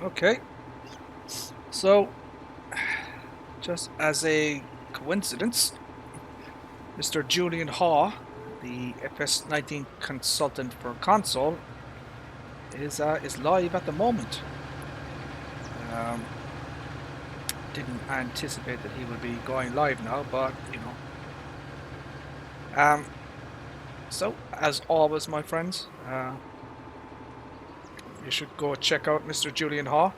Okay, so just as a coincidence, Mr. Julian Haw, the FS19 consultant for console, is live at the moment. Didn't anticipate that he would be going live now, but you know. So as always, my friends, you should go check out Mr. Julian Haw.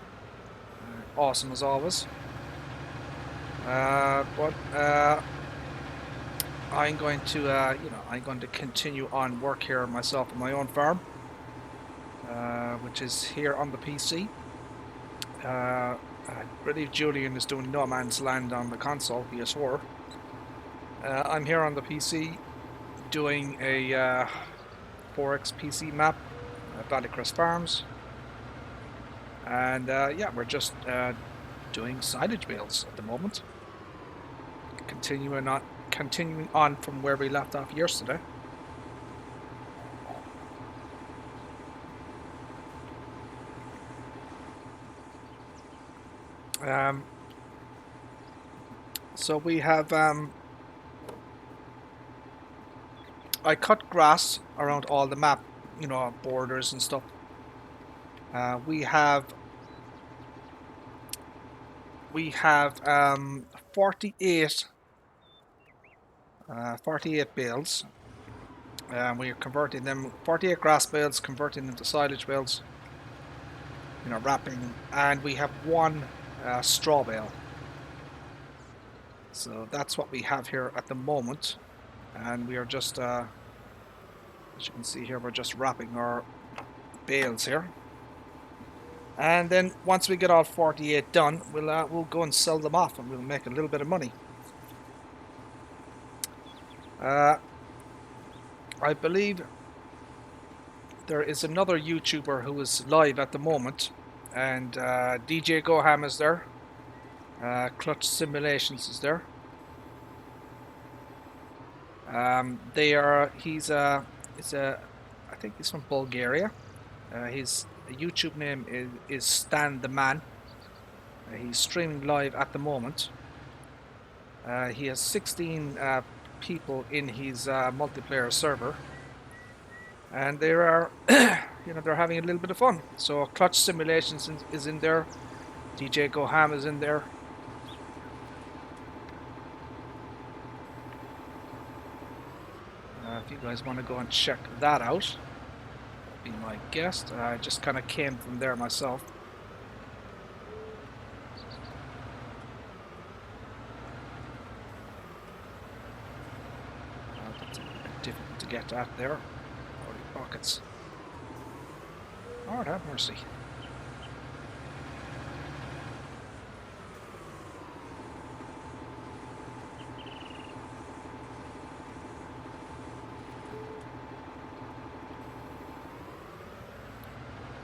Awesome as always. But I'm going to, I'm going to continue on work here myself on my own farm, which is here on the PC. I believe Julian is doing No Man's Land on the console, PS4. I'm here on the PC doing a 4X PC map, Crest Farms, and yeah, we're just doing silage bales at the moment. Continuing on from where we left off yesterday. So we have I cut grass around all the map, you know, borders and stuff. We have 48 bales. We are converting them, 48 grass bales, converting them to silage bales, you know, wrapping, and we have one straw bale. So that's what we have here at the moment, and we are just, as you can see here, we're just wrapping our bales here. And then once we get all 48 done, we'll go and sell them off, and we'll make a little bit of money. I believe there is another YouTuber who is live at the moment, and DJ Goham is there. Clutch Simulations is there. I think he's from Bulgaria. His YouTube name is Stan the Man. He's streaming live at the moment. He has 16 people in his multiplayer server, and they are, you know, they're having a little bit of fun. So Clutch Simulations is in there. DJ Goham is in there. If you guys want to go and check that out, be my guest. I just kind of came from there myself. That's a bit difficult to get at there. Holy pockets. Lord have mercy.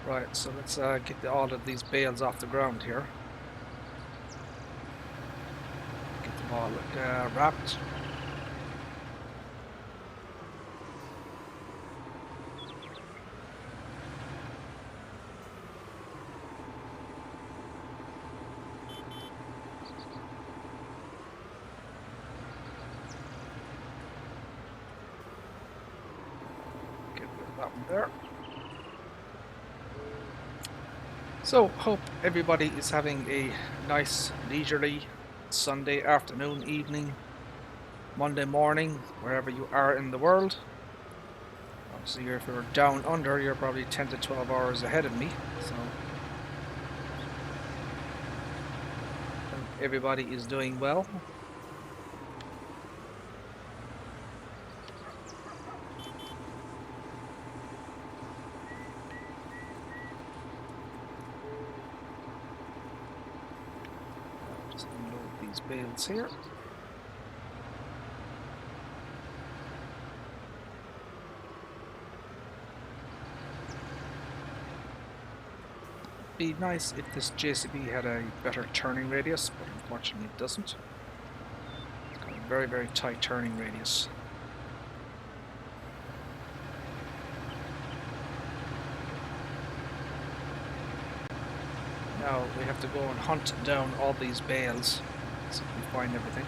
Right, so let's get all of these bales off the ground here. Get them all wrapped. Get rid of that one there. So, hope everybody is having a nice, leisurely Sunday afternoon, evening, Monday morning, wherever you are in the world. Obviously, if you're down under, you're probably 10 to 12 hours ahead of me. So, everybody is doing well. Just unload these bales here. Be nice if this JCB had a better turning radius, but unfortunately it doesn't. It's got a very, very tight turning radius. Now we have to go and hunt down all these bales. See if we find everything.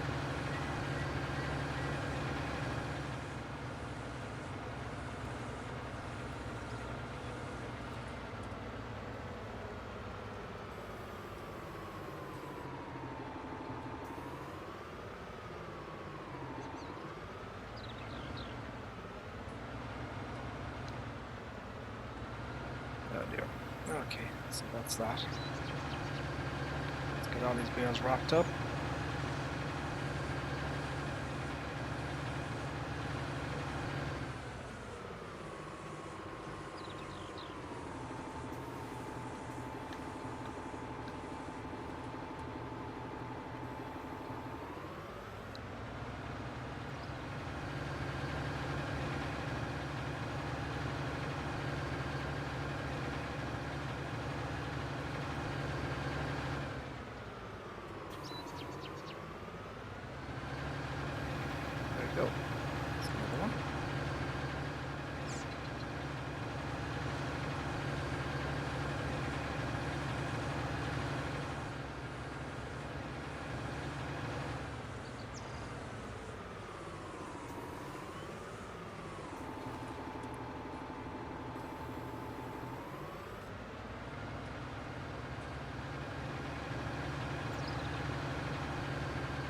Oh dear. Okay, so that's that. Let's get all these bales wrapped up. Go. That's another one.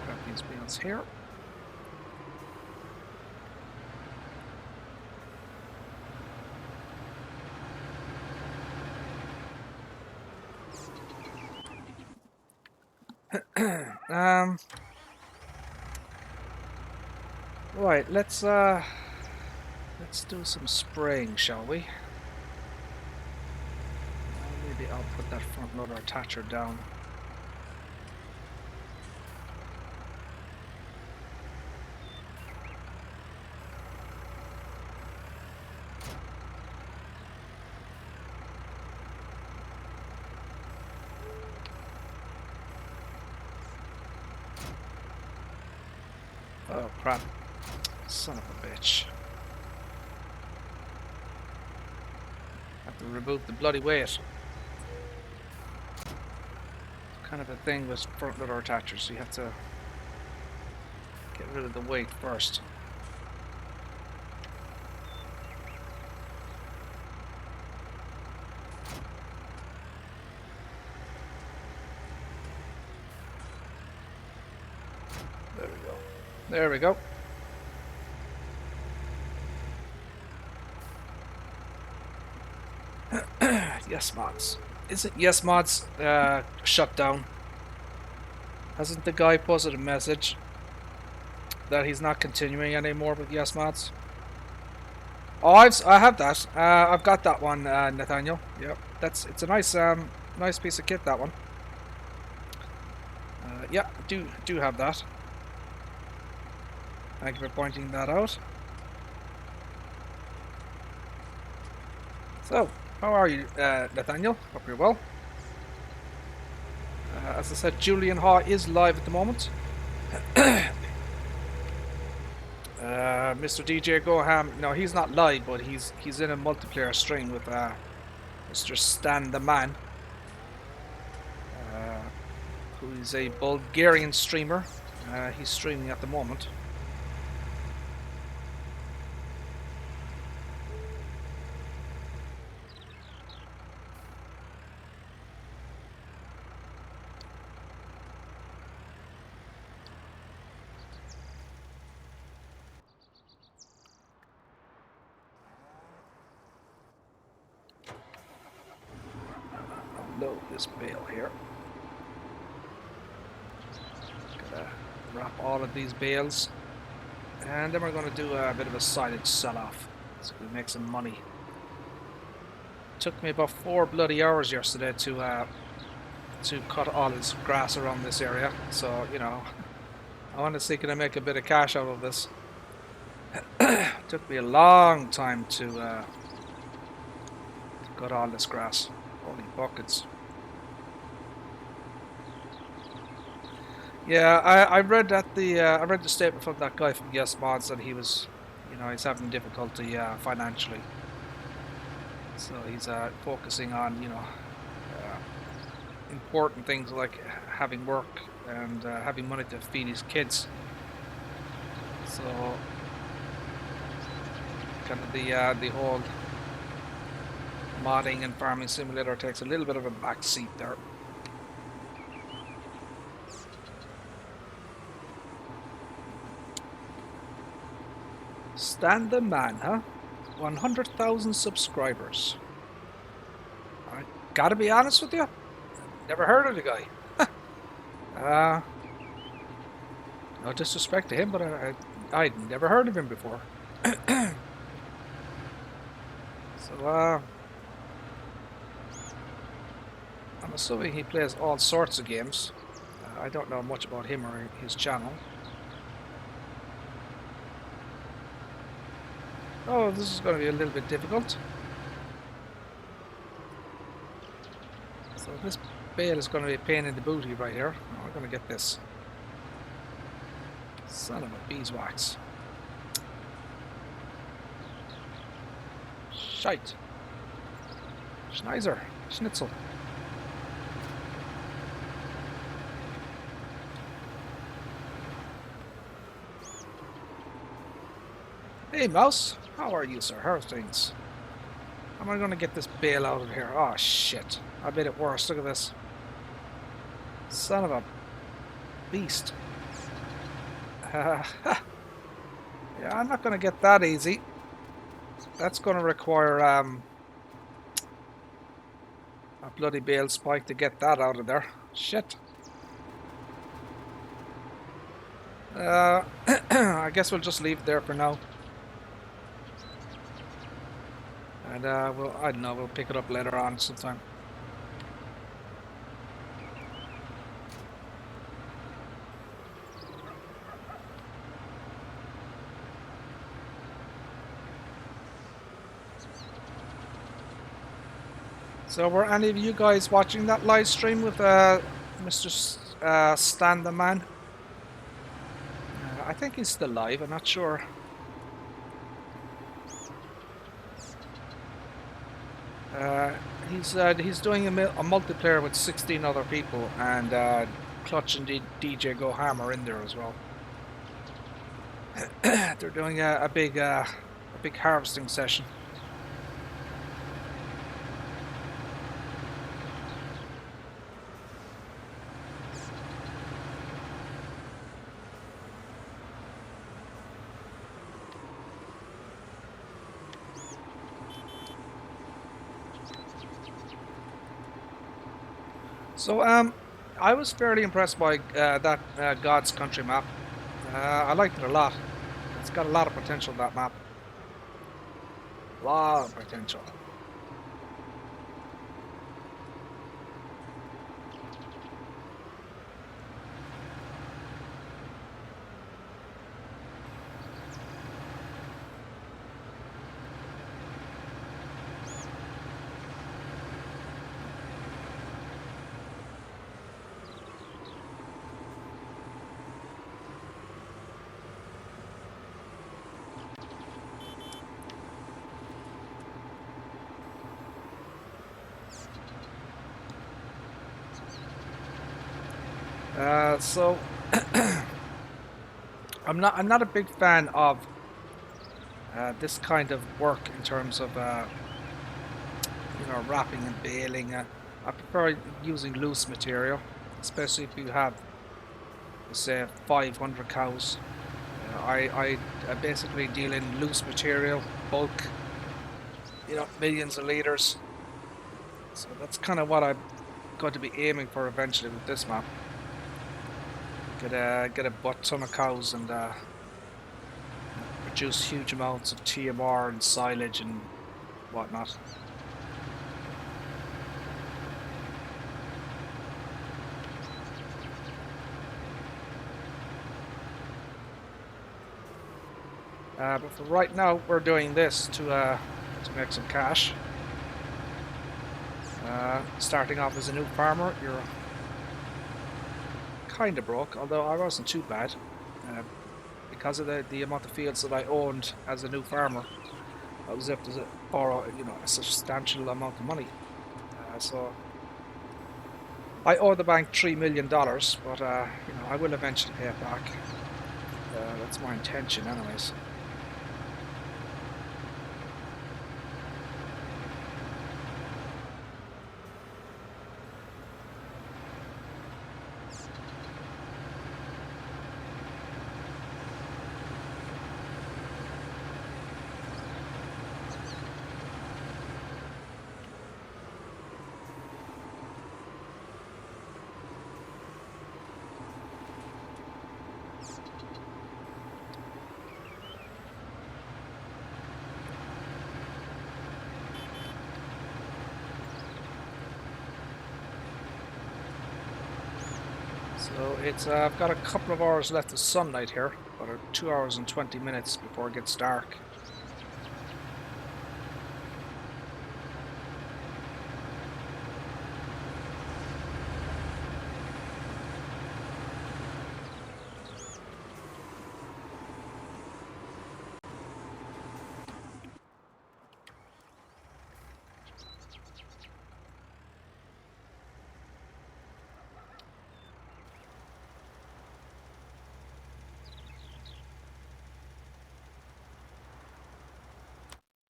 Grab these bales here. Right, let's do some spraying, shall we? Maybe I'll put that front loader attacher down. Oh crap. Son of a bitch. Have to reboot the bloody weight. Kind of a thing with front loader attachers, so you have to get rid of the weight first. There we go. There we go. Yes, mods. Is it yes, mods? Shut down. Hasn't the guy posted a message that he's not continuing anymore with yes, mods? Oh, I have that. I've got that one, Nathaniel. Yep, it's a nice nice piece of kit, that one. Yeah, do have that. Thank you for pointing that out. So, how are you, Nathaniel? Hope you're well. As I said, Julian Haw is live at the moment. Mr. DJ Goham, no, he's not live, but he's in a multiplayer string with Mr. Stan the Man, who is a Bulgarian streamer. He's streaming at the moment. Load this bale here. Gotta wrap all of these bales, and then we're going to do a bit of a silage sell-off, so we make some money. Took me about 4 bloody hours yesterday to cut all this grass around this area, so you know, I want to see can I make a bit of cash out of this. Took me a long time to cut all this grass. Holy buckets. Yeah, I read that I read the statement from that guy from Yes Mods that he was, you know, he's having difficulty financially. So he's focusing on, you know, important things like having work and having money to feed his kids. So kind of the whole modding and farming simulator takes a little bit of a back seat there. Stan the Man, huh? 100,000 subscribers. I gotta be honest with you, never heard of the guy. No disrespect to him, but I'd never heard of him before. So, I'm assuming he plays all sorts of games. I don't know much about him or his channel. Oh, this is going to be a little bit difficult. So this bale is going to be a pain in the booty right here. Oh, we're going to get this. Son of a beeswax. Shite. Schneiser. Schnitzel. Hey, Mouse. How are you, sir? How are things? How am I going to get this bale out of here? Oh, shit. I made it worse. Look at this. Son of a beast. Yeah, I'm not going to get that easy. That's going to require a bloody bale spike to get that out of there. Shit. I guess we'll just leave it there for now. And I don't know, we'll pick it up later on sometime. So were any of you guys watching that live stream with Mr. Stan the Man? I think he's still live, I'm not sure. He's doing a multiplayer with 16 other people, and Clutch and DJ Go Hammer in there as well. They're doing a big harvesting session. So I was fairly impressed by that God's Country map. I liked it a lot. It's got a lot of potential, that map. A lot of potential. So I'm not a big fan of this kind of work in terms of wrapping and baling. I prefer using loose material, especially if you have, say, 500 cows. I basically deal in loose material, bulk, millions of liters. So that's kind of what I'm going to be aiming for eventually with this map. Get a butt ton of cows and produce huge amounts of TMR and silage and whatnot. But for right now, we're doing this to make some cash. Starting off as a new farmer, you're kind of broke, although I wasn't too bad because of the amount of fields that I owned as a new farmer. I was able to borrow a substantial amount of money, so I owe the bank $3 million, but you know, I will eventually pay it back. That's my intention anyways. So it's I've got a couple of hours left of sunlight here, about 2 hours and 20 minutes before it gets dark.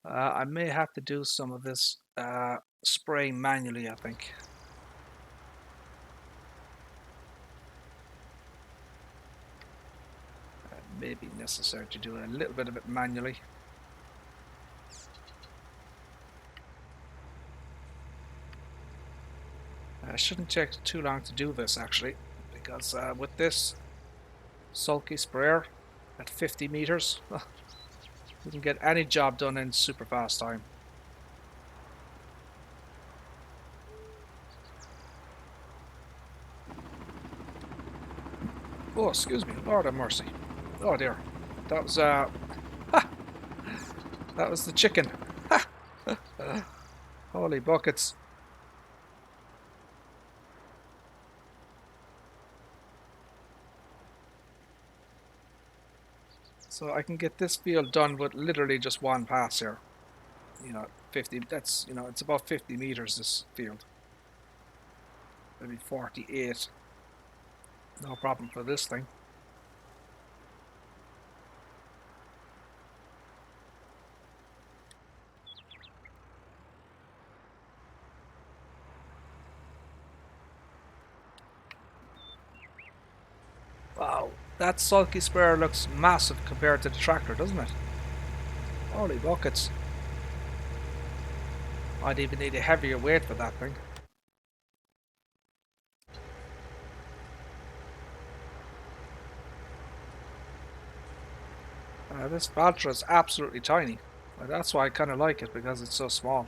I may have to do some of this spraying manually, I think. It may be necessary to do a little bit of it manually. It shouldn't take too long to do this actually, because with this sulky sprayer at 50 meters, you can get any job done in super fast time. Oh, excuse me, Lord have mercy. Oh dear, that was that was the chicken. Holy buckets. So I can get this field done with literally just one pass here. You know, 50, that's, you know, it's about 50 meters, this field. Maybe 48. No problem for this thing. Wow, that sulky sprayer looks massive compared to the tractor, doesn't it? Holy buckets. I'd even need a heavier weight for that thing. This Valtra is absolutely tiny. That's why I kind of like it, because it's so small.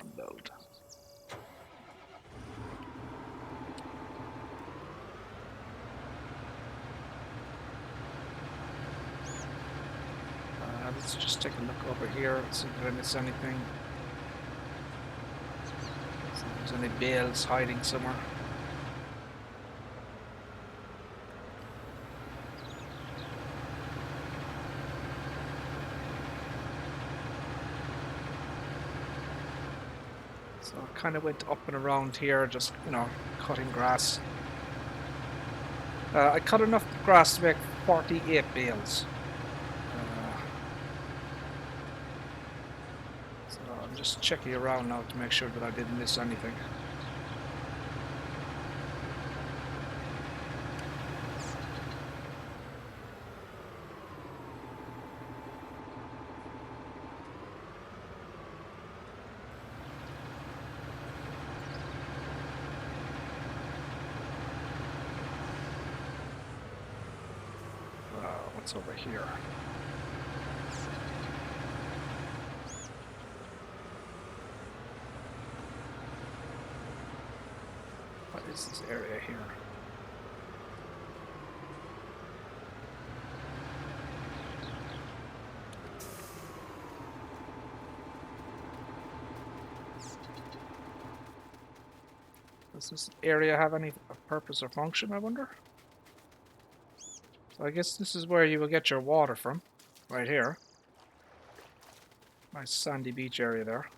Unload. Let's just take a look over here, see if I miss anything. See if there's any bales hiding somewhere. So I kind of went up and around here, just, you know, cutting grass. I cut enough grass to make 48 bales. So I'm just checking around now to make sure that I didn't miss anything. What's over here? What is this area here? Does this area have any purpose or function, I wonder? So I guess this is where you will get your water from, right here. Nice sandy beach area there.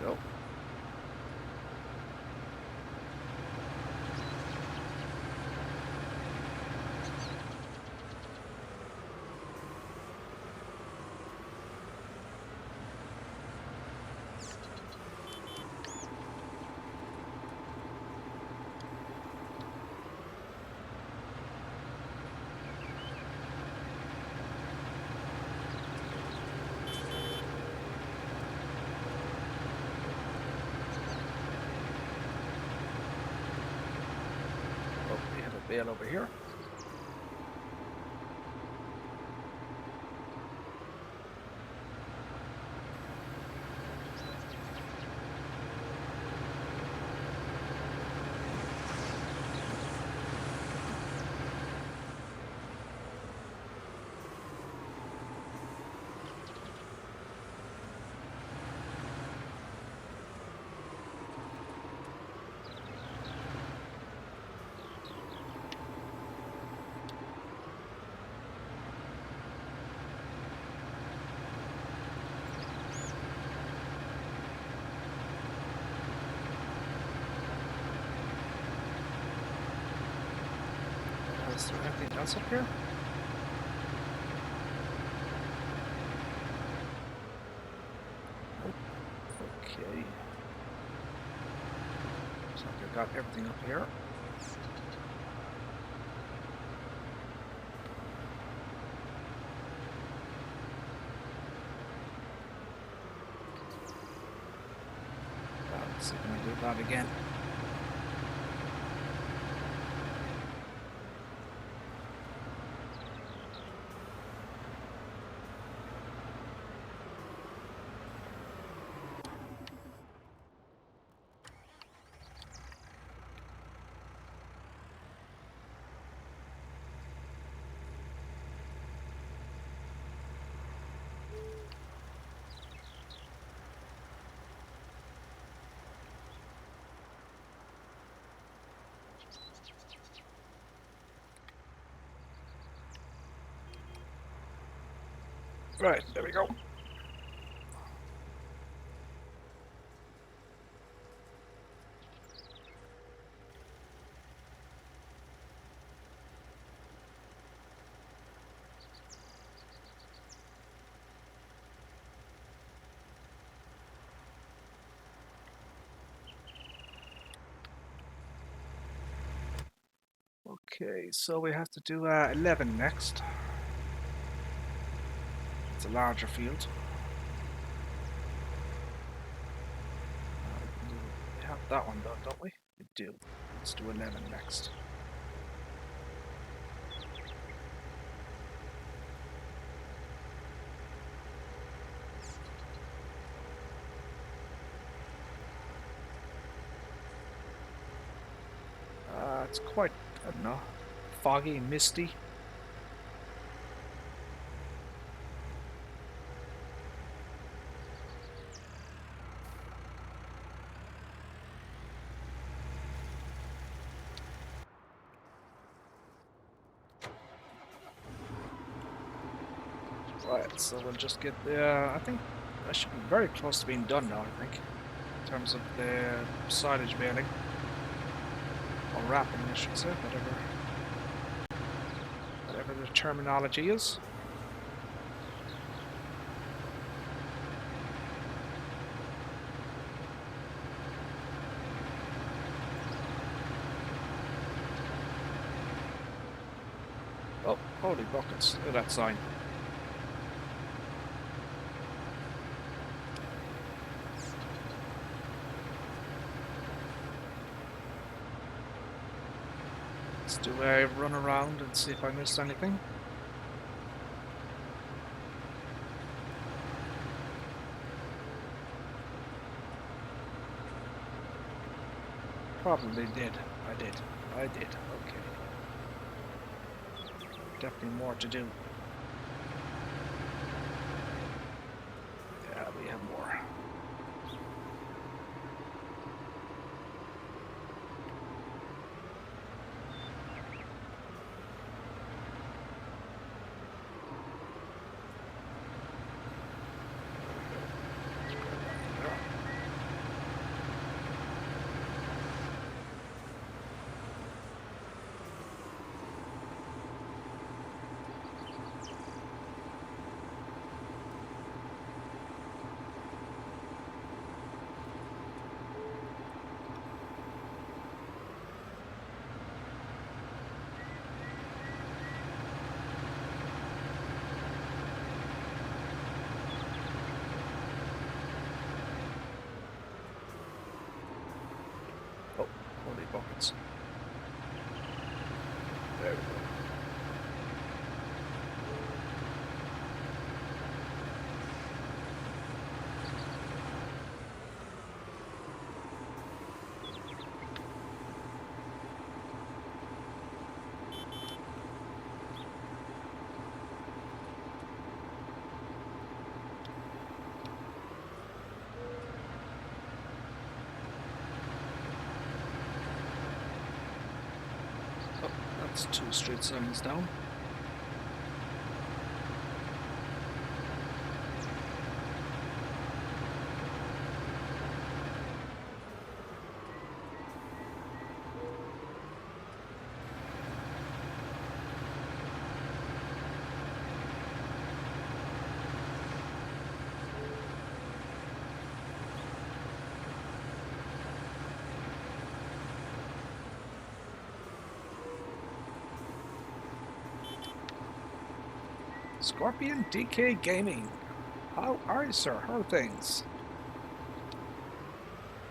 Go. Oh, we have a bale over here. Is there anything else up here? Nope. Okay. Looks like I got everything up here. Let's see if I can do that again. Right, there we go. Okay, so we have to do 11 next. It's a larger field. We have that one done, don't we? We do. Let's do 11 next. It's quite, I don't know, foggy, misty. Right, so we'll just get the, I think that should be very close to being done now, I think, in terms of the silage baling. Or wrapping, I should say, whatever the terminology is. Holy buckets, look at that sign. Let's do a run around and see if I missed anything. Probably did. I did. Okay. Definitely more to do. Yeah, we have more. Oh, holy buckets. There we go. Oh, that's 2 straight signs down. Scorpion DK Gaming. How are you, sir? How are things?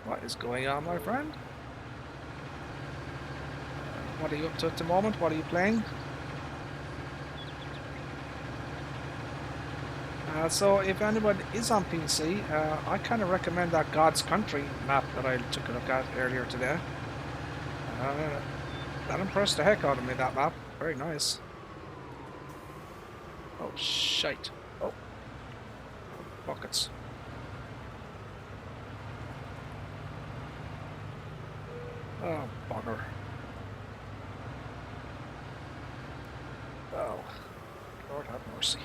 What is going on, my friend? What are you up to at the moment? What are you playing? So if anyone is on PC, I kind of recommend that God's Country map that I took a look at earlier today. That impressed the heck out of me, that map. Very nice. Oh, shite. Oh, buckets. Oh, bugger. Oh, Lord have mercy.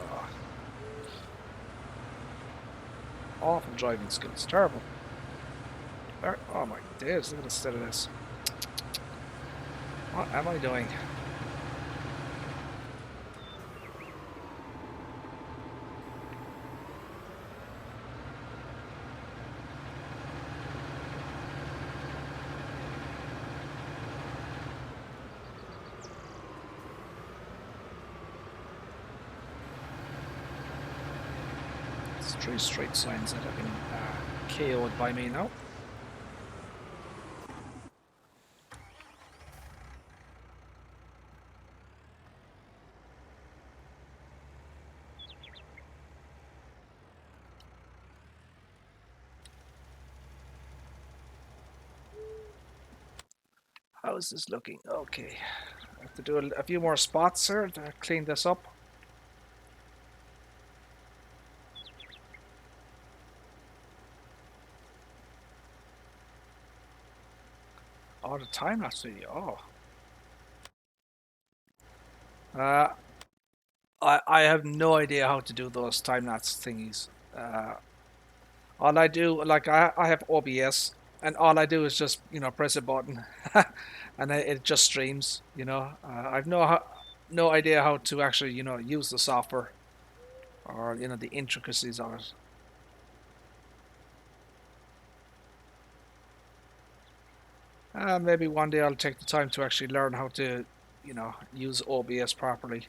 Oh. Awful driving skills. Terrible. Oh my days, look at the state of this. What am I doing? It's 3 straight signs that have been KO'd by me now. How is this looking? Okay. I have to do a few more spots here to clean this up. Oh, the time lapse video. Oh. I have no idea how to do those time lapse thingies. All I do, like I have OBS, and all I do is just press a button, and it just streams. I've no idea how to actually use the software, or the intricacies of it. Maybe one day I'll take the time to actually learn how to, you know, use OBS properly.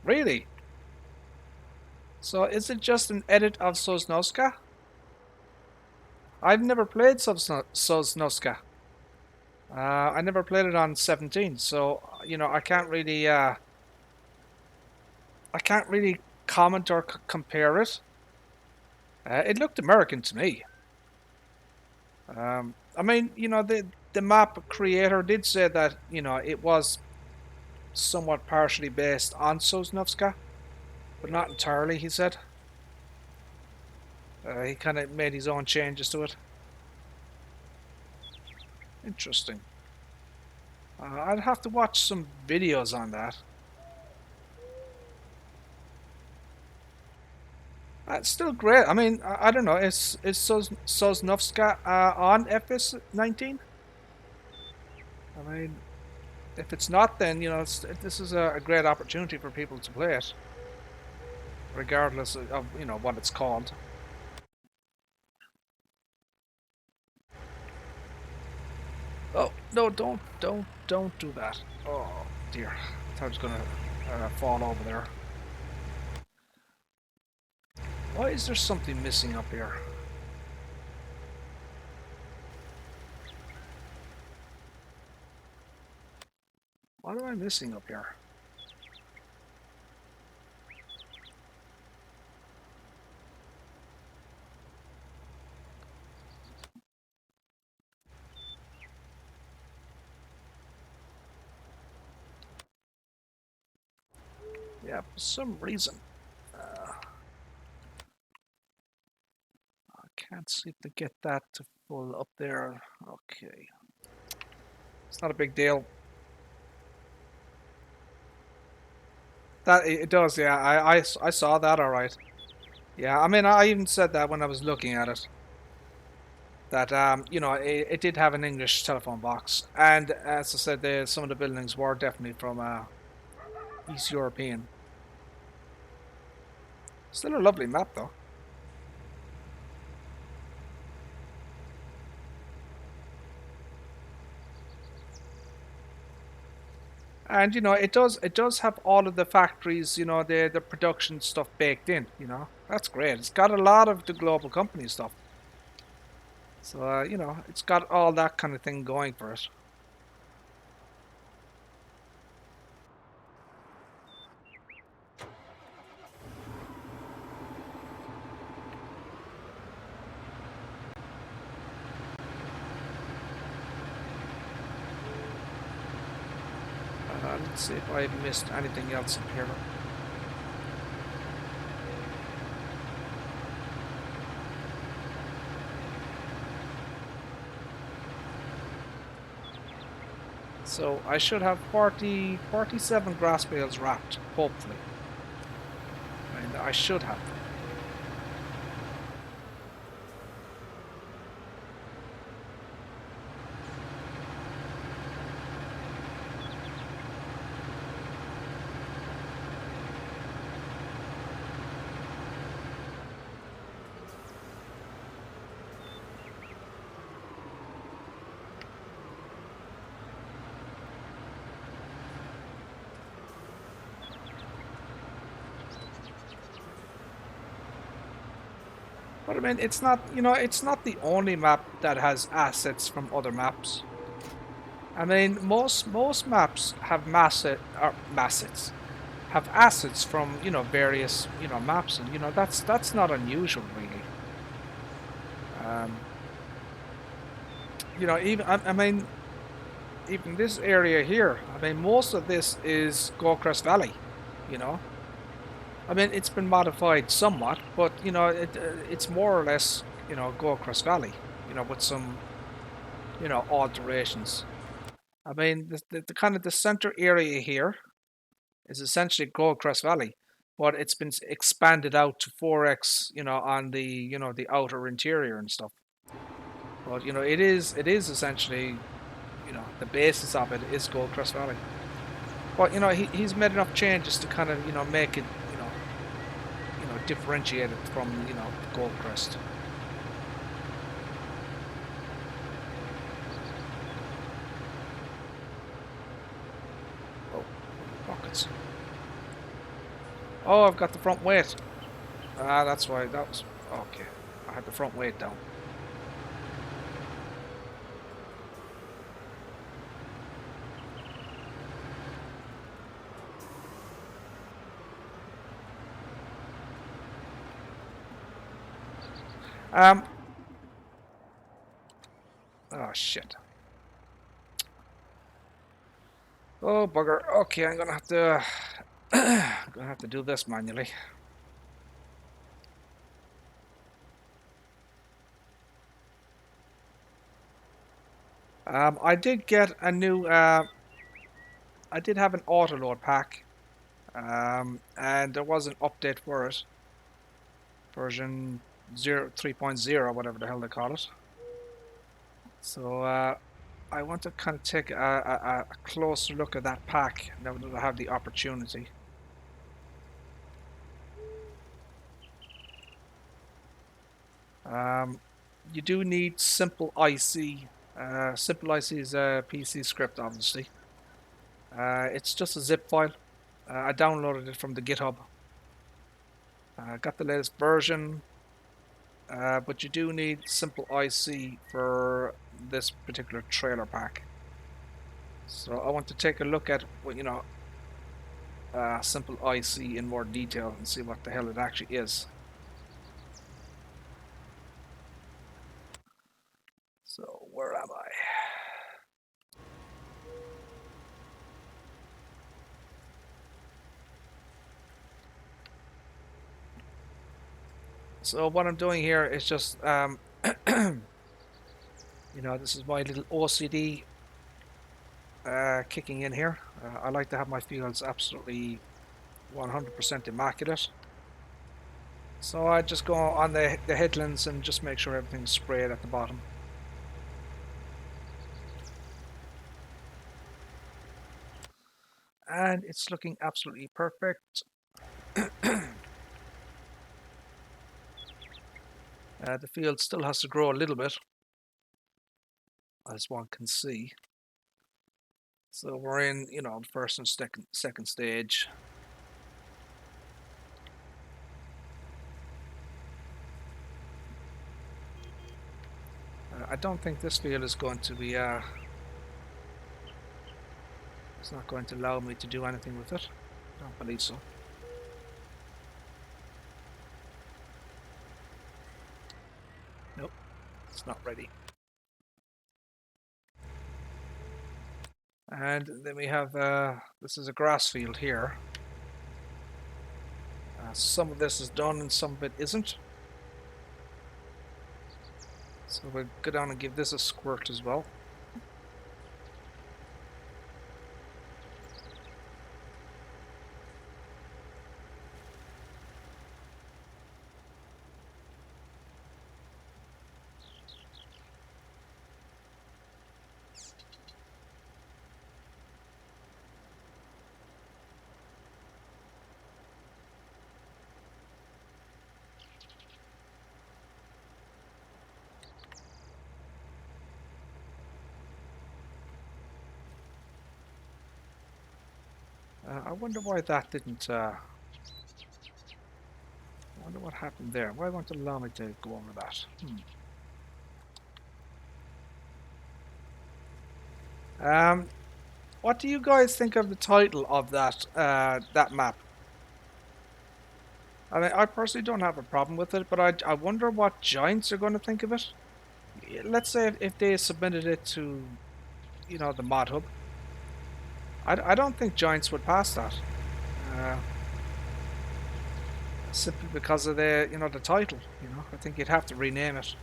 Really? So is it just an edit of Sosnovska? I've never played Sosnovska. I never played it on 17, so you know I can't really comment or compare it. It looked American to me. I mean, you know, the map creator did say that you know it was somewhat partially based on Sosnovska, but not entirely. He said he kind of made his own changes to it. Interesting. I'd have to watch some videos on that. It's still great. I mean, I don't know. Is Sosnovska on FS 19? I mean, if it's not, then you know this is a great opportunity for people to play it, regardless of you know what it's called. Oh no! Don't do that. Oh dear! I thought I was gonna fall over there. Why is there something missing up here? What am I missing up here? Yeah, for some reason. I can't seem to get that to pull up there. Okay. It's not a big deal. That it does, yeah. I saw that all right. Yeah, I mean, I even said that when I was looking at it. That you know, it did have an English telephone box, and as I said, some of the buildings were definitely from East European. Still a lovely map, though. And you know, it does have all of the factories, you know, the production stuff baked in. You know, that's great. It's got a lot of the global company stuff. So you know, it's got all that kind of thing going for it. Let's see if I missed anything else up here. So I should have 47 grass bales wrapped, hopefully. And I should have. But I mean, it's not, you know, it's not the only map that has assets from other maps. I mean, most maps have have assets from you know various you know maps, and you know that's not unusual really. Um, you know, even I mean, even this area here. I mean, most of this is Crest Valley. You know, I mean, it's been modified somewhat, but you know, it's more or less you know Crest Valley. You know, with some you know alterations. I mean, the kind of the center area here is essentially Crest Valley. but it's been expanded out to 4x, you know, on the, you know, the outer interior and stuff. But you know, it is essentially, you know, the basis of it is Gold Crest Valley. But you know, he's made enough changes to kind of, you know, make it, you know, differentiate it from, you know, Gold Crest. Oh, pockets. Oh, I've got the front weight. Ah, that's why that was okay. I had the front weight down. Oh shit. Oh bugger. Okay, I'm gonna have to do this manually. I did get a new I did have an auto load pack. And there was an update for it. Version 3.0, whatever the hell they call it. So I want to kind of take a closer look at that pack now that I have the opportunity. You do need Simple IC. Simple IC is a PC script, obviously. It's just a zip file. I downloaded it from the GitHub. I got the latest version, but you do need Simple IC for this particular trailer pack. So I want to take a look at what, you know, Simple IC in more detail and see what the hell it actually is. So where am I? So what I'm doing here is just, you know, this is my little OCD kicking in here. I like to have my fields absolutely 100% immaculate. So I just go on the headlands and just make sure everything's sprayed at the bottom. And it's looking absolutely perfect. The field still has to grow a little bit, as one can see. So we're in, you know, first and second stage. I don't think this field is going to be, it's not going to allow me to do anything with it. I don't believe so. Nope, it's not ready. And then we have, this is a grass field here. Some of this is done and some of it isn't. So we'll go down and give this a squirt as well. I wonder why that didn't, I wonder what happened there. Why won't it allow me to go over that? What do you guys think of the title of that that map? I mean, I personally don't have a problem with it, but I wonder what Giants are going to think of it. Let's say if they submitted it to, you know, the mod hub. I don't think Giants would pass that. Uh, Simply because of the, you know, the title. You know, I think you'd have to rename it.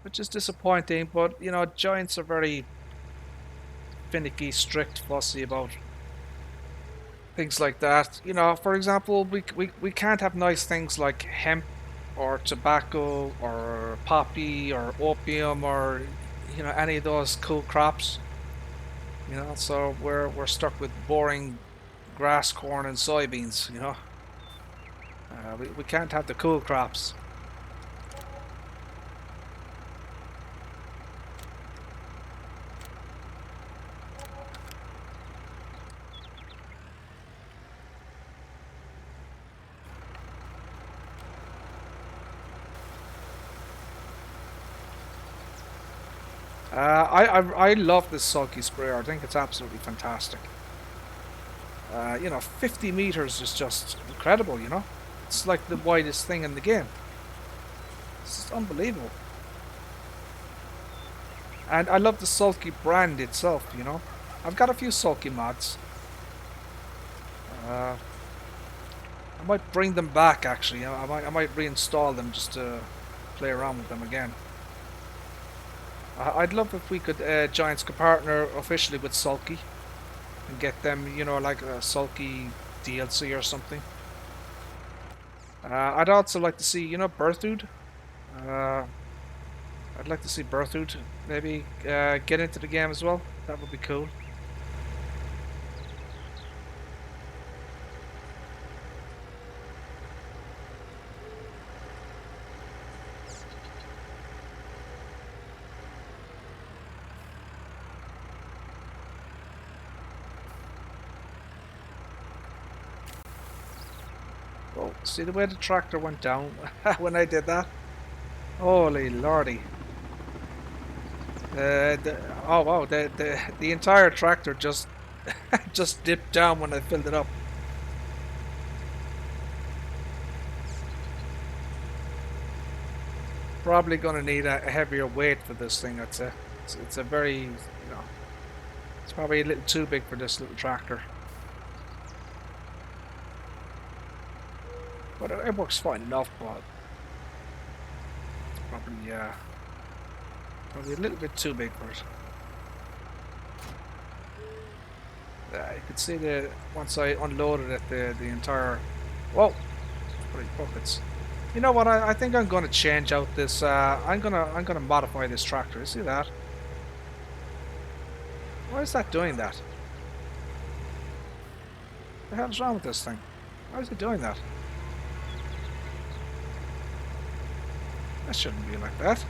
which is disappointing. But you know, Giants are very finicky, strict, fussy about things like that. You know, for example, we can't have nice things like hemp or tobacco or poppy or opium or you know any of those cool crops. You know, so we're stuck with boring grass, corn, and soybeans. You know, we can't have the cool crops. I love this sulky sprayer. I think it's absolutely fantastic. You know, 50 meters is just incredible. You know, it's like the widest thing in the game. It's just unbelievable. And I love the sulky brand itself. You know, I've got a few sulky mods. Uh, I might bring them back. Actually, I might reinstall them just to play around with them again. I'd love if we could Giants could partner officially with Sulky and get them, you know, like a Sulky DLC or something. I'd also like to see, you know, Berthoud. Uh, I'd like to see Berthoud maybe get into the game as well. That would be cool. Oh, see the way the tractor went down when I did that? Holy lordy. Oh wow, the entire tractor just just dipped down when I filled it up. Probably gonna need a heavier weight for this thing, I'd say. It's a very, you know, it's probably a little too big for this little tractor. But it works fine enough, but it's probably a little bit too big for it. You can see the once I unloaded it, the entire. Whoa, pretty buckets. You know what? I think I'm going to change out this. I'm gonna modify this tractor. You see that? Why is that doing that? What the hell's wrong with this thing? Why is it doing that? That shouldn't be like that.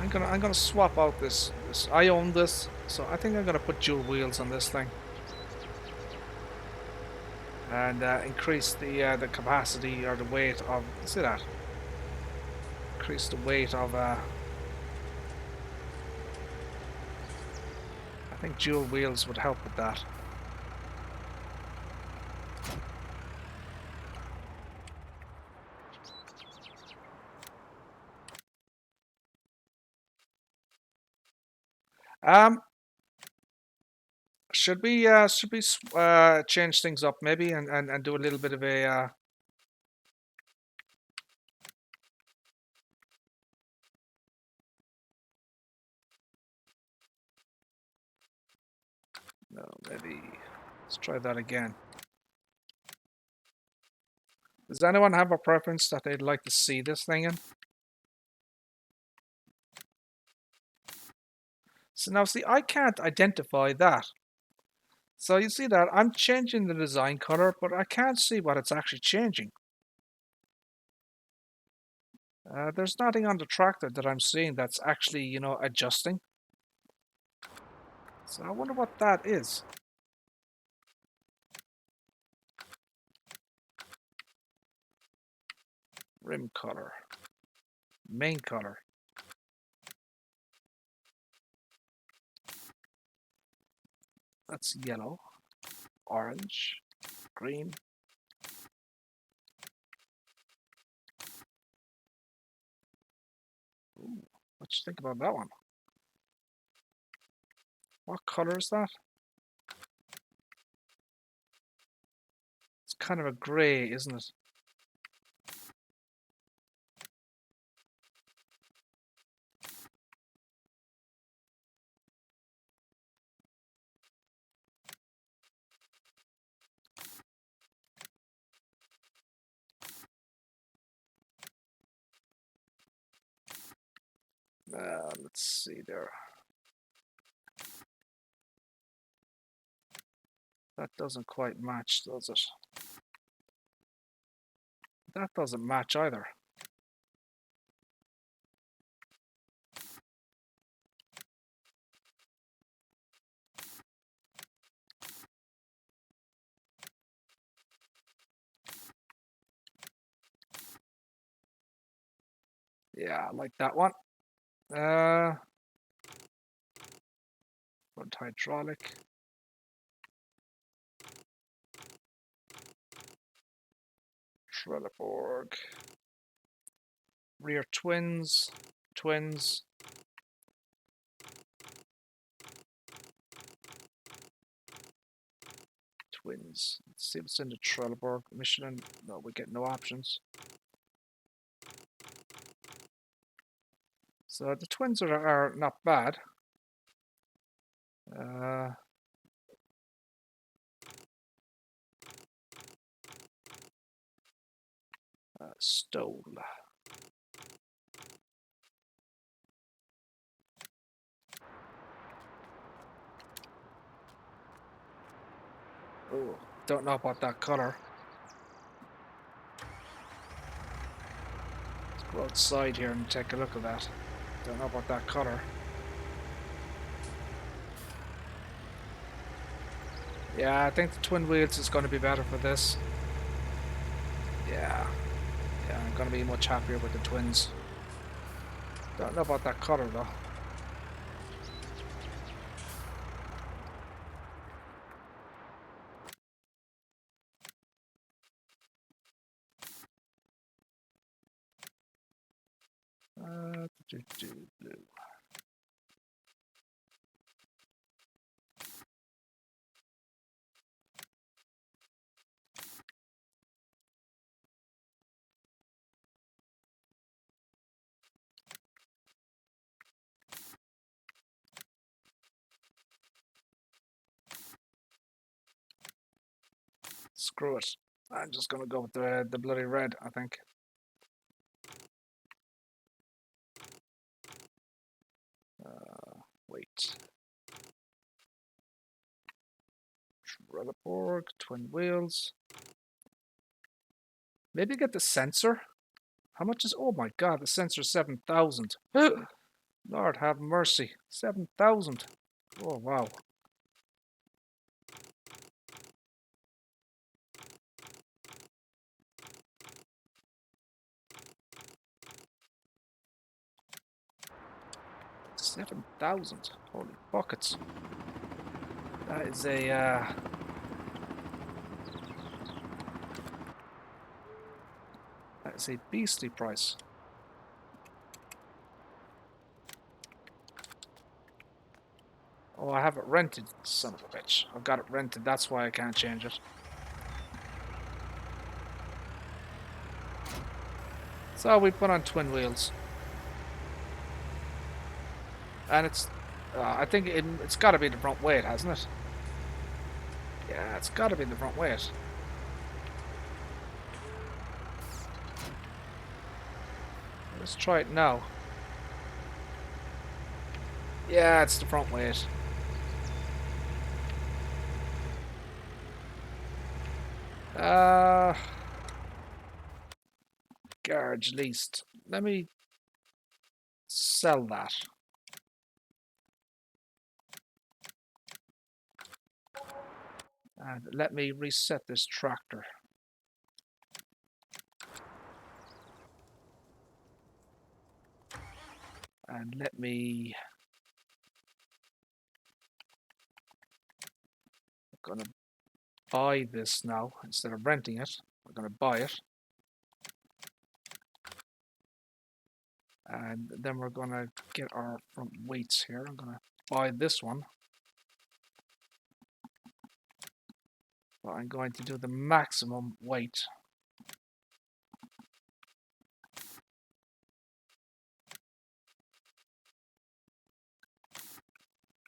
I'm gonna swap out this. I own this, so I think I'm gonna put dual wheels on this thing and increase the capacity or the weight of. See that? Increase the weight of. I think dual wheels would help with that. Um, should we change things up maybe and do a little bit of a no, maybe let's try that again. Does anyone have a preference that they'd like to see this thing in? So now see, I can't identify that. So you see that I'm changing the design color, but I can't see what it's actually changing. There's nothing on the tractor that I'm seeing that's actually, you know, adjusting. So I wonder what that is. Rim color. Main color. That's yellow. Orange. Green. Ooh, what you think about that one? What color is that? It's kind of a grey, isn't it? Let's see there. That doesn't quite match, does it? That doesn't match either. Yeah, I like that one. Front hydraulic. Trelleborg. Rear twins. Twins. Twins. Let's see what's in the Trelleborg. Michelin. No, we get no options. So the twins are not bad. Stole. Oh, don't know about that color. Let's go outside here and take a look at that. Don't know about that color. Yeah, I think the twin wheels is going to be better for this. Yeah, I'm going to be much happier with the twins. Don't know about that color though. Blue. Screw it. I'm just going to go with the bloody red, I think. Wait. Trelleborg, twin wheels. Maybe get the sensor. How much is... Oh my god, the sensor 7,000. Lord have mercy. 7,000. Oh wow. $7,000. Holy buckets. That is a that's a beastly price. Oh, I have it rented, son of a bitch. I've got it rented, that's why I can't change it. So we put on twin wheels. And it's, I think it's got to be the front weight, hasn't it? Yeah, it's got to be the front weight. Let's try it now. Yeah, it's the front weight. Garage leased. Let me sell that. And let me reset this tractor. And let me... I'm gonna buy this now instead of renting it. We're gonna buy it. And then we're gonna get our front weights here. I'm gonna buy this one. But I'm going to do the maximum weight.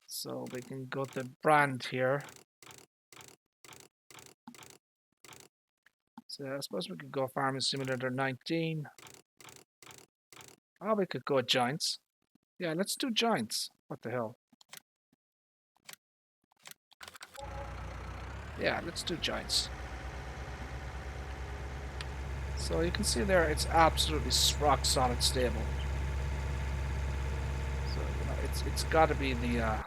So we can go to brand here. So I suppose we could go Farming Simulator 19. Oh, we could go Giants. Yeah, let's do giants. What the hell? Yeah, let's do giants. So you can see there, it's absolutely rock solid stable. So you know, it's got to be the.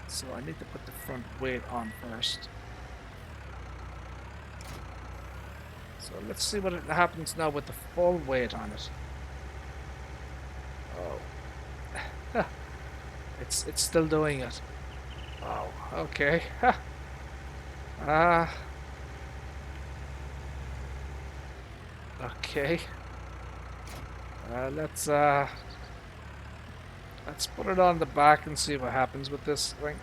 So I need to put the front weight on first. So let's see what happens now with the full weight on it. Oh, it's still doing it. Oh, okay. Ah, okay. Let's put it on the back and see what happens with this thing.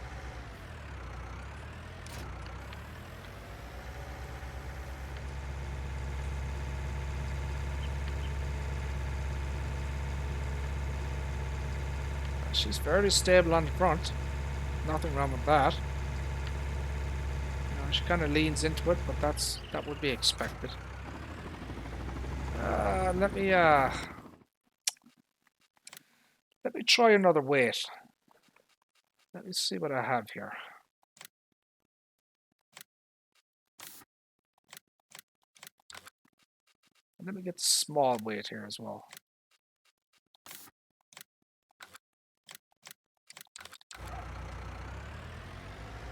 She's fairly stable on the front. Nothing wrong with that. You know, she kind of leans into it, but that would be expected. Let me try another weight. Let me see what I have here. And let me get the small weight here as well.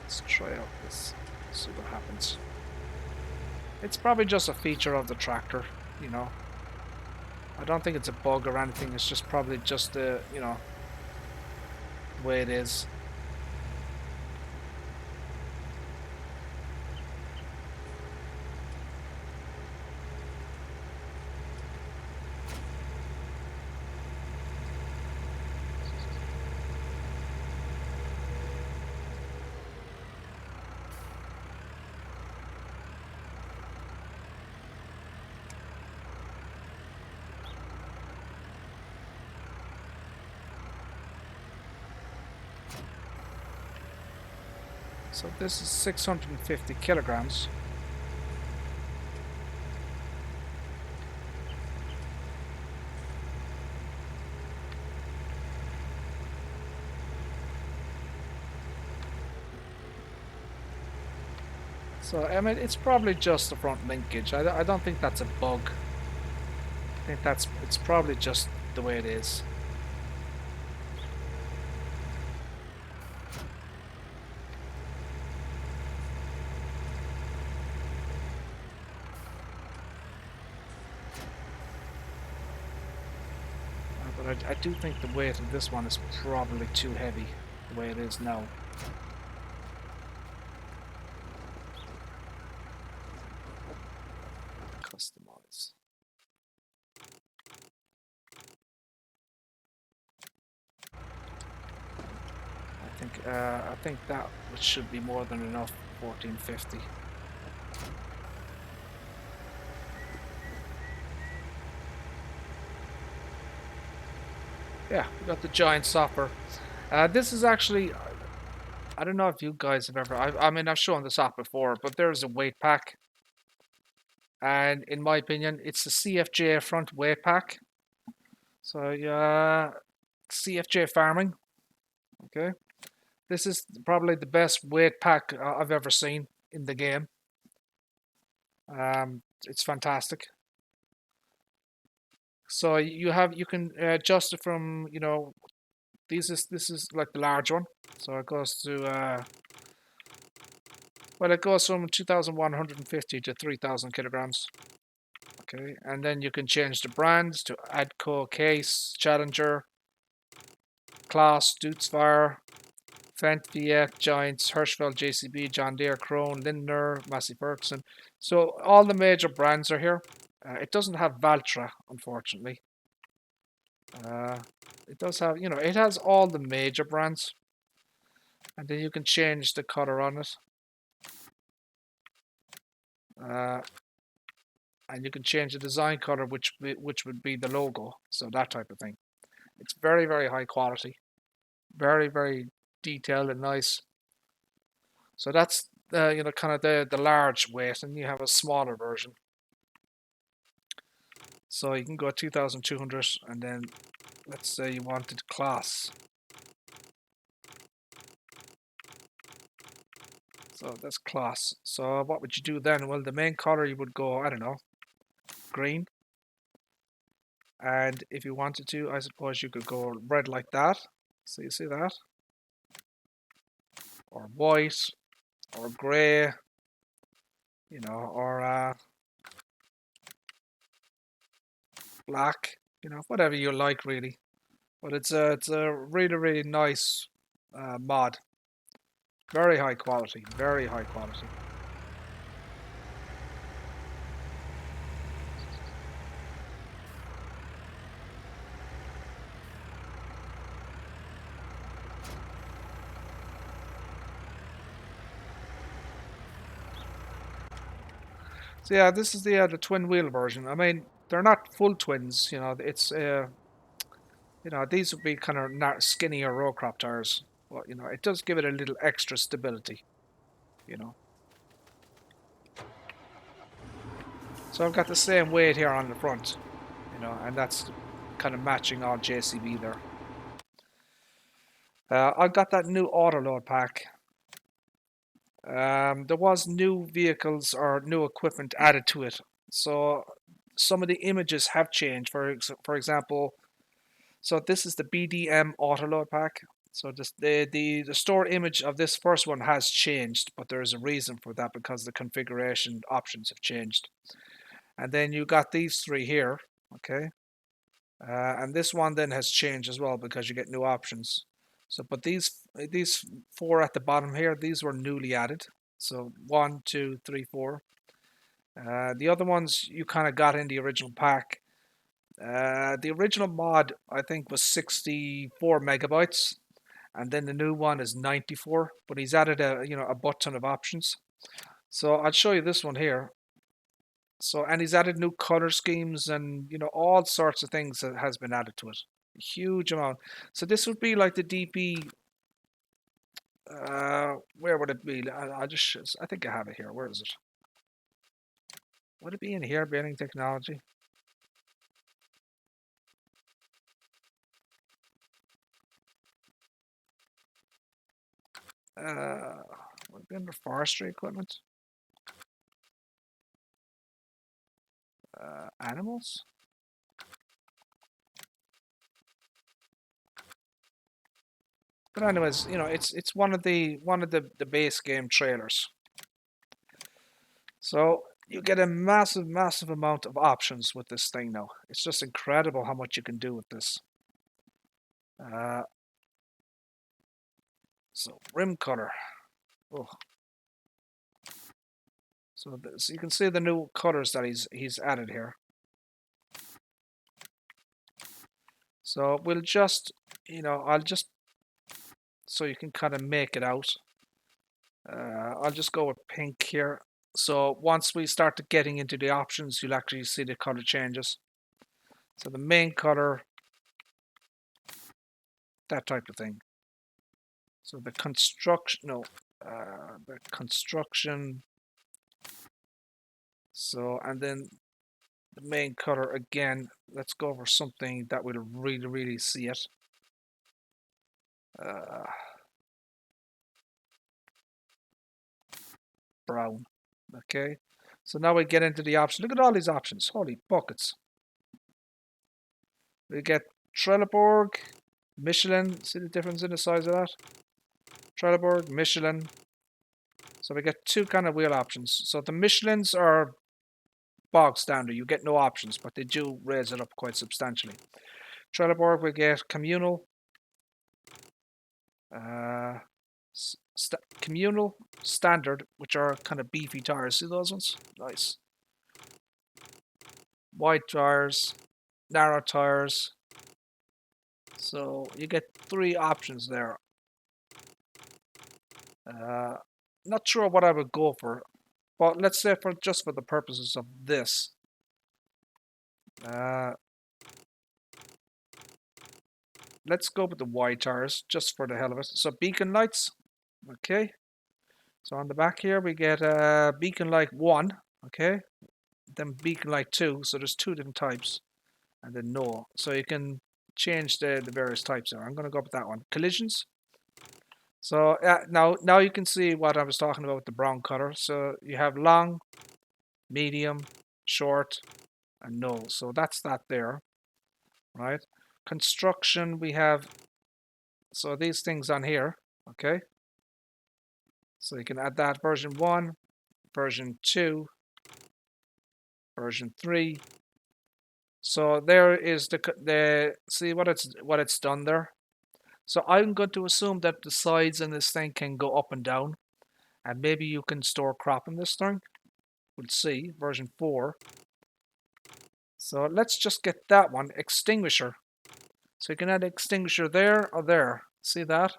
Let's try out this, see what happens. It's probably just a feature of the tractor, you know. I don't think it's a bug or anything, it's just probably just the, you know, way it is. So this is 650 kilograms. So, I mean, it's probably just the front linkage. I don't think that's a bug. I think it's probably just the way it is. But I do think the weight of this one is probably too heavy, the way it is now. Customize. I think that should be more than enough. 1450. Yeah, we got the giant stopper. This is actually, I don't know if you guys have ever, I mean, I've shown this off before, but there's a weight pack. And in my opinion, it's the CFJ front weight pack. So, CFJ farming. Okay. This is probably the best weight pack I've ever seen in the game. It's fantastic. So you can adjust it from, you know, this is like the large one. So it goes to well, it goes from 2,150 to 3,000 kilograms. Okay, and then you can change the brands to Adco, Case, Challenger, Claas, Dutzfire, Fendt, Fiat, Giants, Hirschfeld, JCB, John Deere, Krone, Lindner, Massey Ferguson. So all the major brands are here. It doesn't have Valtra, unfortunately. It does have, you know, it has all the major brands. And then you can change the color on it. And you can change the design color, which would be the logo. So that type of thing. It's very, very high quality. Very, very detailed and nice. So that's you know, kind of the large weight, and you have a smaller version. So you can go 2200, and then let's say you wanted class. So that's class. So what would you do then? Well, the main color you would go, I don't know, green. And if you wanted to, I suppose you could go red like that. So you see that? Or white, or grey, you know, or black, you know, whatever you like really. But it's a really nice mod. Very high quality, very high quality. So yeah, this is the twin wheel version. I mean, they're not full twins, you know. It's you know, these would be kind of skinnier row crop tires. But you know, it does give it a little extra stability, you know. So I've got the same weight here on the front, you know, and that's kind of matching all JCB there. I've got that new auto load pack. There was new vehicles or new equipment added to it, so some of the images have changed. For example, so this is the BDM auto load pack. So this, the store image of this first one has changed, but there is a reason for that because the configuration options have changed. And then you got these three here, okay, and this one then has changed as well because you get new options. So, but these four at the bottom here, these were newly added. So 1, 2, 3, 4. The other ones you kind of got in the original pack. The original mod I think was 64 megabytes, and then the new one is 94. But he's added a butt ton of options. So I'll show you this one here. So, and he's added new color schemes and all sorts of things that has been added to it. A huge amount. So this would be like the DP. Where would it be? I think I have it here. Where is it? Would it be in here? Bearing technology. Would it be under forestry equipment? Animals. But anyways, it's one of the base game trailers. So you get a massive amount of options with this thing now. It's just incredible how much you can do with this. So rim color. Oh. So you can see the new colors that he's added here. So we'll just, I'll just, so you can kind of make it out. I'll just go with pink here. So once we start getting into the options, you'll actually see the color changes. So the main color, that type of thing. So the construction, the construction. So, and then the main color again, let's go over something that will really see it. Brown. Okay. So now we get into the options. Look at all these options. Holy buckets. We get Trelleborg, Michelin. See the difference in the size of that? Trelleborg, Michelin. So we get two kind of wheel options. So the Michelins are bog standard. You get no options, but they do raise it up quite substantially. Trelleborg we get communal. Communal, standard, which are kind of beefy tires. See those ones? Nice. Wide tires, narrow tires. So you get three options there. Not sure what I would go for, but let's say just for the purposes of this. Let's go with the wide tires just for the hell of it. So beacon lights. Okay. So on the back here we get beacon light 1. Okay. then beacon light 2. So there's 2 different types, and then no. So you can change the various types there. I'm going to go with that one. Collisions. So now you can see what I was talking about with the brown color. So you have long, medium, short, and no. So that's that there, right? Construction, we have, so these things on here, okay? So you can add that version 1, version 2, version 3. So there is the see what it's done there. So I'm going to assume that the sides in this thing can go up and down, and maybe you can store crop in this thing. We'll see, version 4. So let's just get that one, extinguisher. So you can add extinguisher there or there. See that?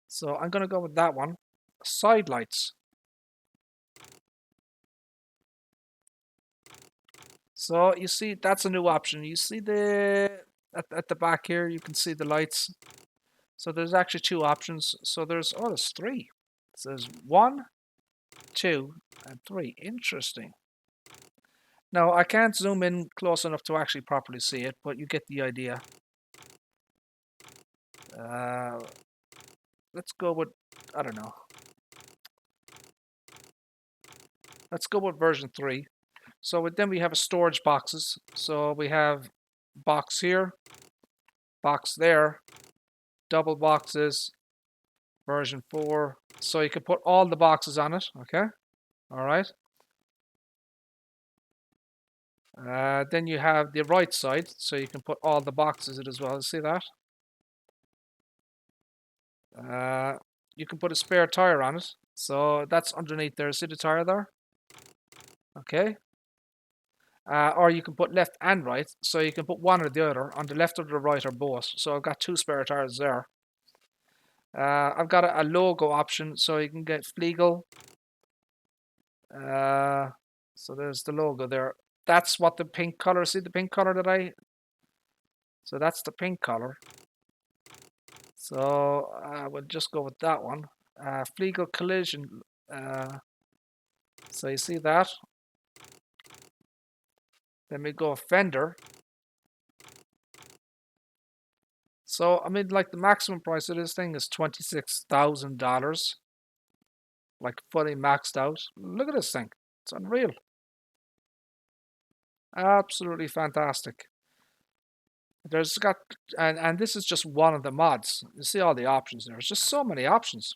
So I'm going to go with that one. Side lights. So you see, that's a new option. You see at the back here, you can see the lights. So there's actually 2 options. So there's 3. So there's 1, 2, and 3. Interesting. Now I can't zoom in close enough to actually properly see it, but you get the idea. Let's go with, I don't know. Let's go with version 3. So then we have a storage boxes. So we have box here, box there, double boxes, version 4. So you can put all the boxes on it, okay? All right. Then you have the right side, so you can put all the boxes in as well. See that? You can put a spare tire on it. So that's underneath there. See the tire there? Okay. Or you can put left and right. So you can put one or the other on the left or the right or both. So I've got 2 spare tires there. I've got a logo option, so you can get Flegel. So there's the logo there. That's what the pink color. See the pink color that so that's the pink color. So I would just go with that one. Flegel collision. So you see that. Then we go fender. So I mean, like the maximum price of this thing is $26,000. Like fully maxed out. Look at this thing. It's unreal. Absolutely fantastic. There's got, and this is just one of the mods. You see all the options there. There's just so many options.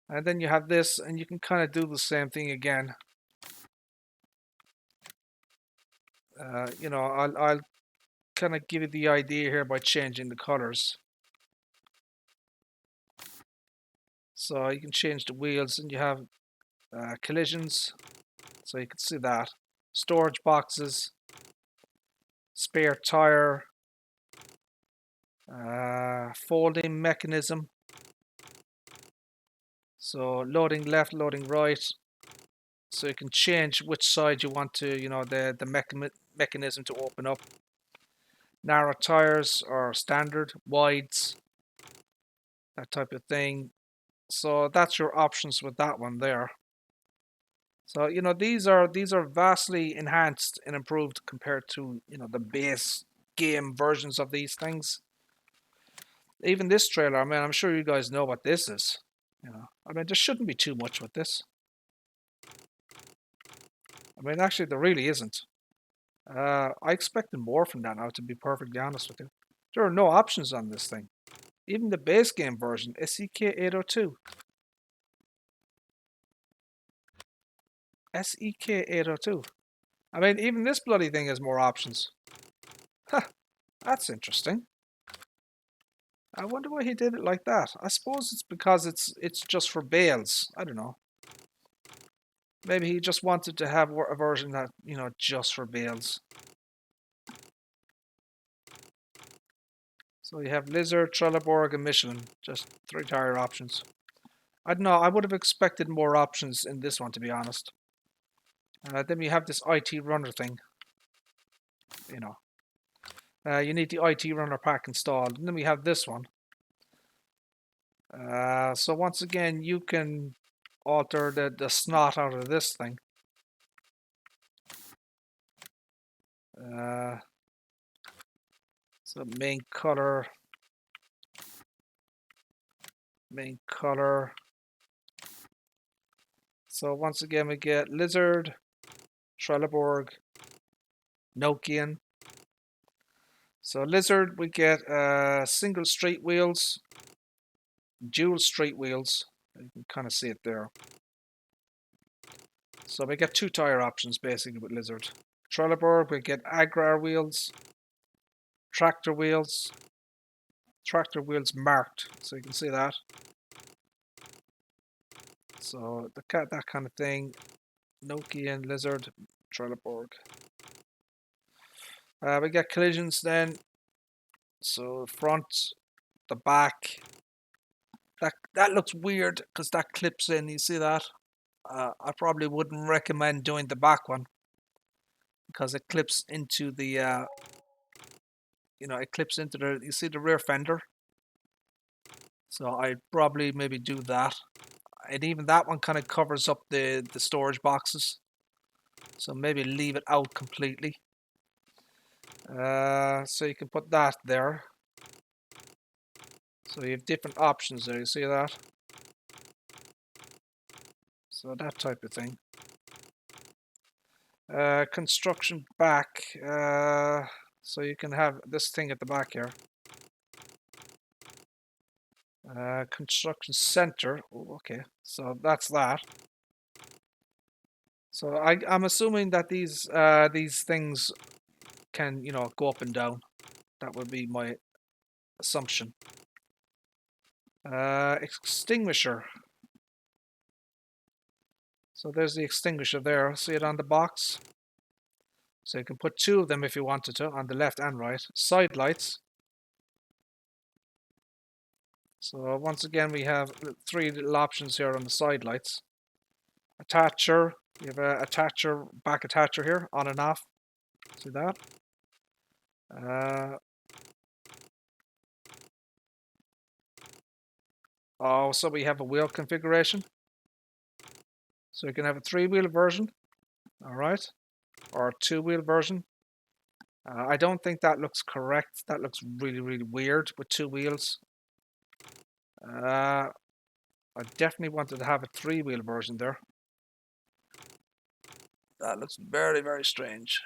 And then you have this, and you can kind of do the same thing again. You know, I'll kind of give you the idea here by changing the colors. So you can change the wheels, and you have collisions. So you can see that. Storage boxes. Spare tire. Folding mechanism. So loading left, loading right. So you can change which side you want to, you know, the mechanism to open up. Narrow tires or standard, wides, that type of thing. So that's your options with that one there. So you know these are vastly enhanced and improved compared to, you know, the base game versions of these things. Even this trailer, I mean, I'm sure you guys know what this is. You know, I mean, there shouldn't be too much with this. I mean, actually, there really isn't. I expected more from that now, to be perfectly honest with you. There are no options on this thing. Even the base game version, SEK 802. SEK 802. I mean, even this bloody thing has more options. Huh, that's interesting. I wonder why he did it like that. I suppose it's because it's just for bales. I don't know. Maybe he just wanted to have a version that, you know, just for bales. So you have Lizard, Trelleborg, and Michelin. Just 3 tire options. I don't know. I would have expected more options in this one, to be honest. Then we have this IT runner thing. You know, you need the IT runner pack installed. And then we have this one. So once again, you can alter the snot out of this thing. So main color. So once again we get Lizard, Trelleborg, Nokian. So Lizard we get single straight wheels, dual straight wheels. You can kind of see it there. So we get 2 tire options basically with Lizard. Trelleborg we get Agrar wheels, tractor wheels marked, so you can see that. So that kind of thing. Nokian, Lizard, Trelleborg. We get collisions then. So front, the back. That looks weird because that clips in. You see that? I probably wouldn't recommend doing the back one because it clips into the. It clips into the. You see the rear fender. So I'd probably maybe do that. And even that one kind of covers up the storage boxes. So maybe leave it out completely. So you can put that there. So you have different options there, you see that? So that type of thing. Construction back. So you can have this thing at the back here. Construction center. Oh, okay, so that's that. So I'm assuming that these things can go up and down. That would be my assumption. Extinguisher. So there's the extinguisher there. See it on the box? So you can put 2 of them if you wanted to, on the left and right. Side lights. So once again, we have 3 little options here on the side lights. Attacher. You have a attacher, back attacher here, on and off. See that? So we have a wheel configuration. So you can have a 3-wheel version. All right. Or a 2-wheel version. I don't think that looks correct. That looks really, really weird with 2 wheels. I definitely wanted to have a 3-wheel version there. That looks very, very strange.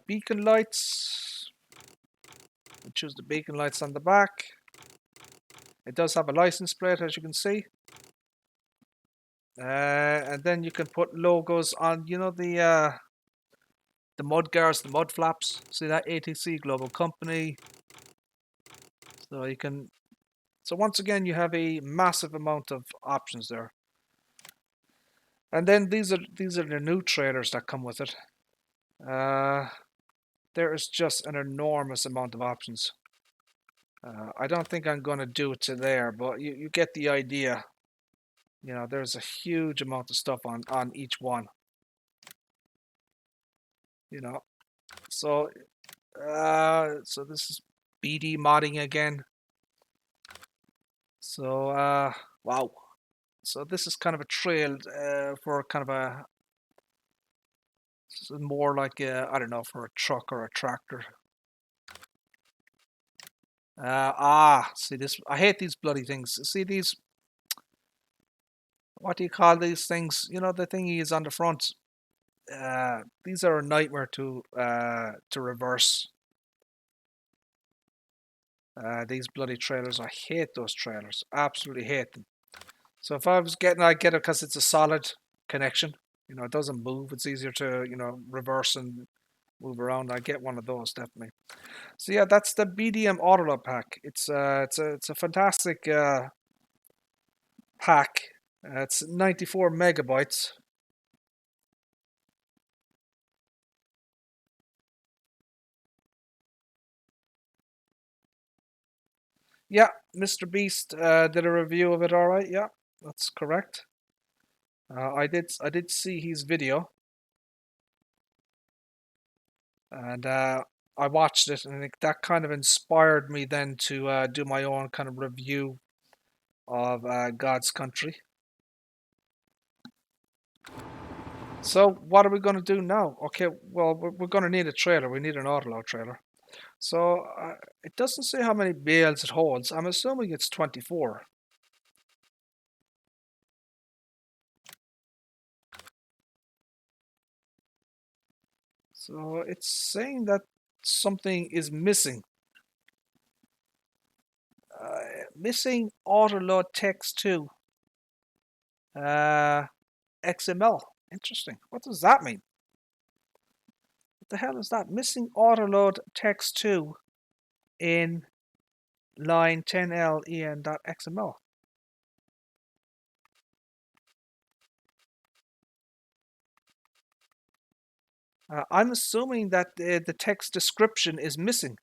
Beacon lights. We choose the beacon lights on the back. It does have a license plate, as you can see. And then you can put logos on, the mud guards, the mud flaps. See that? ATC Global Company. So you can. So once again, you have a massive amount of options there. And then these are the new trailers that come with it. There is just an enormous amount of options. I don't think I'm going to do it to there, but you get the idea. There's a huge amount of stuff on each one. So so this is BD modding again. So wow. So this is kind of a trail for kind of a. This is more like I don't know, for a truck or a tractor. See this. I hate these bloody things. See these. What do you call these things? The thingy is on the front. These are a nightmare to reverse. These bloody trailers. I hate those trailers. Absolutely hate them. So if I was getting, I get it because it's a solid connection. It doesn't move. It's easier to reverse and move around. I get one of those definitely. So yeah, that's the BDM Autolab pack. It's a fantastic pack. It's 94 megabytes. Yeah, Mr. Beast did a review of it. All right, yeah, that's correct. I did see his video. And I watched it, and I think that kind of inspired me then to do my own kind of review of God's Country. So what are we going to do now? Okay, well, we're going to need a trailer. We need an autoload trailer. So it doesn't say how many bales it holds. I'm assuming it's 24. So it's saying that something is missing. Missing autoload text 2. XML. Interesting. What does that mean? What the hell is that? Missing autoload text 2 in line 10L en.xml. I'm assuming that the text description is missing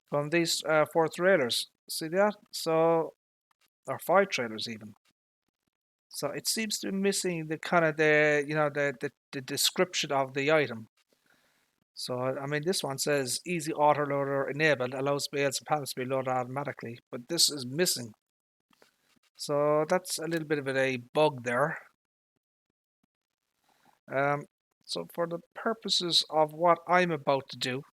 from these 4 trailers. See that? So, or 5 trailers even. So it seems to be missing the kind of the description of the item. So I mean, this one says easy autoloader enabled, allows bales and pallets to be loaded automatically, but this is missing. So that's a little bit of a bug there. So for the purposes of what I'm about to do,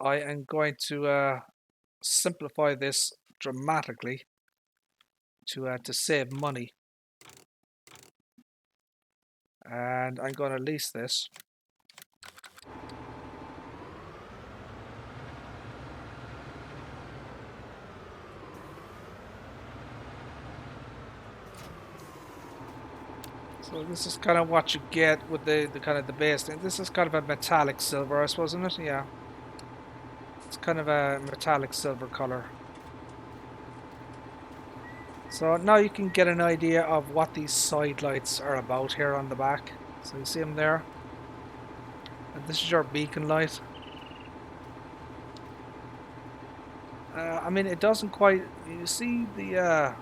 I am going to simplify this dramatically to save money, and I'm going to lease this. So this is kind of what you get with the kind of the base thing. This is kind of a metallic silver, I suppose, isn't it? Yeah. It's kind of a metallic silver color. So now you can get an idea of what these side lights are about here on the back. So you see them there. And this is your beacon light. I mean, it doesn't quite... You see the...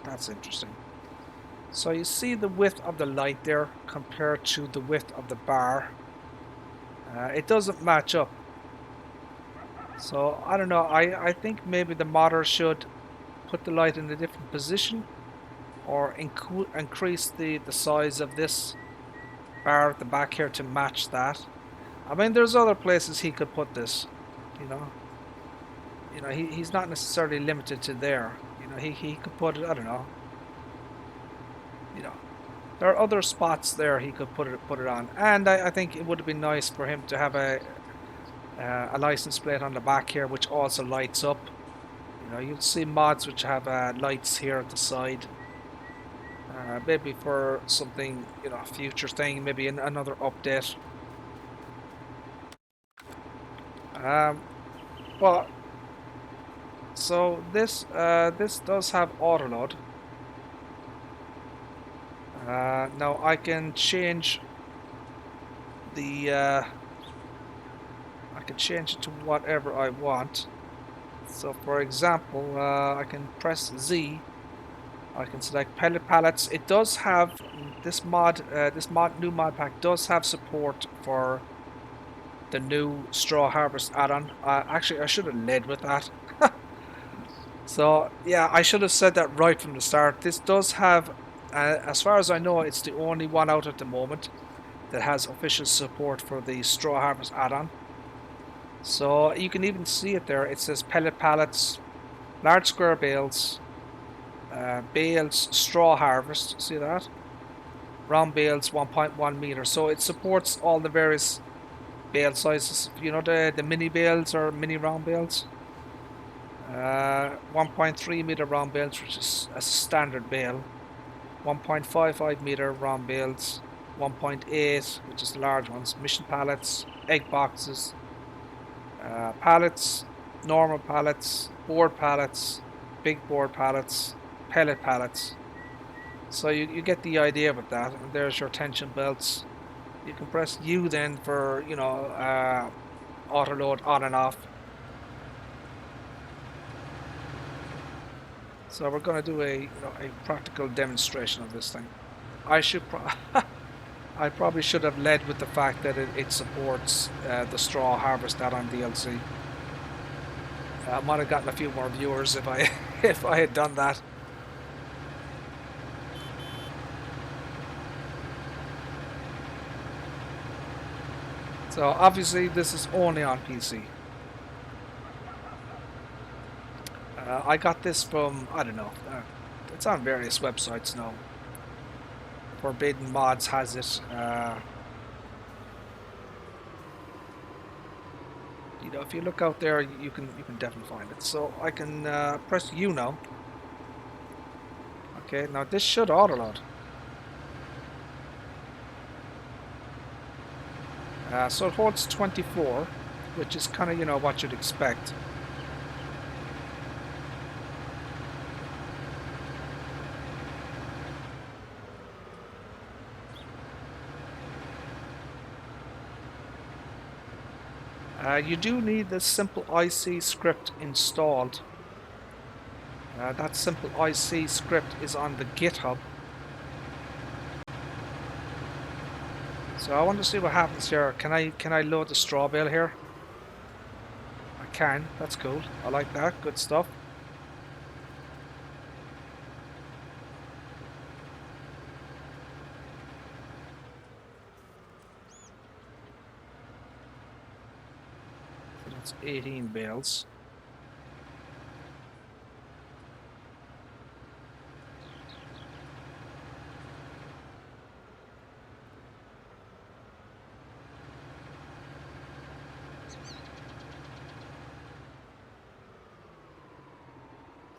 That's interesting. So you see the width of the light there compared to the width of the bar. It doesn't match up. So I don't know, I think maybe the modder should put the light in a different position, or increase the size of this bar at the back here to match that. I mean, there's other places he could put this, you know. He's not necessarily limited to there. He could put it, I don't know. There are other spots there he could put it on, and I think it would have been nice for him to have a license plate on the back here, which also lights up. You'll see mods which have lights here at the side. Maybe for something, future thing, maybe in another update. But so this does have autoload. Now I can change the I can change it to whatever I want. So for example, I can press Z. I can select pellet pallets. It does have this new mod pack does have support for the new straw harvest add-on. Actually, I should have led with that. So yeah, I should have said that right from the start. This does have, as far as I know, it's the only one out at the moment that has official support for the straw harvest add-on. So you can even see it there. It says pellet pallets, large square bales, bales straw harvest. See that? Round bales 1.1 meter. So it supports all the various bale sizes. The mini bales or mini round bales. 1.3 meter round bales, which is a standard bale. 1.55 meter round bales. 1.8, which is the large ones. Mission pallets, egg boxes, pallets, normal pallets, board pallets, big board pallets, pellet pallets. So you get the idea with that. And there's your tension belts. You can press U then for auto load on and off. So we're going to do a practical demonstration of this thing. I should I probably should have led with the fact that it supports the straw harvest that on DLC. I might have gotten a few more viewers if I if I had done that. So obviously this is only on PC. I got this from, I don't know, it's on various websites now. Forbidden Mods has it. You know, if you look out there, you can definitely find it. So I can press U now. Okay, now this should autoload. So it holds 24, which is kind of, you know, what you'd expect. You do need the simple IC script installed. That simple IC script is on the GitHub. So I want to see what happens here. Can I load the straw bale here? I can. That's cool. I like that. Good stuff. So that's 18 bales.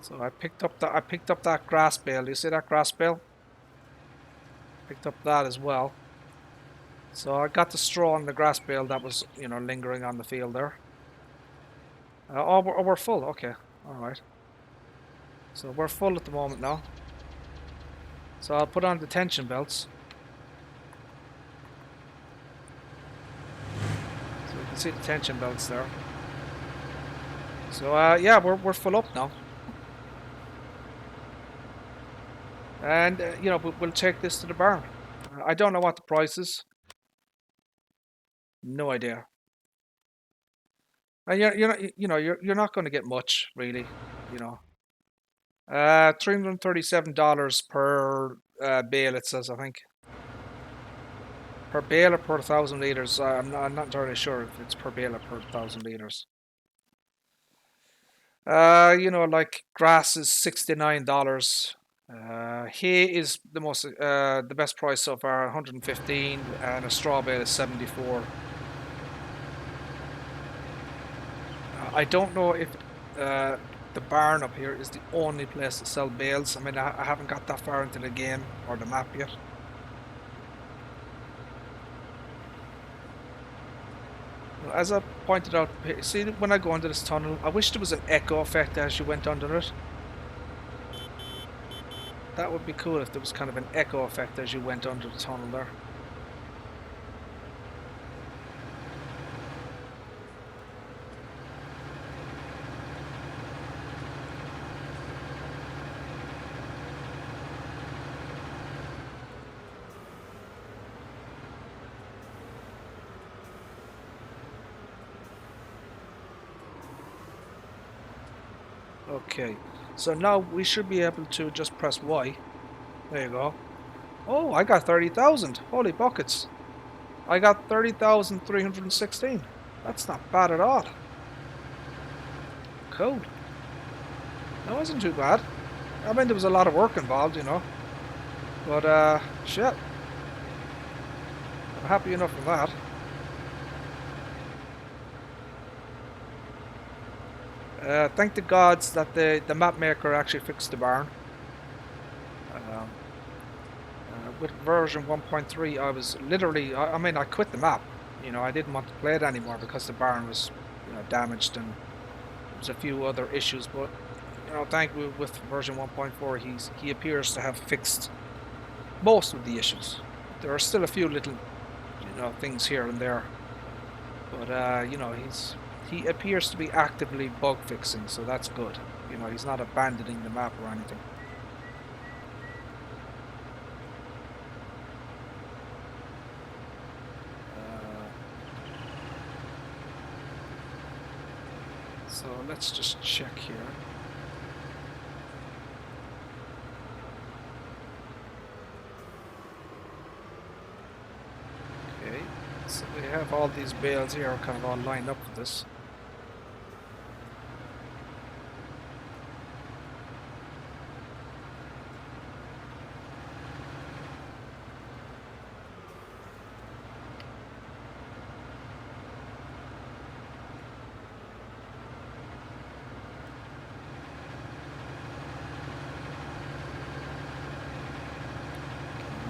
So I picked up that grass bale. You see that grass bale? Picked up that as well. So I got the straw on the grass bale that was, you know, lingering on the field there. We're full. Okay, all right. So we're full at the moment now. So I'll put on the tension belts. So you can see the tension belts there. So yeah, we're full up now. And you know, we'll take this to the barn. I don't know what the price is. No idea. And you're not going to get much really. You know, $337 per bale. It says, I think, per bale or per 1,000 liters. I'm not entirely sure if it's per bale or per 1,000 liters. You know, like grass is $69. Hay is the best price so far, 115, and a straw bale is 74. I don't know if the barn up here is the only place to sell bales. I mean, I haven't got that far into the game or the map yet. As I pointed out, see when I go under this tunnel, I wish there was an echo effect as you went under it. That would be cool if there was kind of an echo effect as you went under the tunnel there. Okay, so now we should be able to just press Y. There you go. Oh, I got 30,000. Holy buckets. I got 30,316. That's not bad at all. Cool. That wasn't too bad. I mean, there was a lot of work involved, you know. But, shit. I'm happy enough with that. Thank the gods that the map maker actually fixed the barn. With version 1.3, I was literally, I mean, I quit the map. You know, I didn't want to play it anymore because the barn was, you know, damaged and there's a few other issues. But, you know, thankfully with version 1.4, he appears to have fixed most of the issues. There are still a few little, you know, things here and there. But, you know, he appears to be actively bug fixing, so that's good. You know, he's not abandoning the map or anything. So let's just check here. Okay, so we have all these bales here kind of all lined up for this.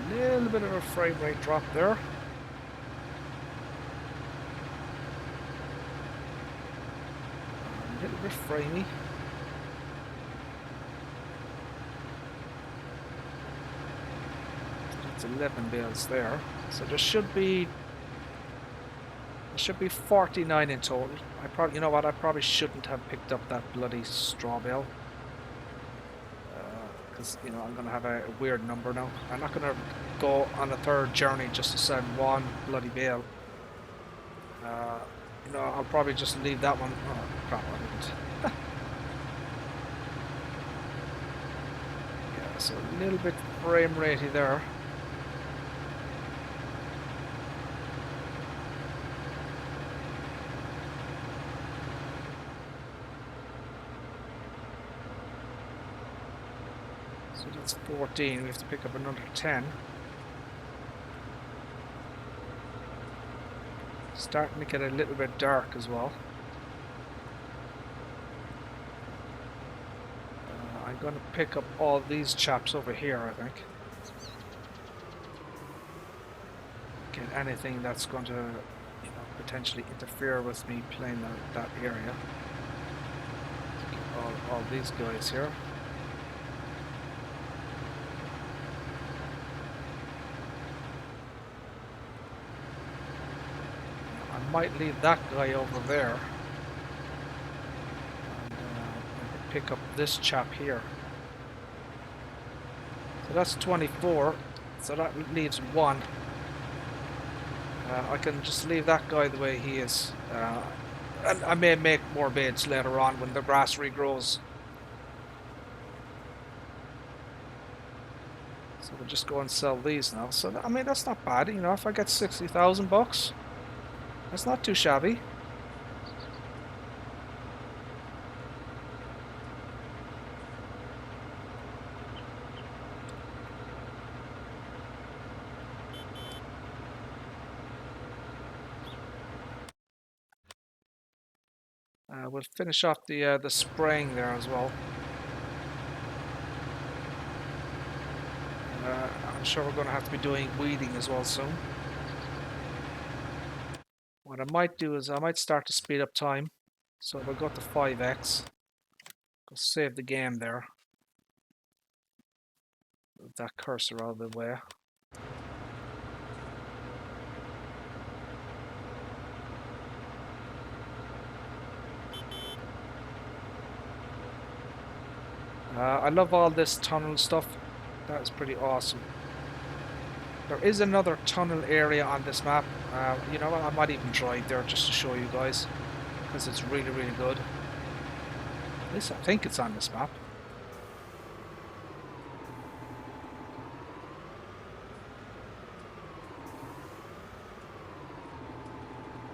A little bit of a frame rate drop there. A little bit framey. That's 11 bales there. So there should be 49 in total. You know what? I probably shouldn't have picked up that bloody straw bale. Because you know I'm gonna have a weird number now. I'm not gonna go on a third journey just to send one bloody bale. You know, I'll probably just leave that one. Oh crap, I didn't. Yeah, so a little bit frame ratey there. So that's 14, we have to pick up another 10. Starting to get a little bit dark as well. I'm going to pick up all these chaps over here, I think. Get anything that's going to, you know, potentially interfere with me playing that area. Get all these guys here. I might leave that guy over there. And pick up this chap here. So that's 24. So that leaves 1. I can just leave that guy the way he is. And I may make more beds later on when the grass regrows. So we'll just go and sell these now. So I mean that's not bad, you know. If I get 60,000 bucks, that's not too shabby. We'll finish off the spraying there as well. I'm sure we're going to have to be doing weeding as well soon. What I might do is I might start to speed up time. So we'll go to 5x. Go save the game there. Move that cursor out of the way. I love all this tunnel stuff. That is pretty awesome. There is another tunnel area on this map. You know what? I might even drive there just to show you guys, because it's really, really good. At least I think it's on this map.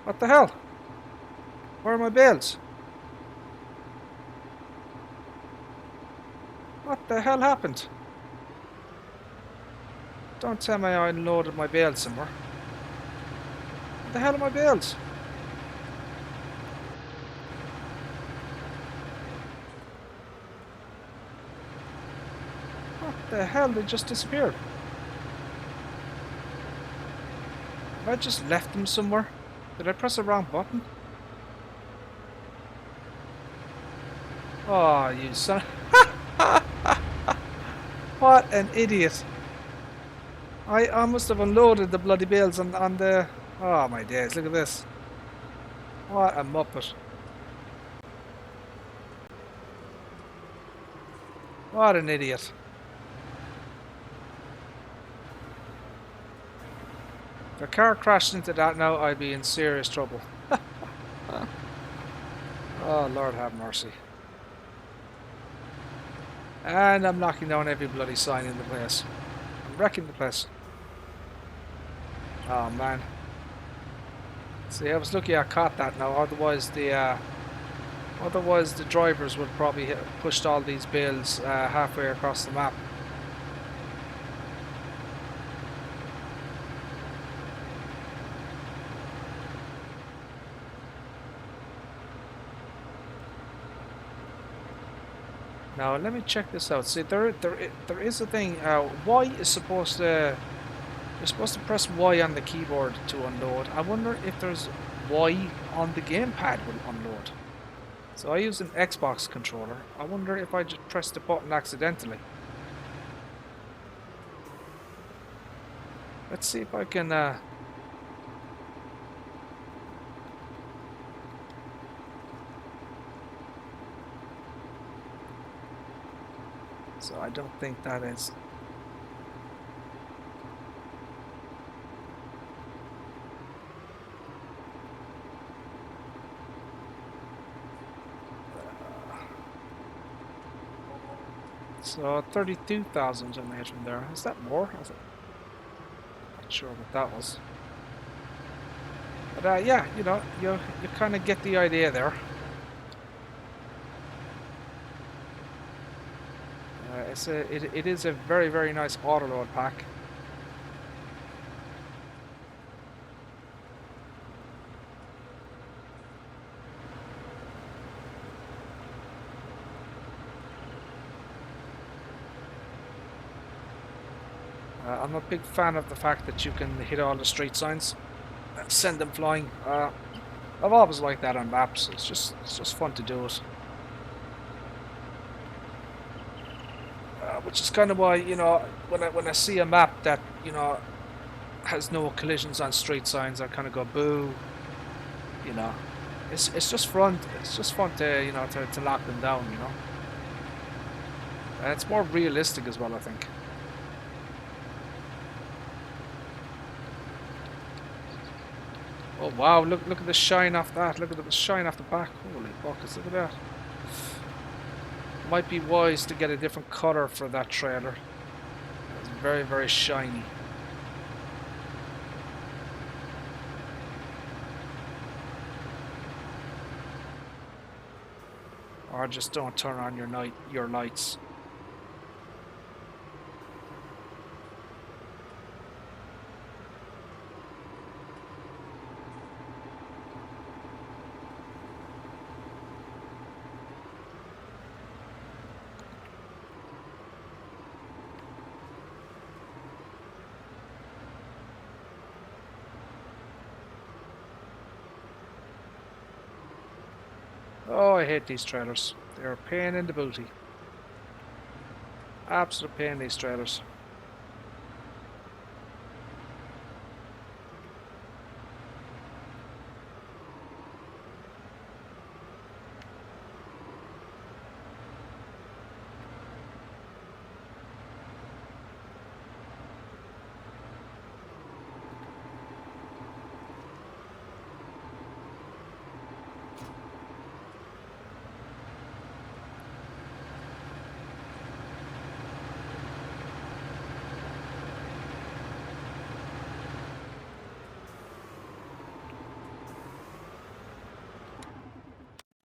What the hell? Where are my bales? What the hell happened? Don't tell me I unloaded my bales somewhere. What the hell are my bales? What the hell? They just disappeared. Have I just left them somewhere? Did I press the wrong button? Oh, you son. What an idiot. I must have unloaded the bloody bales on the... Oh my days, look at this. What a muppet. What an idiot. If a car crashed into that now, I'd be in serious trouble. Oh, Lord have mercy. And I'm knocking down every bloody sign in the place. I'm wrecking the place. Oh, man. See, I was lucky I caught that now. Otherwise the drivers would probably pushed all these bales halfway across the map. Now let me check this out. See, there is a thing. Y is supposed to. You're supposed to press Y on the keyboard to unload. I wonder if there's Y on the gamepad will unload. So I use an Xbox controller. I wonder if I just press the button accidentally. Let's see if I can. So I don't think that is. So 32,000 I made from there. Is that more? Is it? Not sure what that was. But yeah, you know, you kind of get the idea there. It is a very, very nice autoload pack. I'm a big fan of the fact that you can hit all the street signs and send them flying. I've always liked that on maps. It's just fun to do it. Which is kind of why, you know, when I see a map that, you know, has no collisions on street signs, I kind of go boo. You know, it's just fun. It's just fun to, you know, to lock them down. You know, and it's more realistic as well, I think. Oh wow! Look at the shine off that. Look at the shine off the back. Holy buckets! Look at that. Might be wise to get a different color for that trailer. It's very, very shiny. Or just don't turn on your lights. Oh, I hate these trailers. They're a pain in the booty. Absolute pain, these trailers.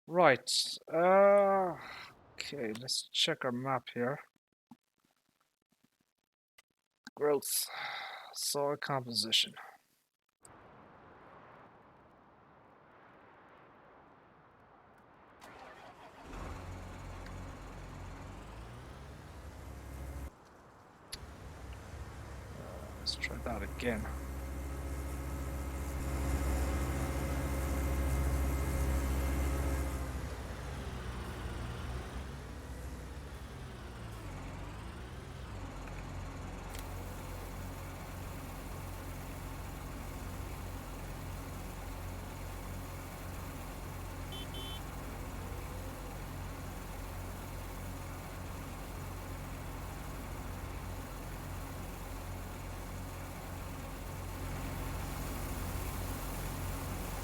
Right. Okay, let's check our map here. Growth. Soil composition. Let's try that again.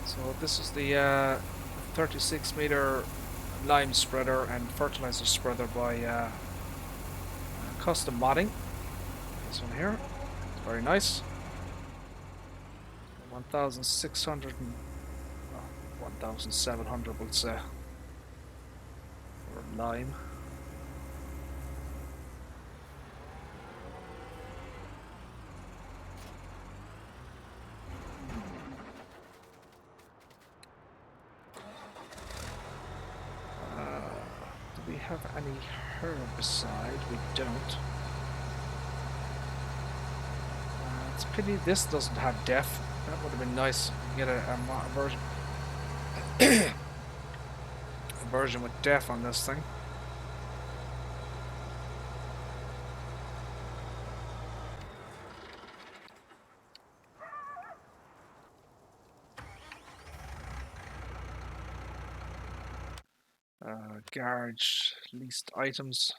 So this is the 36 meter lime spreader and fertilizer spreader by custom modding. This one here, it's very nice. 1,600 and 1,700 we'll say for lime. Do we have any herbicide? We don't. It's a pity this doesn't have def. That would have been nice to get a version a version with def on this thing. Garage leased items.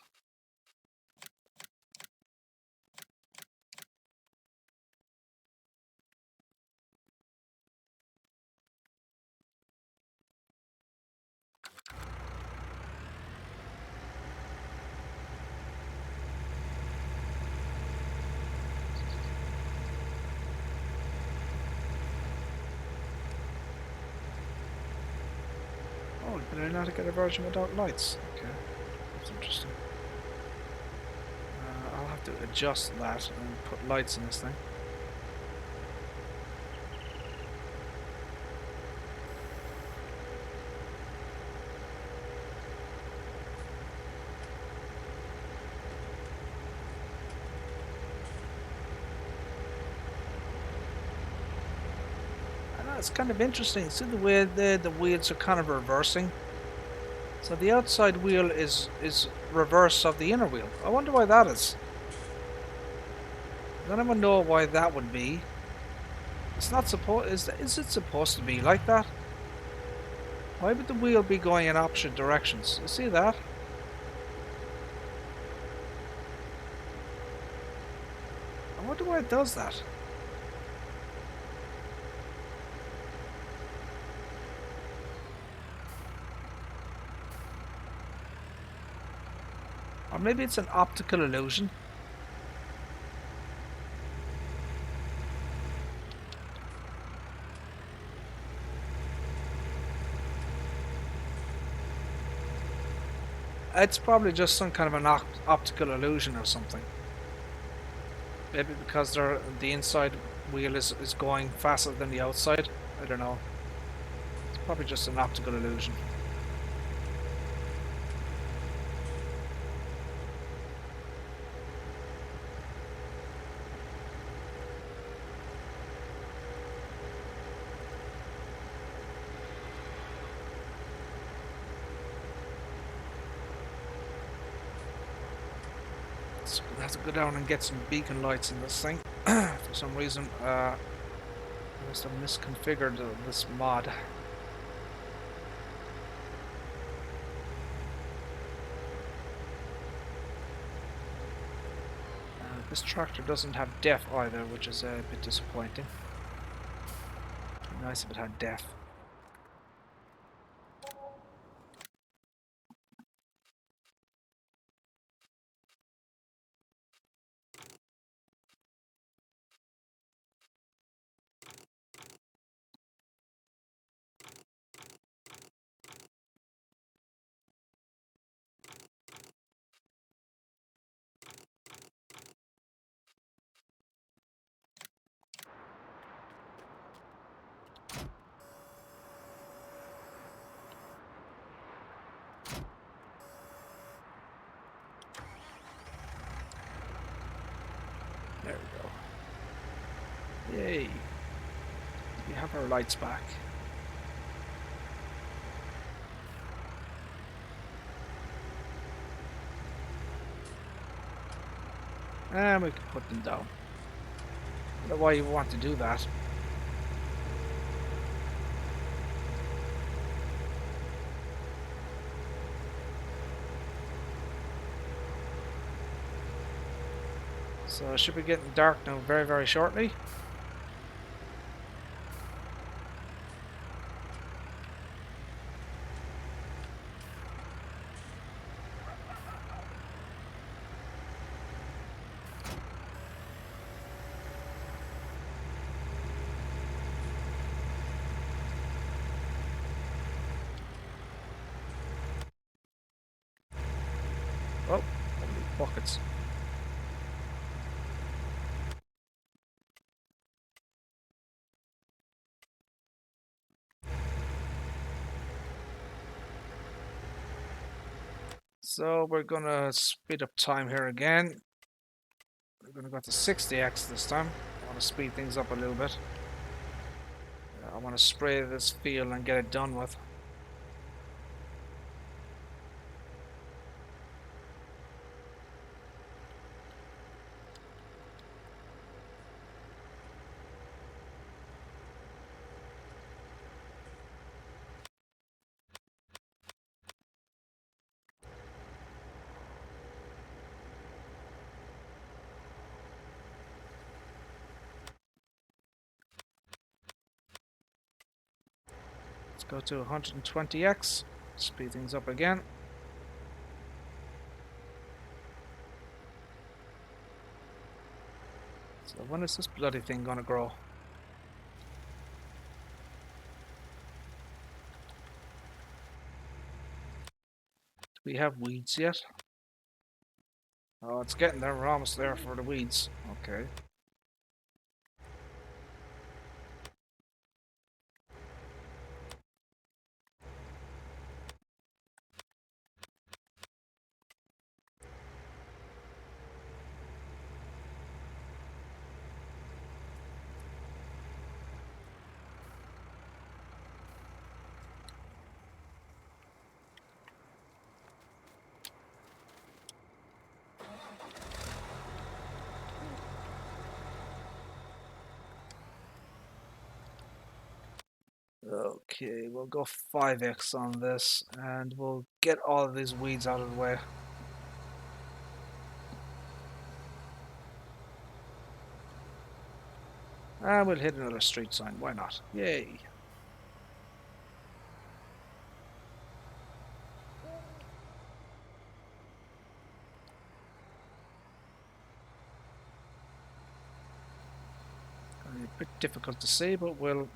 Did I not get a version without lights? Okay, that's interesting. I'll have to adjust that and put lights in this thing. It's kind of interesting. See the way the wheels are kind of reversing. So the outside wheel is reverse of the inner wheel. I wonder why that is. Does anyone know why that would be? It's not supposed. Is it supposed to be like that? Why would the wheel be going in opposite directions? You see that? I wonder why it does that. Or maybe it's an optical illusion. It's probably just some kind of an optical illusion or something. Maybe because the inside wheel is going faster than the outside. I don't know. It's probably just an optical illusion. We'll have to go down and get some beacon lights in this thing. For some reason, I must have misconfigured this mod. This tractor doesn't have def either, which is a bit disappointing. It'd be nice if it had def. There we go. Yay! We have our lights back. And we can put them down. I don't know why you want to do that. So it should be getting dark now very, very shortly. buckets. So we're gonna speed up time here again. We're gonna go to 60x this time. I want to speed things up a little bit. I want to spray this field and get it done with. Let's go to 120x. Speed things up again. So when is this bloody thing gonna grow? Do we have weeds yet? Oh, it's getting there. We're almost there for the weeds. Okay. Okay, we'll go 5x on this and we'll get all of these weeds out of the way. And we'll hit another street sign, why not? Yay! A bit difficult to see, but we'll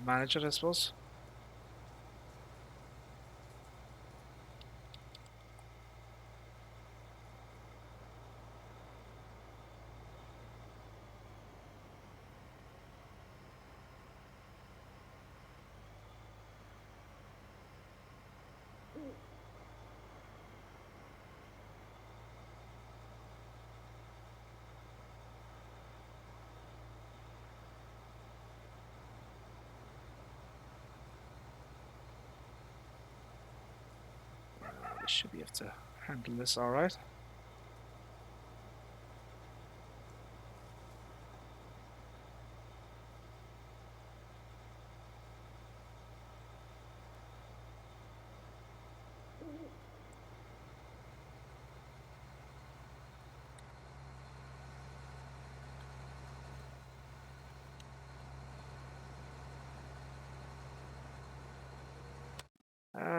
manage it, I suppose. We should be able to handle this all right.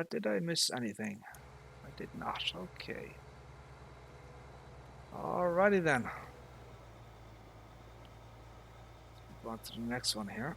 Did I miss anything? I did not. Okay. Alrighty then. Move on to the next one here.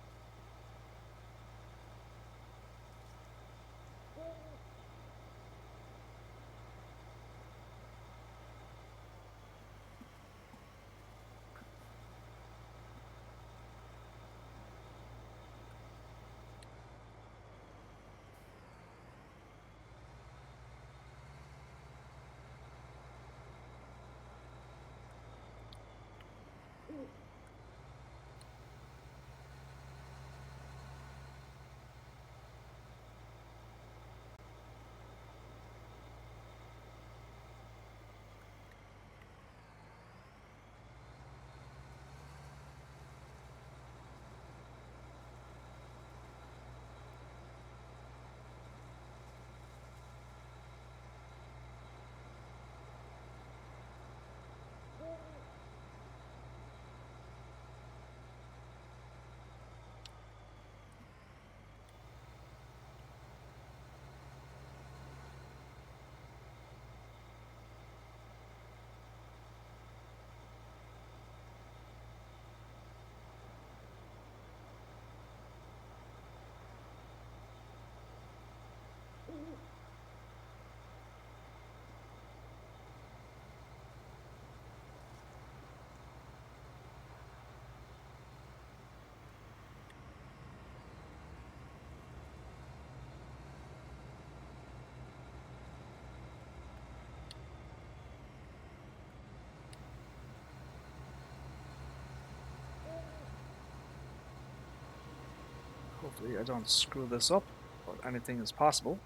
Hopefully I don't screw this up, but anything is possible.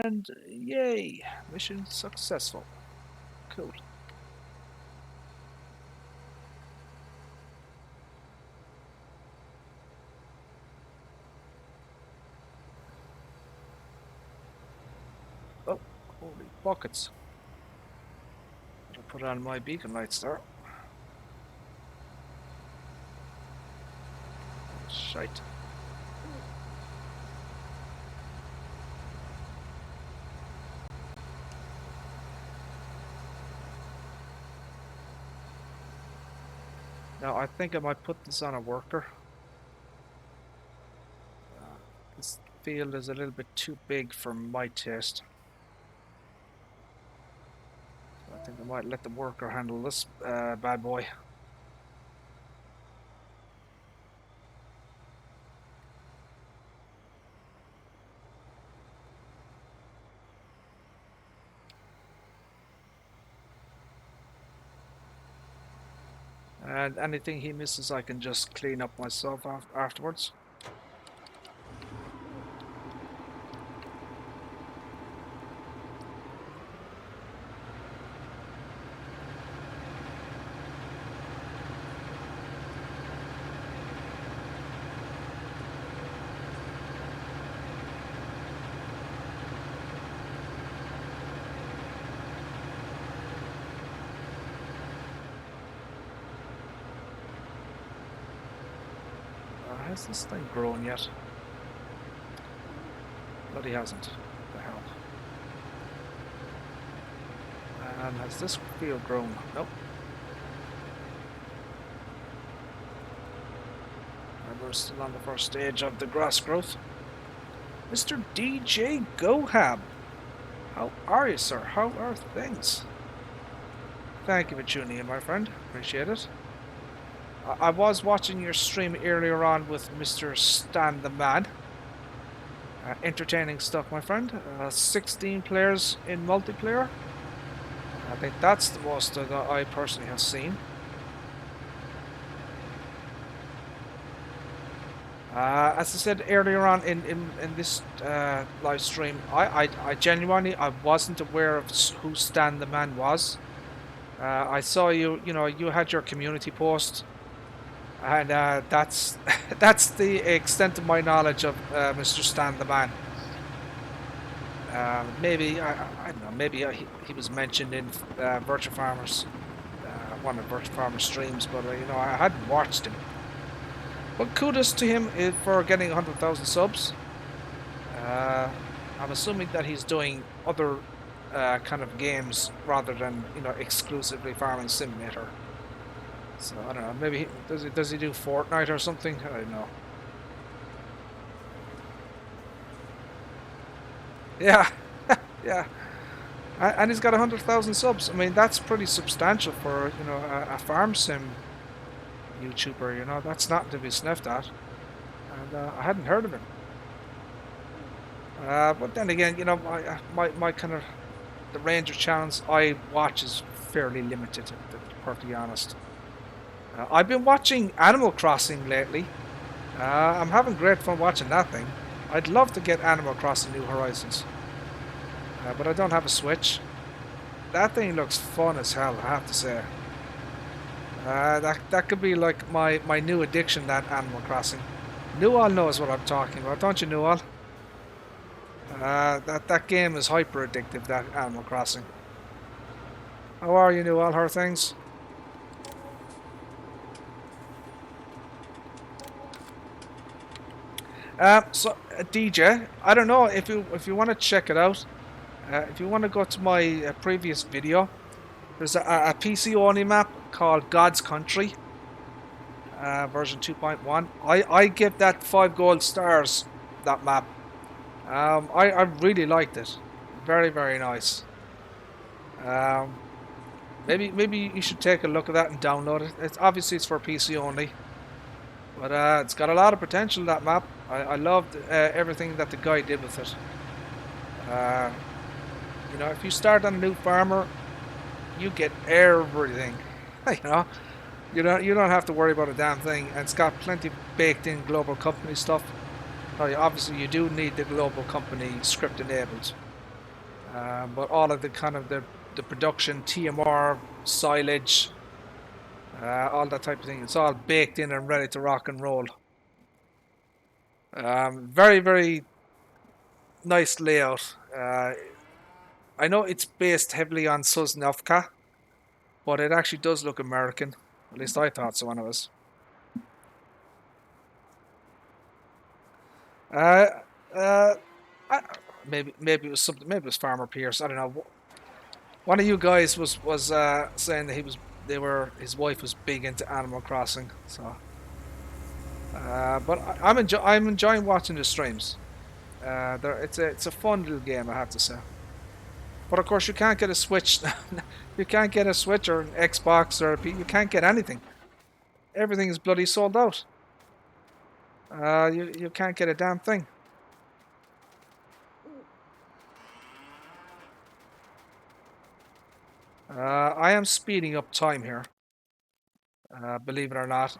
And yay, mission successful. Cool. Oh, holy buckets. I'll put on my beacon lights there. Shite. Now I think I might put this on a worker. This field is a little bit too big for my taste. So I think I might let the worker handle this bad boy. And anything he misses I can just clean up myself afterwards. Has this thing grown yet? But he hasn't. What the hell? And has this field grown? Nope. And we're still on the first stage of the grass growth. Mr. DJ Gohab, how are you, sir? How are things? Thank you for tuning in, my friend. Appreciate it. I was watching your stream earlier on with Mr. Stan the Man. Entertaining stuff, my friend. 16 players in multiplayer. I think that's the most that I personally have seen. As I said earlier on in this live stream, I genuinely wasn't aware of who Stan the Man was. I saw you know, you had your community post. And that's that's the extent of my knowledge of Mr. Stan the Man. Maybe I don't know. Maybe he was mentioned in Virtual Farmers, one of Virtual Farmers streams, but you know, I hadn't watched him. But kudos to him for getting 100,000 subs. I'm assuming that he's doing other kind of games rather than, you know, exclusively Farming Simulator. So I don't know. Maybe does he do Fortnite or something? I don't know. Yeah, yeah. And he's got 100,000 subs. I mean, that's pretty substantial for, you know, a farm sim YouTuber. You know, that's not to be sniffed at. And I hadn't heard of him. But then again, you know, my kind of the range of channels I watch is fairly limited, to be perfectly honest. I've been watching Animal Crossing lately. I'm having great fun watching that thing. I'd love to get Animal Crossing New Horizons. But I don't have a Switch. That thing looks fun as hell, I have to say. That could be like my new addiction, that Animal Crossing. Newall knows what I'm talking about, don't you, Newall? That game is hyper addictive, that Animal Crossing. How are you, Newall? How are things? So DJ, I don't know if you want to check it out. If you want to go to my previous video, there's a PC only map called God's Country, version 2.1. I give that 5 gold stars. That map. I really liked it. Very, very nice. Maybe you should take a look at that and download it. It's obviously it's for PC only, but it's got a lot of potential. That map. I loved everything that the guy did with it. You know, if you start on a new farmer, you get everything. You don't have to worry about a damn thing, and it's got plenty of baked in global company stuff. Now, obviously, you do need the global company script enabled, but all of the kind of the production, TMR, silage, all that type of thing, it's all baked in and ready to rock and roll. Very, very nice layout. I know it's based heavily on Sosnovka, but it actually does look American. At least I thought so when it was. Maybe it was something. Maybe it was Farmer Pierce. I don't know. One of you guys was saying that his wife was big into Animal Crossing. So, but I'm enjoying watching the streams. It's a fun little game, I have to say. But of course, you can't get a Switch. You can't get a Switch or an Xbox or you can't get anything. Everything is bloody sold out. You can't get a damn thing. I am speeding up time here. Believe it or not.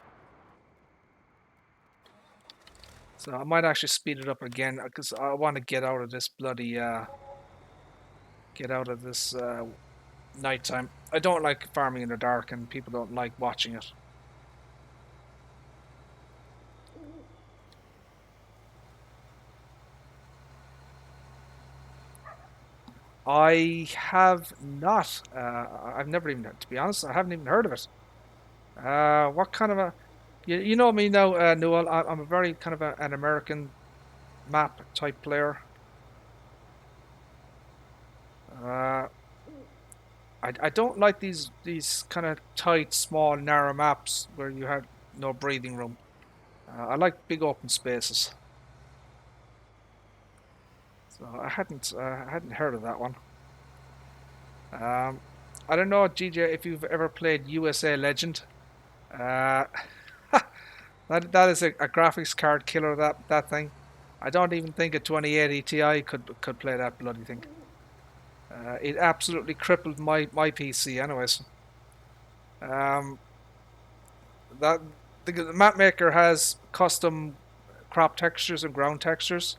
So I might actually speed it up again because I want to get out of this bloody nighttime. I don't like farming in the dark, and people don't like watching it. I have not. I've never even, to be honest, I haven't even heard of it. What kind of a... You know me now, Newell. I'm a very kind of an American map type player. I don't like these kind of tight, small, narrow maps where you have no breathing room. I like big open spaces. So I hadn't heard of that one. I don't know, GJ, if you've ever played USA Legend. That is a graphics card killer. That thing. I don't even think a 2080 Ti could play that bloody thing. It absolutely crippled my PC, anyways. The map maker has custom crop textures and ground textures,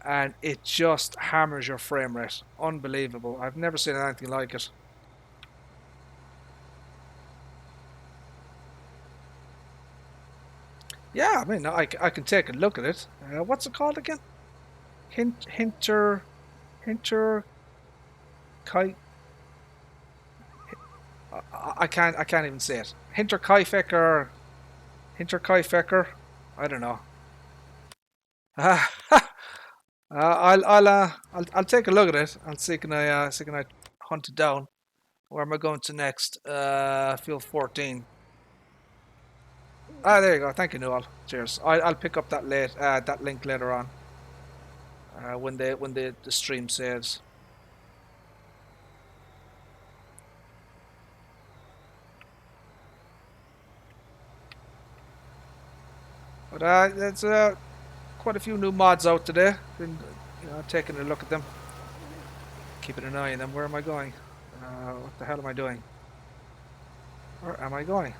and it just hammers your frame rate. Unbelievable. I've never seen anything like it. Yeah, I mean, I can take a look at it. What's it called again? Hinter Kai. I can't even say it. Hinterkaifecker. I don't know. I'll take a look at it and see can I hunt it down. Where am I going to next? Field 14. Ah, there you go. Thank you, Noel. Cheers. I'll pick up that that link later on. When the stream saves. But there's quite a few new mods out today. Been taking a look at them, keeping an eye on them. Where am I going? What the hell am I doing? Where am I going?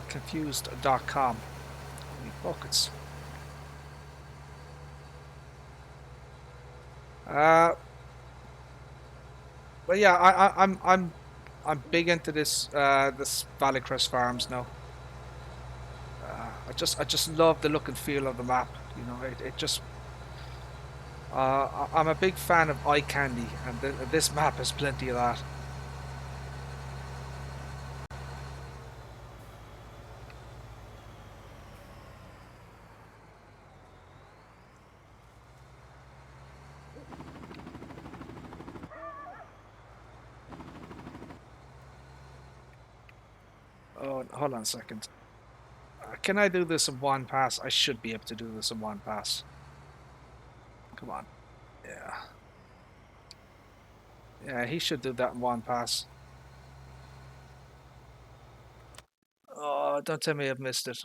Confused.com. Buckets. But yeah, I'm big into this this Valley Crest Farms now. I just love the look and feel of the map. You know, it just. I'm a big fan of eye candy, and this map has plenty of that. Oh, hold on a second. Can I do this in one pass? I should be able to do this in one pass. Come on. Yeah. Yeah, he should do that in one pass. Oh, don't tell me I've missed it.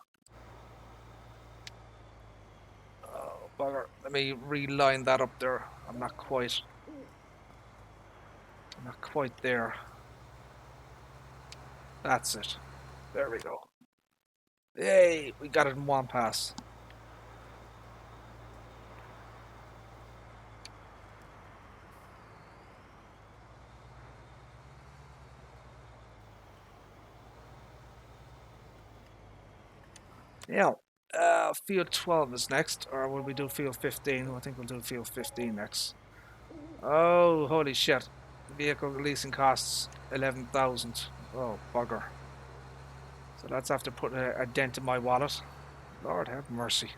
Oh, bugger. Let me reline that up there. I'm not quite there. That's it. There we go. Yay, we got it in one pass. Yeah. Field 12 is next, or will we do field 15? I think we'll do field 15 next. Oh, holy shit. Vehicle leasing costs 11,000. Oh, bugger. So that's after putting a dent in my wallet. Lord have mercy.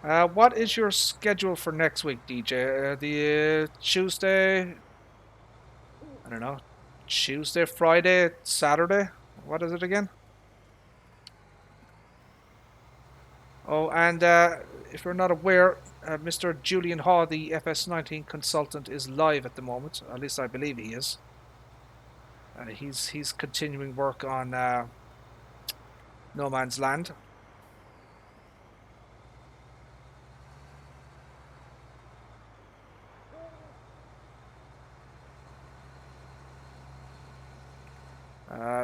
What is your schedule for next week, DJ? The Tuesday, I don't know, Tuesday, Friday, Saturday? What is it again? Oh, and if you're not aware, Mr. Julian Haw, the FS19 consultant, is live at the moment. At least I believe he is. He's continuing work on No Man's Land.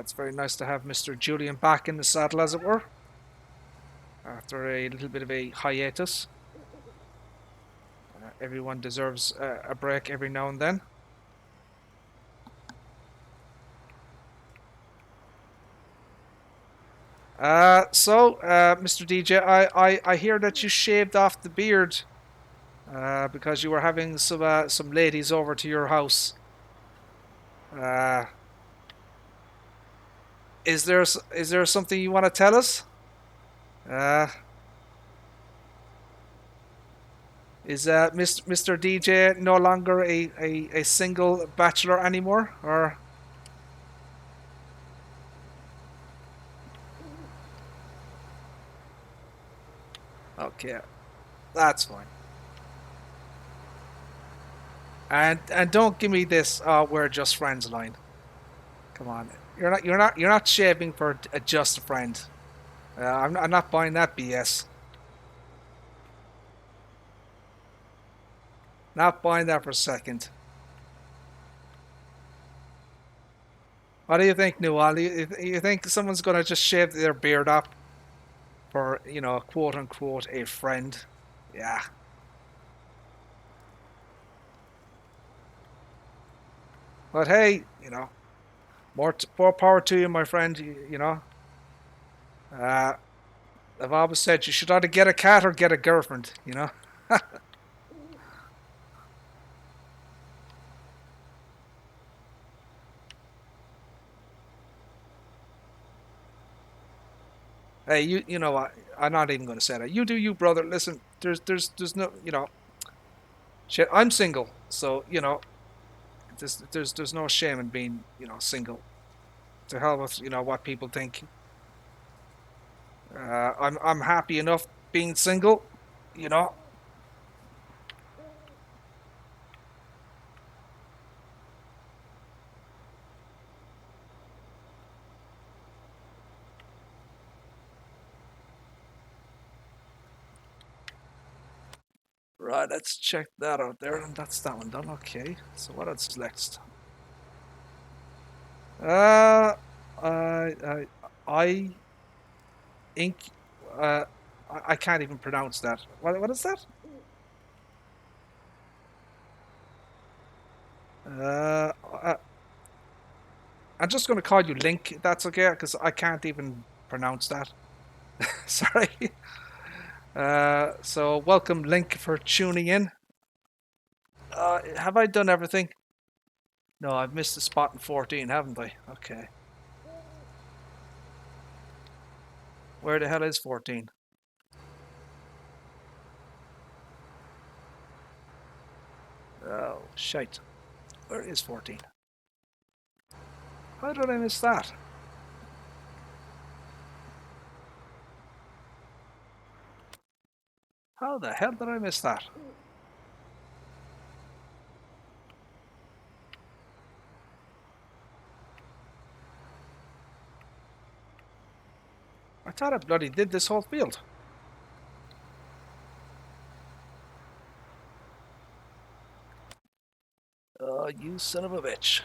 It's very nice to have Mr. Julian back in the saddle, as it were, after a little bit of a hiatus. Everyone deserves a break every now and then. Mr. DJ, I hear that you shaved off the beard because you were having some ladies over to your house. Is there something you want to tell us? Is Mr. DJ no longer a single bachelor anymore, or? Okay, that's fine. And don't give me this we're just friends line. Come on, you're not shaving for a just a friend. I'm not buying that BS. Not buying that for a second. What do you think, Newell? You think someone's going to just shave their beard up for, quote unquote, a friend? Yeah. But hey, more power to you, my friend. Uh, I've always said you should either get a cat or get a girlfriend. Hey, you know what? I'm not even going to say that. You do you, brother. Listen, there's no, shit. I'm single, so there's no shame in being, single. To hell with what people think. I'm happy enough being single, you know. Right, let's check that out there, and that's that one done. Okay, so what else is next? Uh, I ink. Uh, I can't even pronounce that. What is that? Uh, uh I'm just going to call you Link. If that's okay, because I can't even pronounce that. Sorry. So welcome, Link, for tuning in. Have I done everything? No, I've missed a spot in 14, haven't I? Okay. Where the hell is 14? Oh, shite. Where is 14? How did I miss that? How the hell did I miss that? I thought I bloody did this whole field. Oh, you son of a bitch.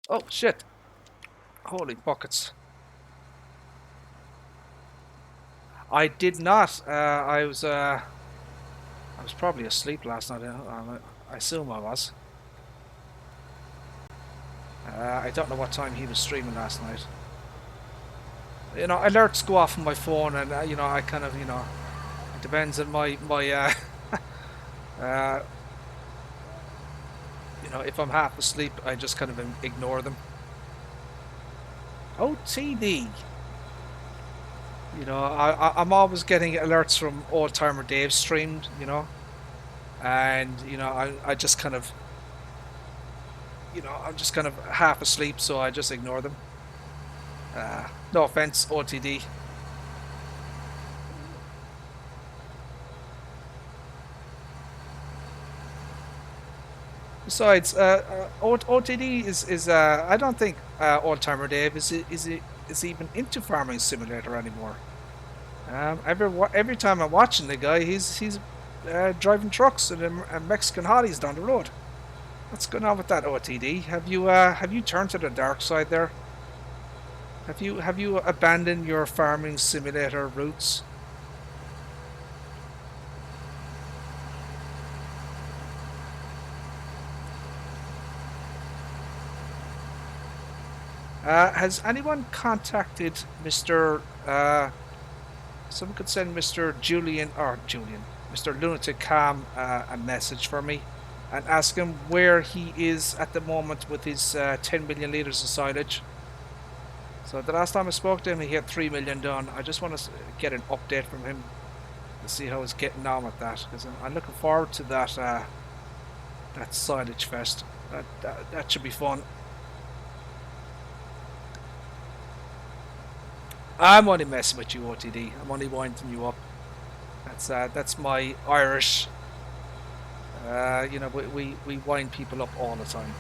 Oh, shit. Holy buckets. I did not. I was probably asleep last night. I assume I was. I don't know what time he was streaming last night. You know, alerts go off on my phone, and you know, I kind of, you know, it depends on my you know, if I'm half asleep, I just kind of ignore them. OTD. You know, I'm always getting alerts from Old Timer Dave streamed, you know, and you know, I just kind of, you know, I'm just kind of half asleep, so I just ignore them. No offense, OTD. Besides, OTD is I don't think Old Timer Dave is even into Farming Simulator anymore. Every time I'm watching the guy, he's driving trucks and Mexican hotties down the road. What's going on with that, OTD? Have you turned to the dark side there? Have you abandoned your Farming Simulator roots? Has anyone contacted Mr. Someone could send Mr. Mr. Lunatic Cam a message for me and ask him where he is at the moment with his 10 million litres of silage. So the last time I spoke to him, he had 3 million done. I just want to get an update from him to see how he's getting on with that, because I'm looking forward to that that silage fest. That should be fun. I'm only messing with you, OTD. I'm only winding you up. That's my Irish. You know, we wind people up all the time,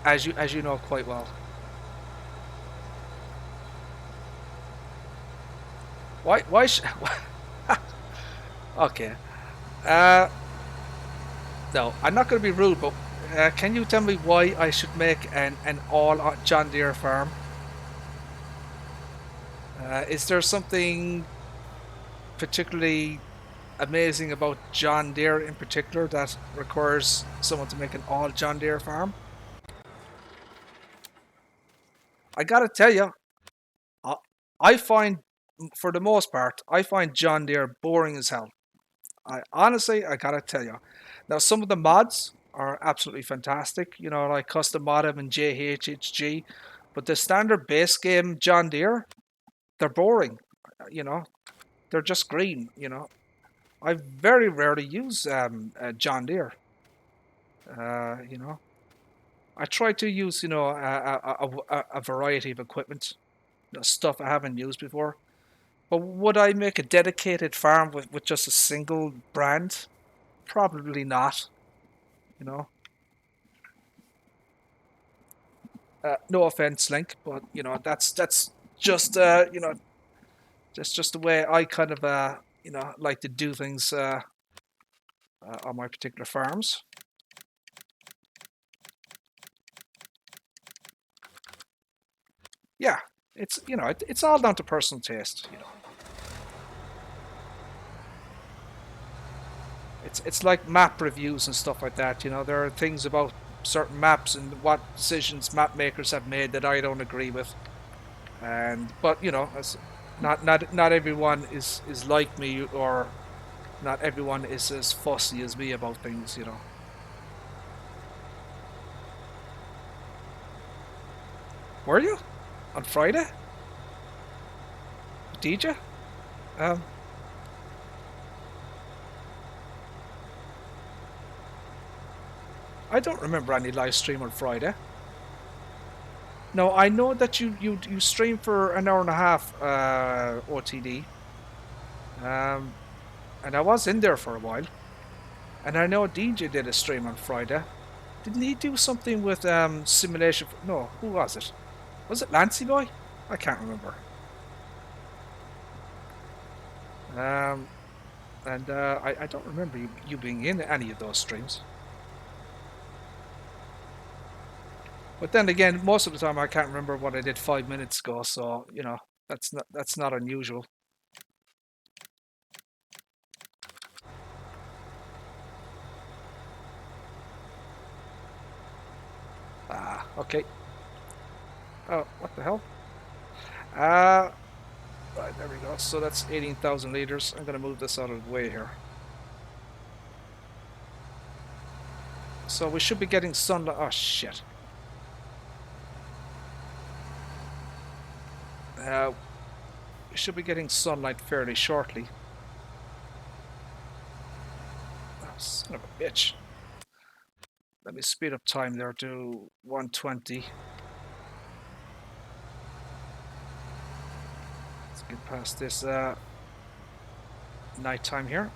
as you know quite well. Why okay. No, I'm not going to be rude, but can you tell me why I should make an all John Deere farm? Is there something particularly amazing about John Deere in particular that requires someone to make an all John Deere farm? I gotta tell you, I find, for the most part, I find John Deere boring as hell. I gotta tell you. Now, some of the mods are absolutely fantastic. You know, like custom modem and JHHG, but the standard base game John Deere, they're boring. You know, they're just green. You know, I very rarely use John Deere. You know, I try to use, you know, a variety of equipment, you know, stuff I haven't used before. But would I make a dedicated farm with just a single brand? Probably not. You know, no offense, Link, but you know that's just you know, that's just the way I kind of you know, like to do things on my particular farms. Yeah, it's, you know, it's all down to personal taste. You know, it's like map reviews and stuff like that. You know, there are things about certain maps and what decisions map makers have made that I don't agree with. And but you know, not everyone is like me, or not everyone is as fussy as me about things. You know. Were you on Friday? Did you? Um, I don't remember any live stream on Friday. No, I know that you stream for an hour and a half, OTD. And I was in there for a while. And I know DJ did a stream on Friday. Didn't he do something with simulation? No, who was it? Was it Lancy Boy? I can't remember. And I don't remember you being in any of those streams. But then again, most of the time I can't remember what I did 5 minutes ago, so you know that's not unusual. Ah, okay. Oh, what the hell? Right, there we go. So that's 18,000 liters. I'm gonna move this out of the way here. So we should be getting sunlight. Oh shit. We should be getting sunlight fairly shortly. Oh, son of a bitch. Let me speed up time there to 120. Let's get past this nighttime here.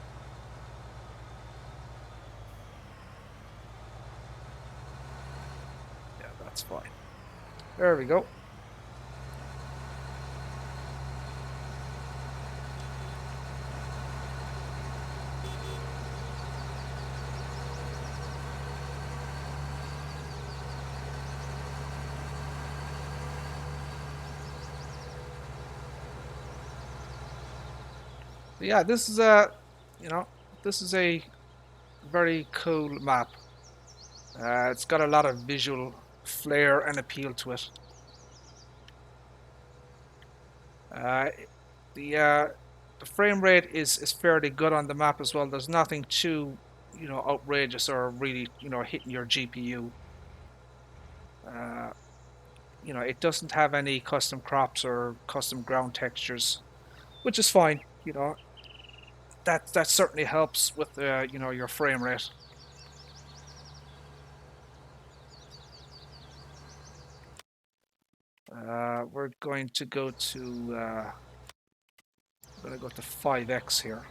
Yeah, that's fine. There we go. Yeah, this is this is a very cool map. It's got a lot of visual flair and appeal to it. Uh, the frame rate is fairly good on the map as well. There's nothing too outrageous or really hitting your GPU. It doesn't have any custom crops or custom ground textures, which is fine. That certainly helps with your frame rate. We're going to go to 5x here.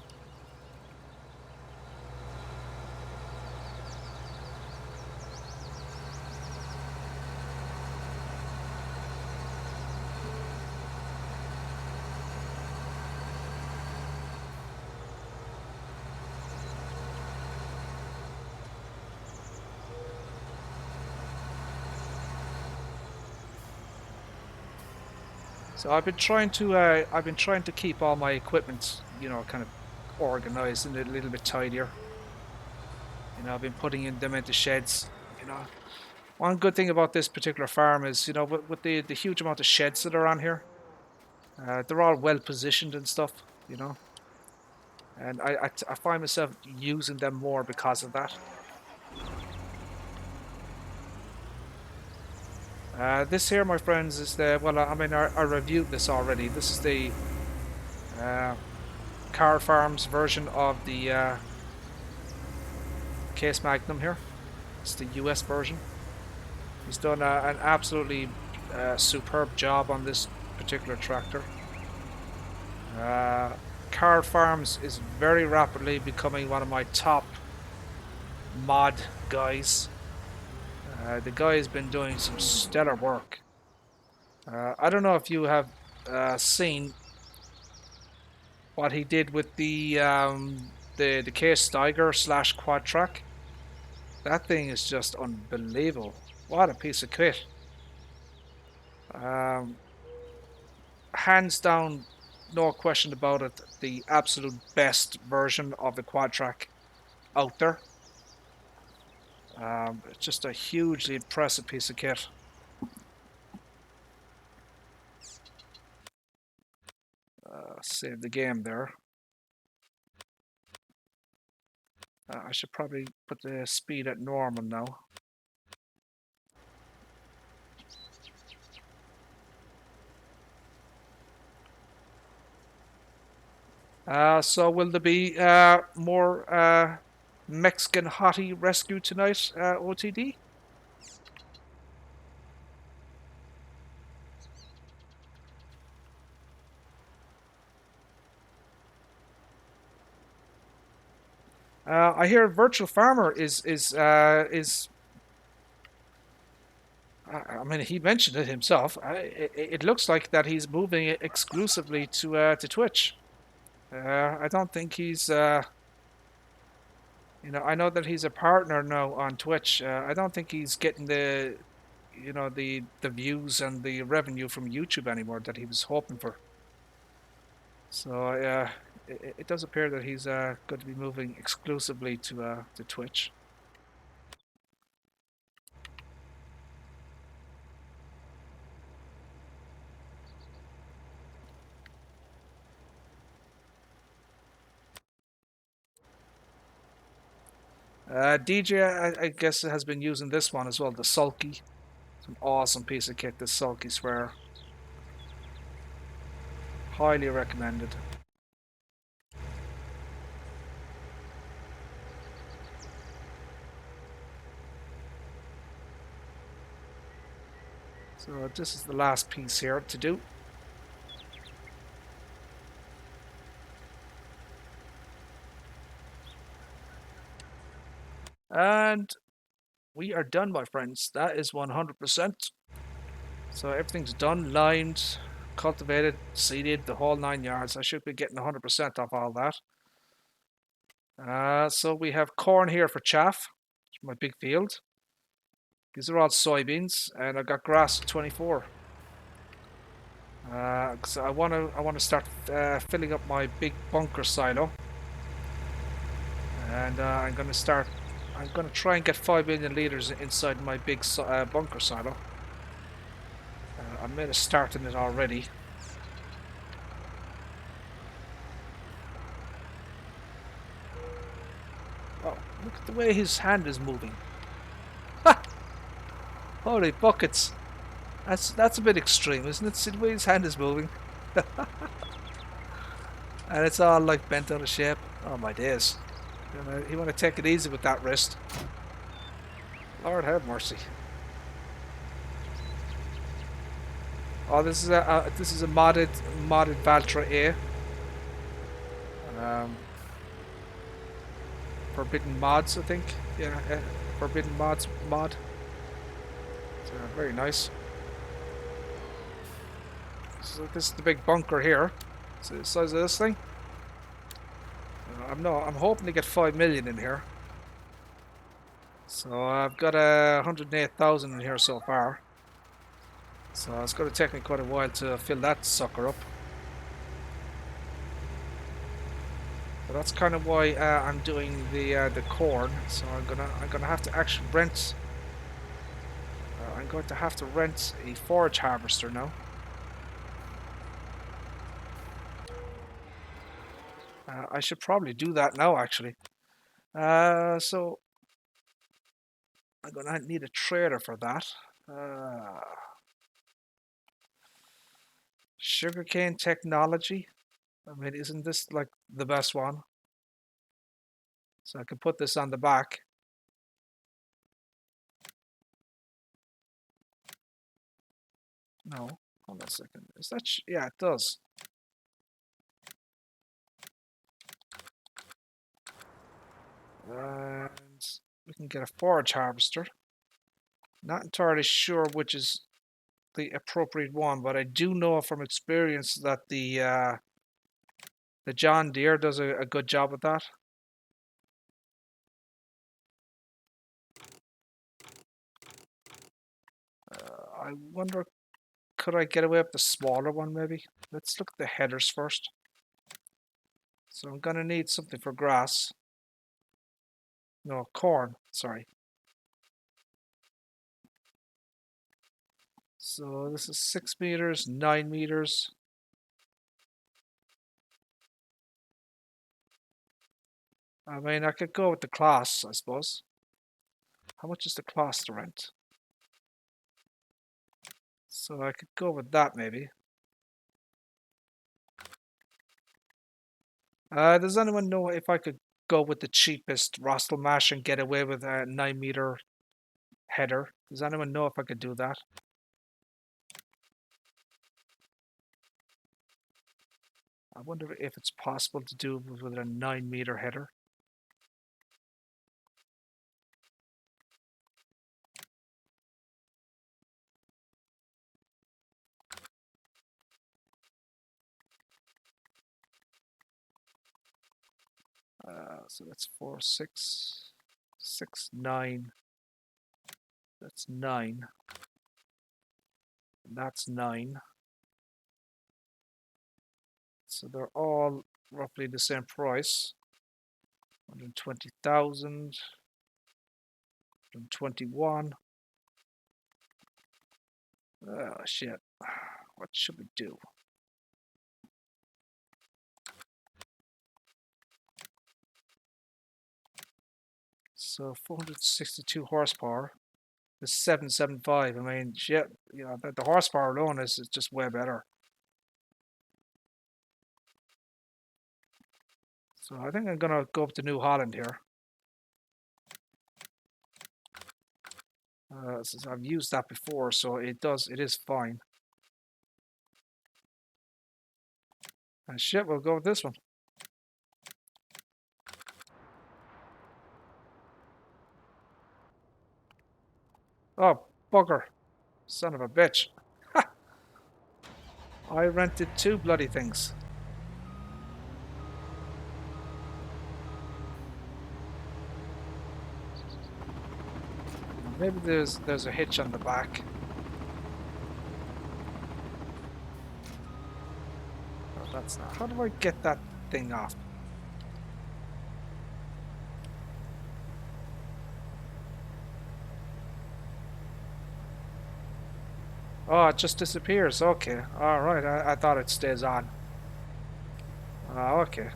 So I've been trying to keep all my equipment, kind of organized and a little bit tidier. I've been putting them into sheds. One good thing about this particular farm is, with the huge amount of sheds that are on here, they're all well positioned and stuff. And I find myself using them more because of that. This here, my friends, is I reviewed this already. This is the Car Farms version of the Case Magnum here. It's the US version. He's done an absolutely superb job on this particular tractor. Car Farms is very rapidly becoming one of my top mod guys. The guy has been doing some stellar work. I don't know if you have seen what he did with the Case Steiger / Quad Track. That thing is just unbelievable. What a piece of kit. Hands down, no question about it, the absolute best version of the Quad Track out there. It's just a hugely impressive piece of kit. Save the game there. I should probably put the speed at normal now. So will there be more Mexican hottie rescue tonight, OTD? I hear Virtual Farmer is. I mean, he mentioned it himself. It looks like that he's moving it exclusively to Twitch. I don't think he's. I know that he's a partner now on Twitch. I don't think he's getting the views and the revenue from YouTube anymore that he was hoping for. So it does appear that he's going to be moving exclusively to Twitch. DJ, I guess, has been using this one as well, the Sulky. It's an awesome piece of kit, the Sulky Swear. Highly recommended. So this is the last piece here to do. And we are done, my friends. That is 100%. So everything's done, lined, cultivated, seeded, the whole 9 yards. I should be getting 100% off all that. So we have corn here for chaff, my big field. These are all soybeans, and I've got grass 24. So I want to start filling up my big bunker silo, and I'm going to try and get 5 million liters inside my big bunker silo. I made a start in it already. Oh, look at the way his hand is moving. Ha! Holy buckets. That's a bit extreme, isn't it? See the way his hand is moving. And it's all like bent out of shape. Oh my days. You want to take it easy with that wrist. Lord have mercy. Oh, this is a modded Valtra A. Forbidden mods, I think. Yeah, Forbidden mods mod. So, very nice. So this is the big bunker here. See the size of this thing? I'm hoping to get 5 million in here. So I've got 108,000 in here so far. So it's going to take me quite a while to fill that sucker up. But that's kind of why I'm doing the corn. So I'm gonna have to actually rent. I'm going to have to rent a forage harvester now. I should probably do that now, actually. So I'm gonna need a trader for that. Sugarcane technology. I mean, isn't this like the best one? So I can put this on the back. No, hold on a second. Is that? Yeah, it does. And we can get a forage harvester. Not entirely sure which is the appropriate one, but I do know from experience that the John Deere does a good job with that. I wonder, could I get away with the smaller one maybe? Let's look at the headers first. So I'm gonna need something for grass. No, corn, sorry. So this is 6 meters, 9 meters. I mean, I could go with the class, I suppose. How much is the class to rent? So I could go with that maybe. Does anyone know if I could go with the cheapest Rostel mash and get away with a 9-meter header. Does anyone know if I could do that? I wonder if it's possible to do with a 9-meter header. So that's 4, 6, 6, 9. That's 9. That's 9. So they're all roughly the same price. 120,000. 121. Oh shit. What should we do? So 462 horsepower. The 775. I mean, shit. You know, the horsepower alone is just way better. So I think I'm gonna go up to New Holland here. Since I've used that before, so it is fine. And shit, we'll go with this one. Oh, bugger. Son of a bitch. Ha! I rented 2 bloody things. Maybe there's a hitch on the back. Oh, that's not. How do I get that thing off? Oh, it just disappears. Okay. Alright, I thought it stays on. Okay.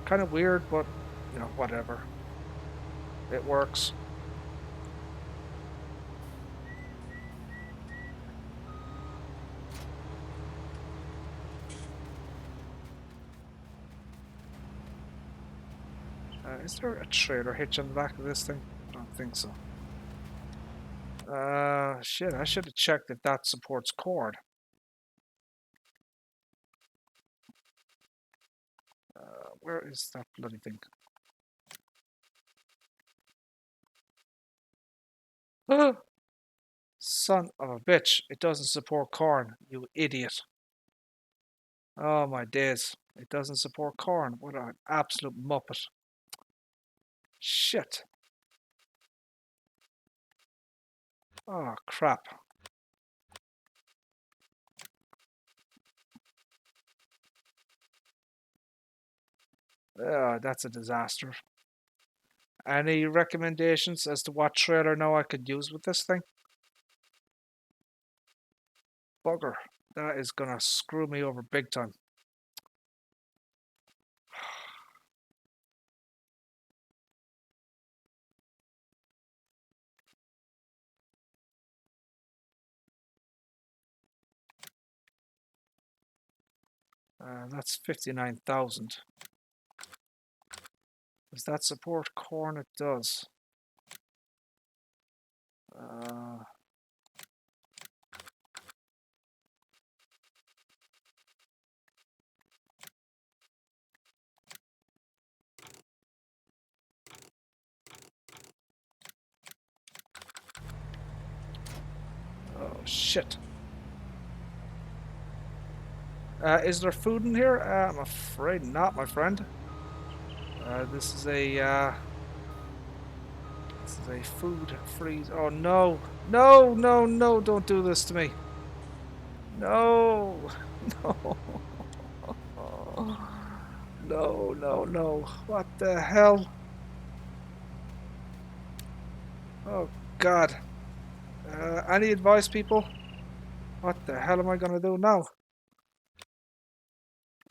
Kind of weird, but, you know, whatever. It works. Is there a trailer hitch on the back of this thing? I don't think so. Shit, I should have checked if that supports cord. Where is that bloody thing? Son of a bitch, it doesn't support corn, you idiot. Oh my days, it doesn't support corn. What an absolute muppet. Shit. Oh crap. That's a disaster. Any recommendations as to what trailer now I could use with this thing? Bugger. That is gonna screw me over big time. That's 59,000. Does that support corn? It does. Oh shit. Is there food in here? I'm afraid not, my friend. This is a food freeze. Oh no. No, no, no, don't do this to me. No. No. No, no, no. What the hell? Oh god. Any advice, people? What the hell am I gonna do now?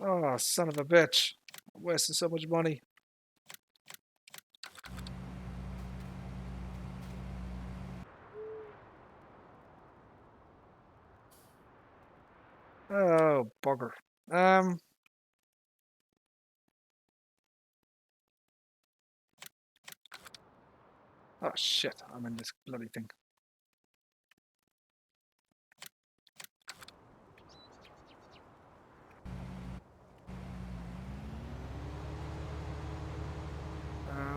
Oh, son of a bitch. I'm wasting so much money. Oh, bugger. Oh shit, I'm in this bloody thing.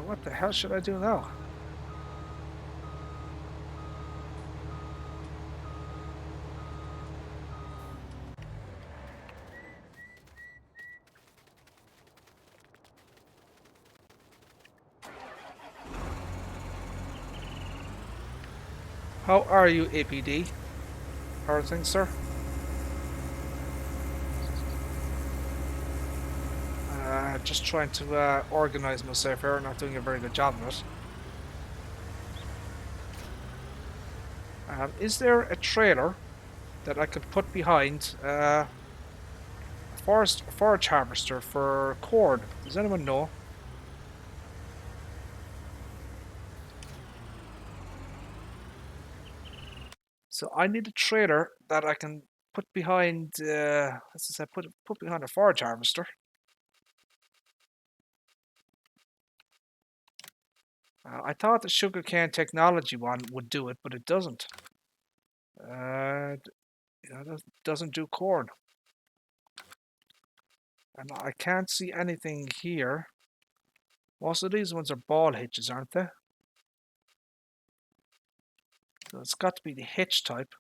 What the hell should I do now? How are you, APD? How are things, sir? Just trying to organize myself here, not doing a very good job of it. Is there a trailer that I could put behind a forage harvester for corn? Does anyone know? So I need a trailer that I can put behind, as I said, put behind a forage harvester. I thought the sugarcane technology one would do it, but it doesn't. It doesn't do corn. And I can't see anything here. Most of these ones are ball hitches, aren't they? So it's got to be the hitch type.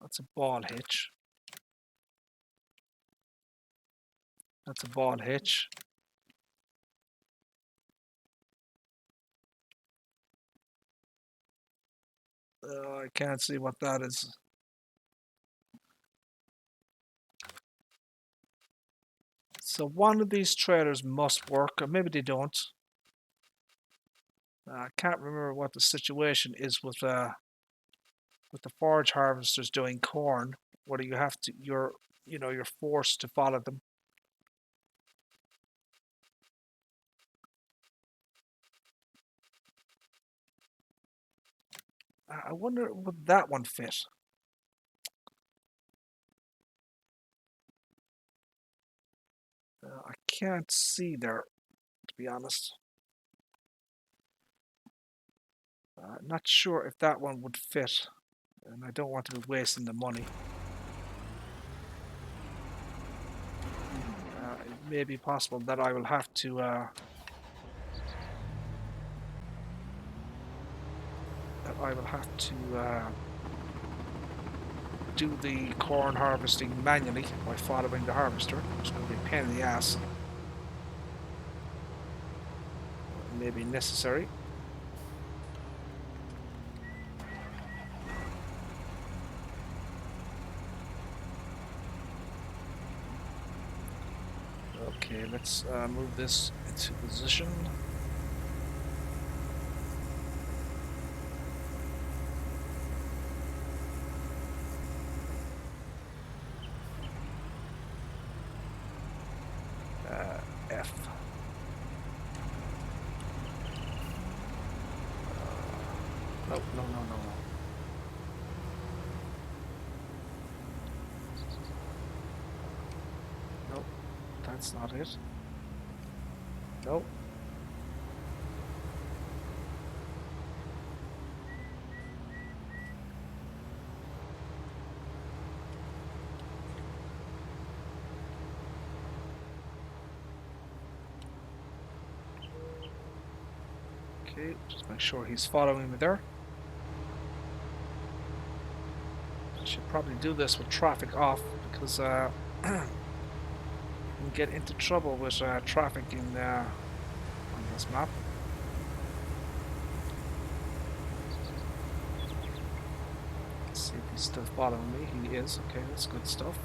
That's a ball hitch. That's a ball hitch. I can't see what that is. So one of these trailers must work, or maybe they don't. I can't remember what the situation is with the forage harvesters doing corn. Whether you have to, you're forced to follow them. I wonder, would that one fit? I can't see there, to be honest. Not sure if that one would fit, and I don't want to be wasting the money. It may be possible that I will have to do the corn harvesting manually by following the harvester. It's going to be a pain in the ass. Maybe necessary. Okay, let's move this into position. F. No. Nope, that's not it. Nope. Okay, just make sure he's following me there. I should probably do this with traffic off because we get into trouble with traffic on this map. Let's see if he's still following me. He is. Okay, that's good stuff.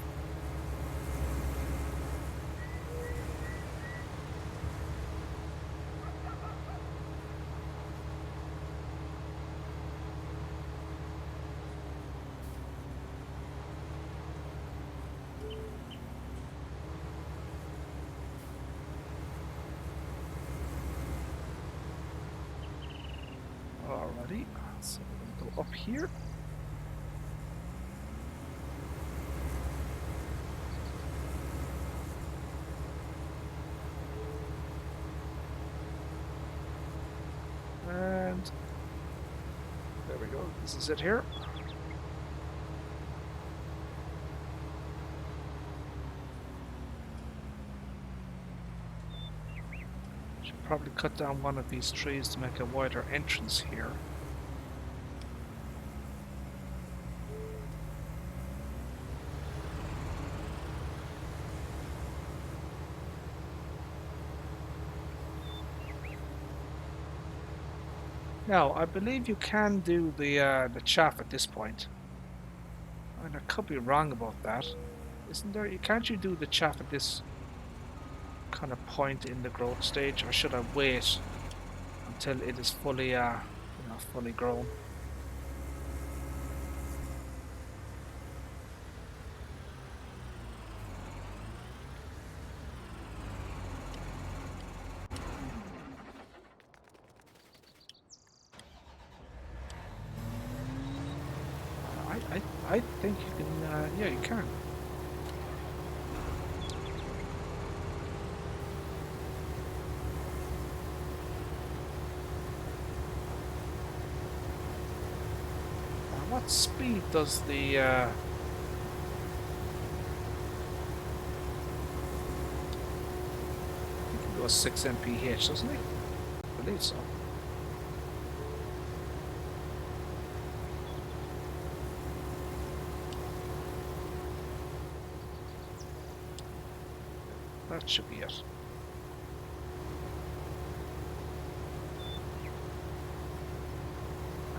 Alrighty, so we're going to go up here. And there we go, this is it here. Should probably cut down one of these trees to make a wider entrance here. Now, I believe you can do the chaff at this point. I mean, I could be wrong about that. Isn't there? Can't you do the chaff at this kind of point in the growth stage, or should I wait until it is fully, fully grown? I think you can. Yeah, you can. What speed does the I think it goes 6 mph, doesn't it? I believe so. That should be it.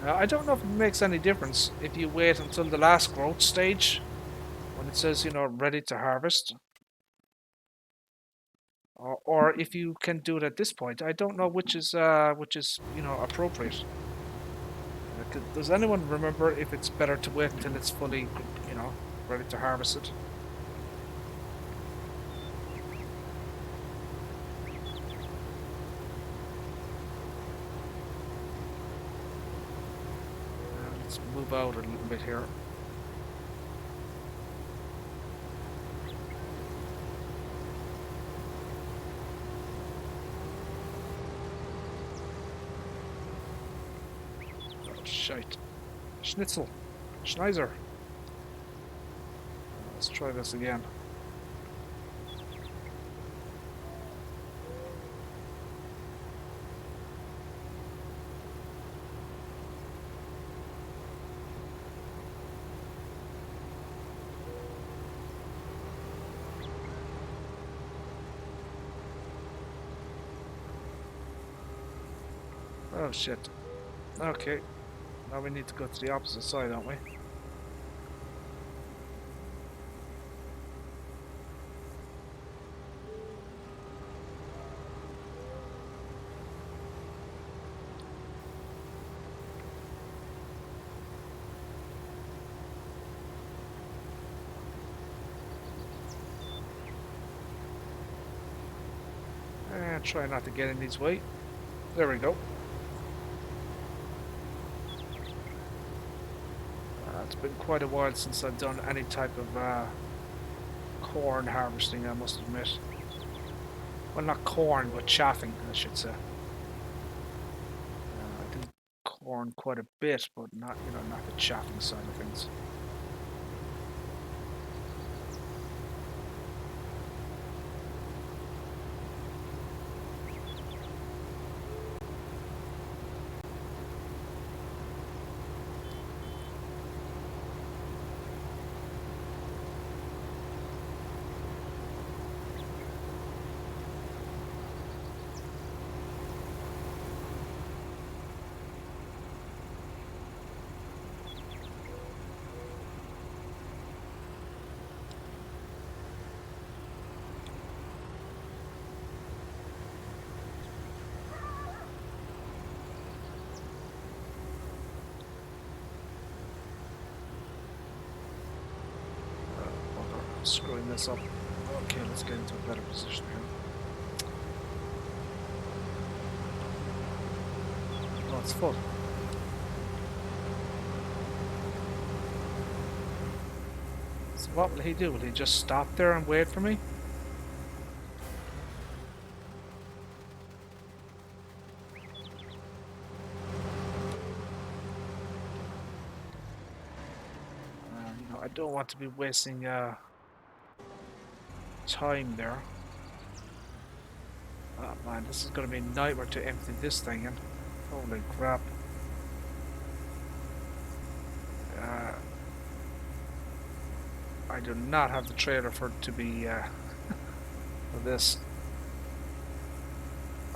I don't know if it makes any difference if you wait until the last growth stage when it says, ready to harvest, or if you can do it at this point. I don't know which is appropriate. Does anyone remember if it's better to wait until it's fully, ready to harvest it? Let's move out a little bit here. Oh, shite. Schnitzel. Schneiser. Let's try this again. Oh shit. Okay. Now we need to go to the opposite side, don't we? And try not to get in his way. There we go. It's been quite a while since I've done any type of corn harvesting, I must admit. Well, not corn, but chaffing, I should say. I do corn quite a bit, but not, not the chaffing side of things. Screwing this up. Okay, let's get into a better position here. Oh, it's full. What will he do? Will he just stop there and wait for me? You know, I don't want to be wasting time there. Oh man, this is going to be a nightmare to empty this thing in. Holy crap. I do not have the trailer for it to be for this.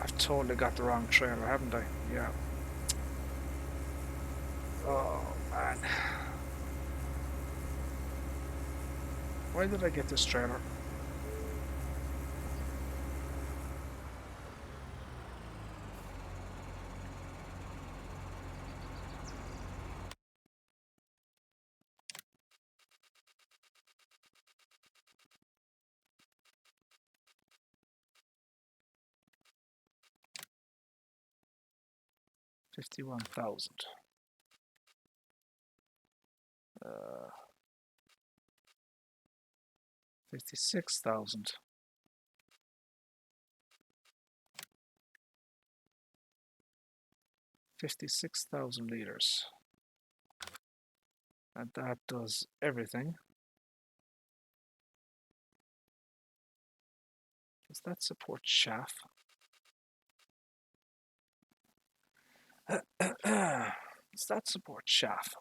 I've totally got the wrong trailer, haven't I? Yeah. Oh man. Why did I get this trailer? $51,000. 56,000. 56,000 liters. And that does everything. Does that support chaff? Does that support chaff?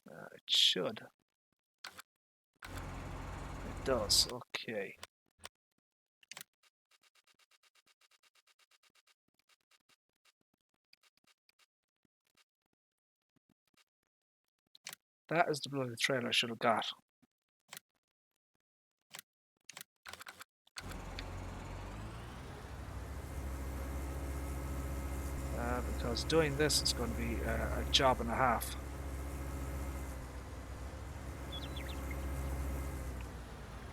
It should. It does. Okay. That is the bloody trailer I should have got. Because doing this is going to be a job and a half.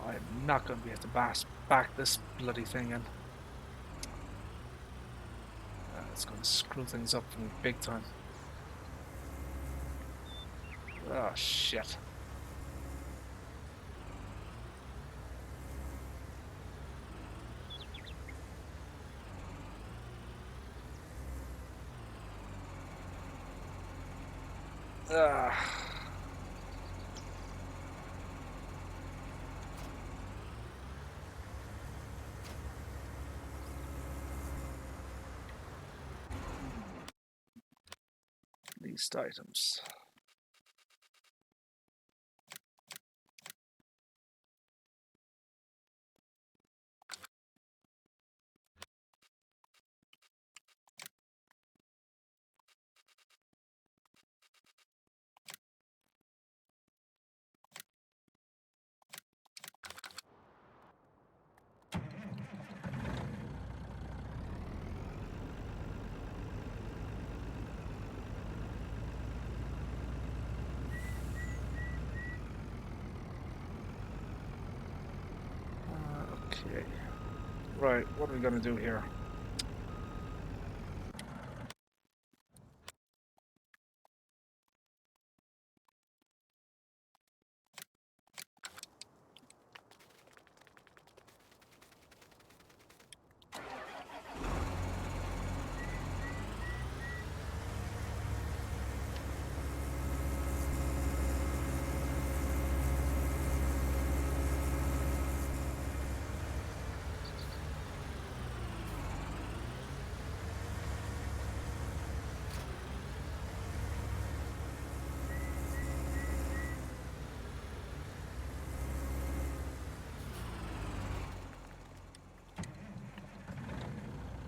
I'm not going to be able to back this bloody thing in. It's going to screw things up for me big time. Oh shit. Least items. Okay. Right, what are we going to do here?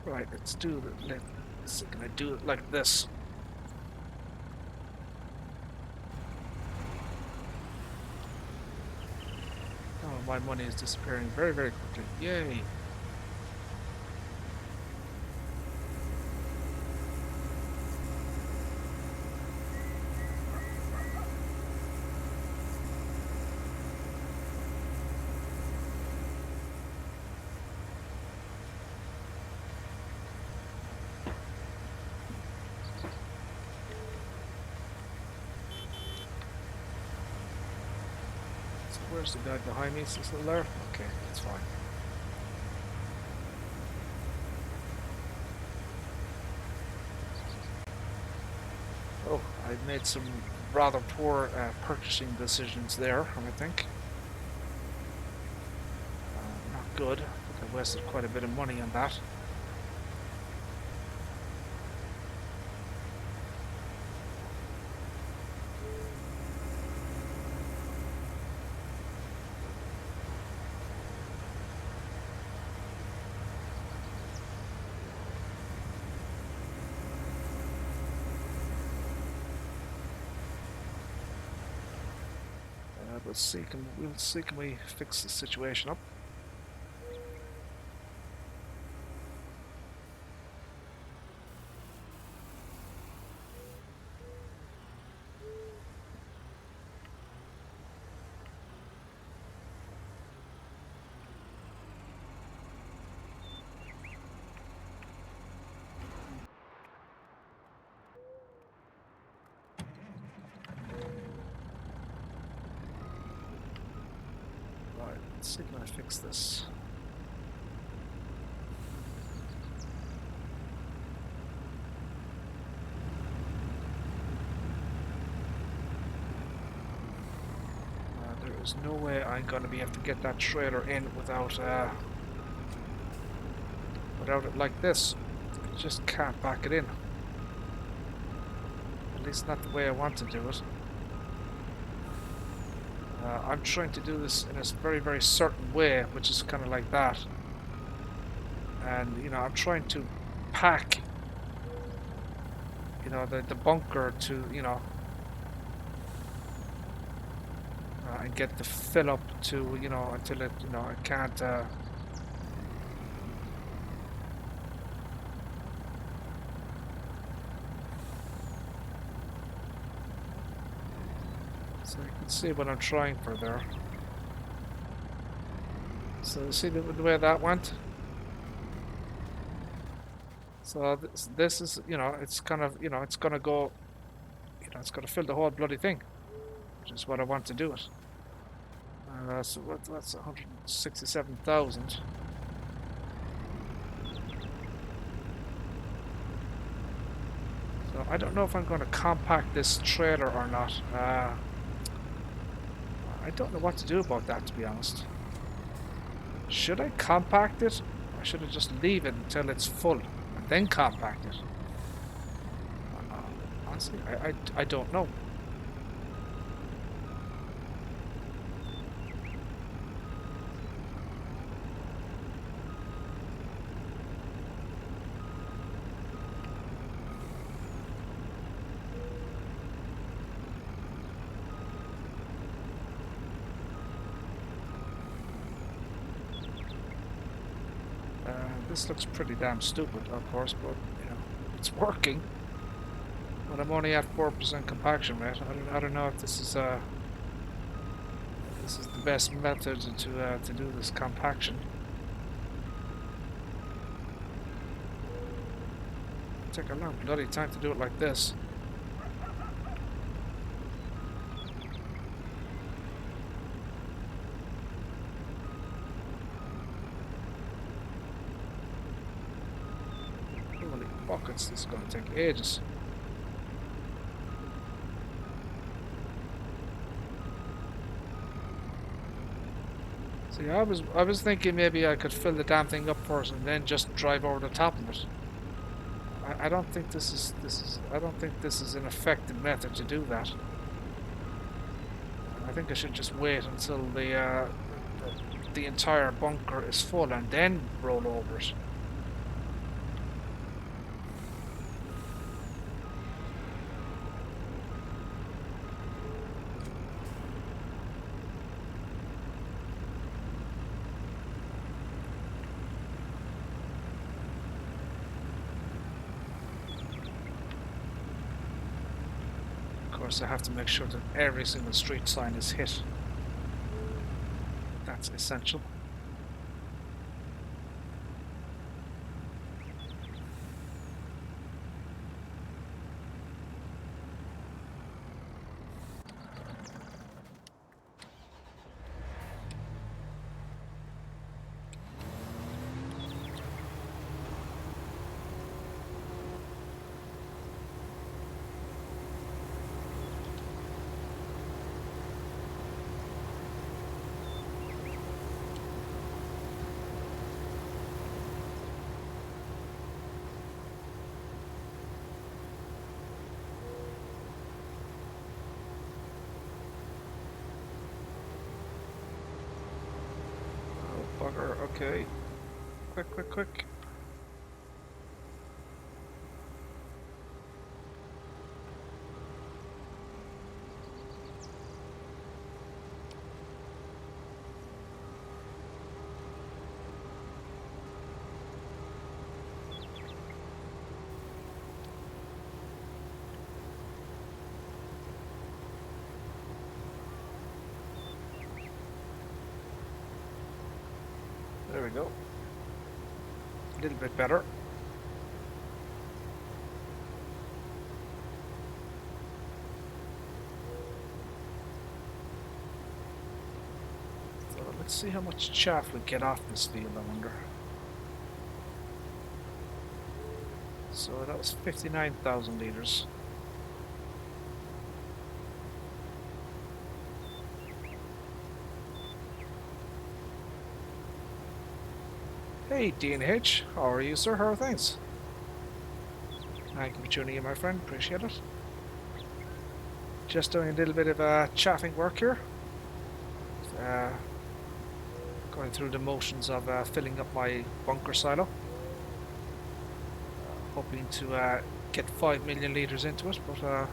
Right, let's do it. Let's gonna do it like this. Oh, my money is disappearing very, very quickly. Yay! Where's the guy behind me? Is he still there? Okay, that's fine. Oh, I made some rather poor purchasing decisions there, I think. Not good. I think I wasted quite a bit of money on that. We'll see, can we fix the situation up? Right, let's see, can I fix this? There's no way I'm going to be able to get that trailer in without it like this. I just can't back it in. At least not the way I want to do it. I'm trying to do this in a very, very certain way, which is kind of like that. And, you know, I'm trying to pack, you know, the bunker to, you know, and get the fill up to, you know, until it, you know, I can't so you can see what I'm trying for there. So you see the way that went? So this is, you know, it's kind of, you know, it's gonna go, you know, it's gonna fill the whole bloody thing, which is what I want to do it. So that's 167,000. So I don't know if I'm going to compact this trailer or not. I don't know what to do about that, to be honest. Should I compact it, or should I just leave it until it's full and then compact it? Honestly, I don't know. This looks pretty damn stupid, of course, but you know, it's working. But I'm only at 4% compaction rate. I don't know if this is the best method to do this compaction. It'll take a long bloody time to do it like this. Buckets, this is going to take ages. See, I was thinking maybe I could fill the damn thing up first and then just drive over the top of it. I don't think this is an effective method to do that. I think I should just wait until the entire bunker is full and then roll over it. I have to make sure that every single street sign is hit. That's essential. bugger. Okay. Quick, quick, quick. There we go. A little bit better. So let's see how much chaff we get off this field, I wonder. So that was 59,000 litres. Hey D&H, how are you, sir? How are things? Thank you for tuning in, my friend. Appreciate it. Just doing a little bit of chaffing work here. Going through the motions of filling up my bunker silo. Hoping to get 5 million litres into it, but we're a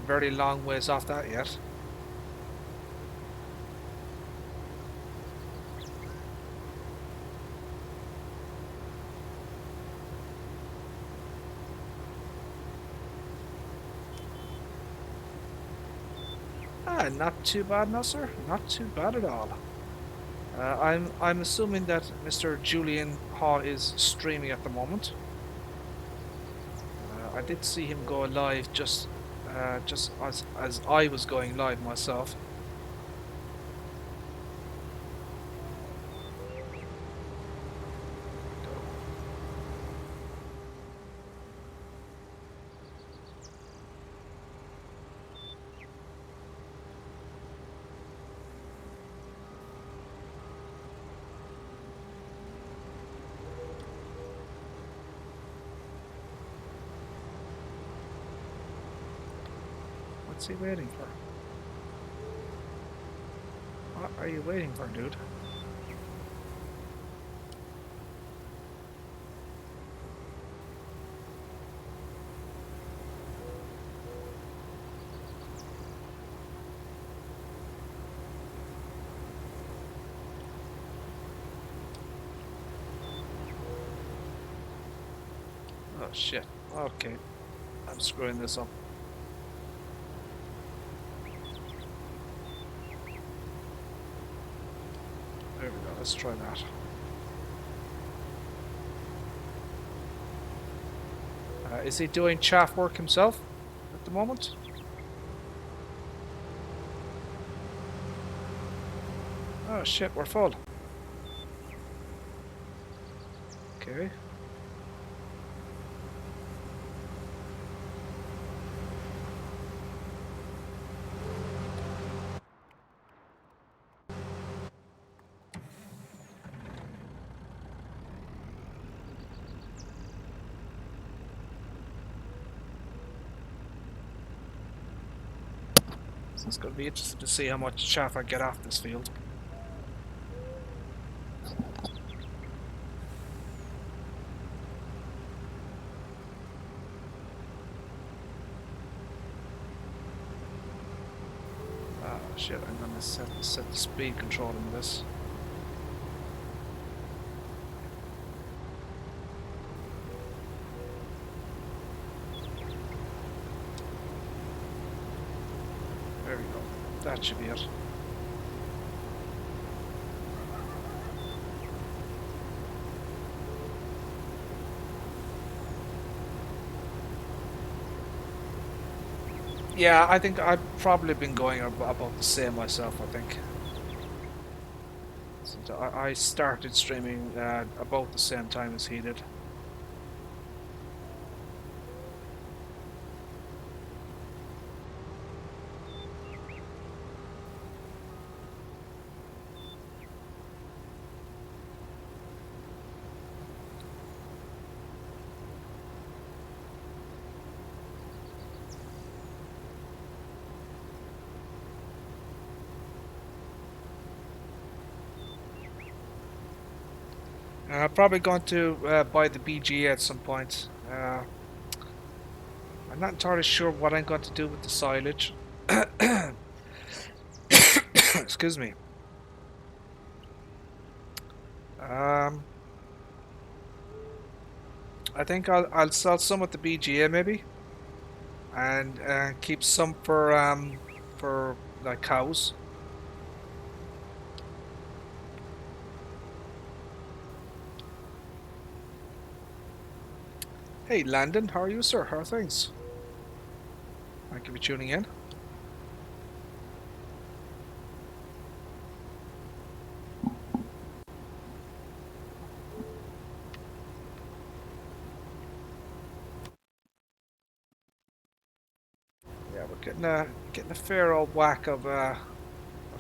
very long ways off that yet. Not too bad, no sir. Not too bad at all. I'm assuming that Mr. Julian Hall is streaming at the moment. I did see him go live just as I was going live myself. What's he waiting for? What are you waiting for, dude? Oh shit. Okay. I'm screwing this up. There we go, let's try that. Is he doing chaff work himself at the moment? Oh shit, we're full. Okay. So it's going to be interesting to see how much chaff I get off this field. Oh shit, I'm going to set the speed control in this. There we go. That should be it. Yeah, I think I've probably been going about the same myself, I think. So I started streaming about the same time as he did. Probably going to buy the BGA at some point. I'm not entirely sure what I'm going to do with the silage. Excuse me. I think I'll sell some of the BGA maybe, and keep some for like cows. Hey Landon, how are you, sir? How are things? Thank you for tuning in. Yeah, we're getting a fair old whack of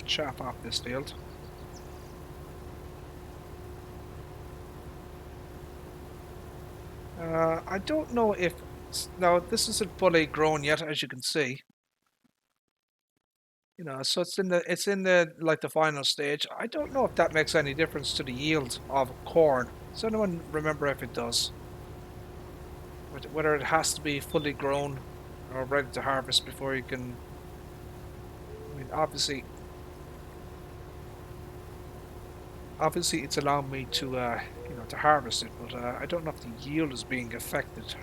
chaff off this field. I don't know if now this isn't fully grown yet, as you can see. You know, so it's in the like the final stage. I don't know if that makes any difference to the yield of corn. Does anyone remember if it does? Whether it has to be fully grown or ready to harvest before you can. I mean, obviously it's allowing me to you know, to harvest it, but I don't know if the yield is being affected.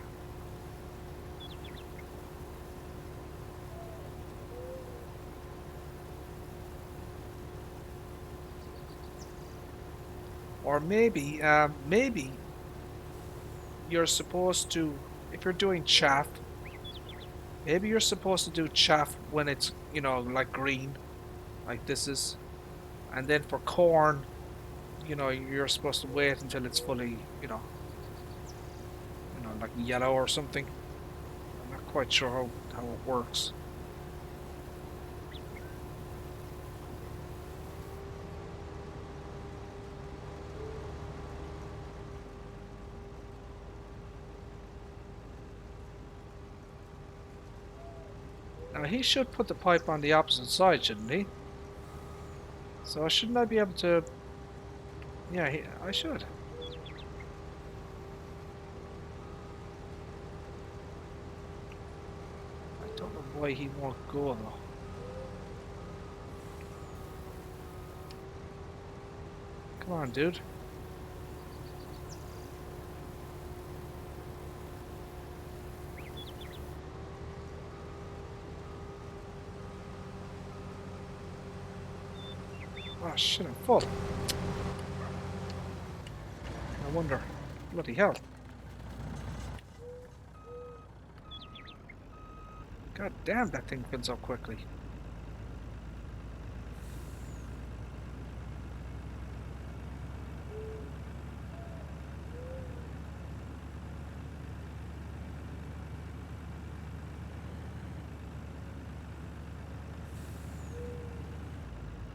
Or maybe maybe you're supposed to, if you're doing chaff, maybe you're supposed to do chaff when it's, you know, like green, like this is, and then for corn, you know, you're supposed to wait until it's fully, like yellow or something. I'm not quite sure how it works. Now he should put the pipe on the opposite side, shouldn't he? So shouldn't I be able to? Yeah, I should. I don't know why he won't go though. Come on, dude. Oh shit, I'm full. I wonder. Bloody hell. God damn, that thing fills up quickly.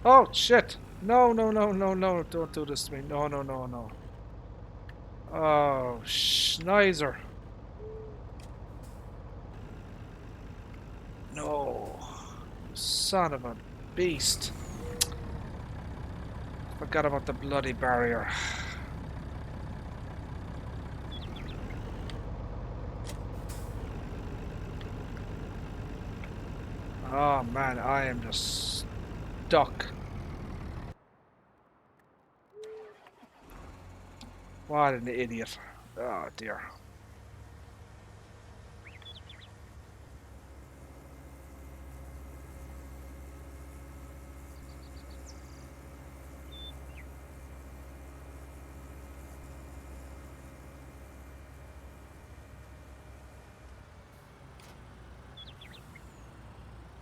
Oh shit! No, no, no, no, no! Don't do this to me! No, no, no, no! Oh, Schnizer! No, son of a beast! Forgot about the bloody barrier. Oh man, I am just stuck. What an idiot. Oh dear.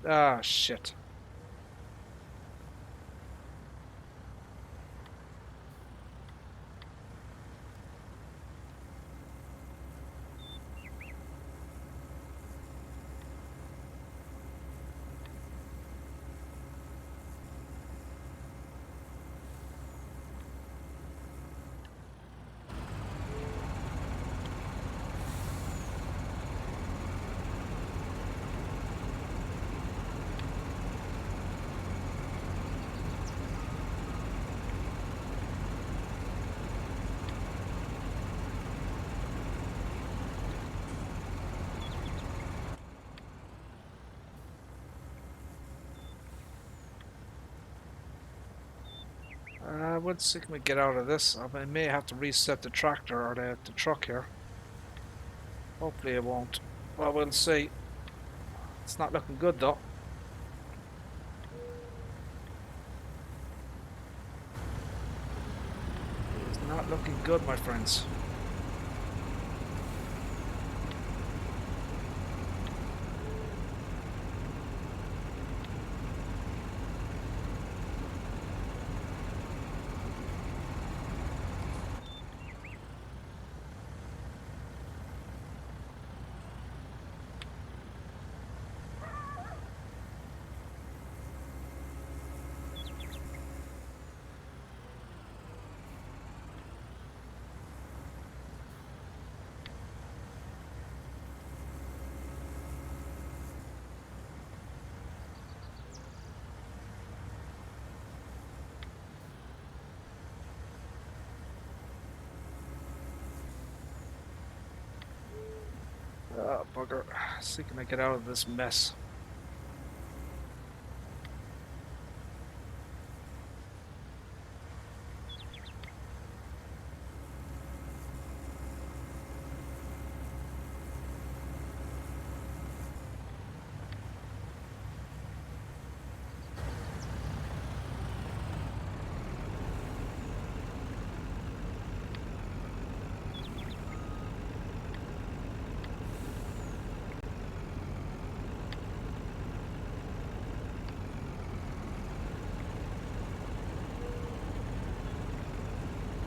Ah, shit. We'll see if we get out of this. I may have to reset the tractor or the truck here. Hopefully it won't. Well, we'll see. It's not looking good though. It's not looking good, my friends. Oh, bugger. See, can I get out of this mess?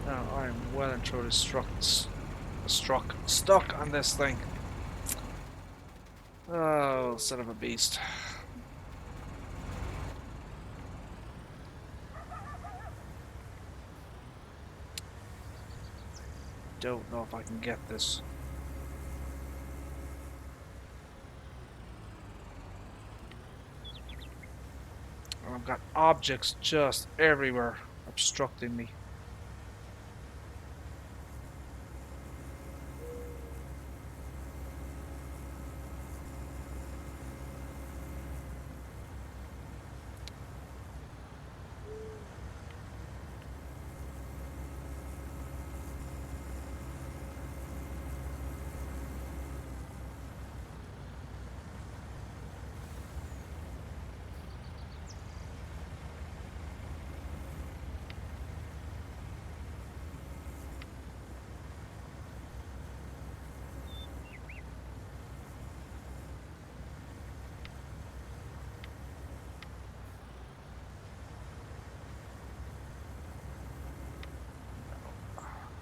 Now I'm well and truly stuck on this thing. Oh, son of a beast. Don't know if I can get this. I've got objects just everywhere obstructing me.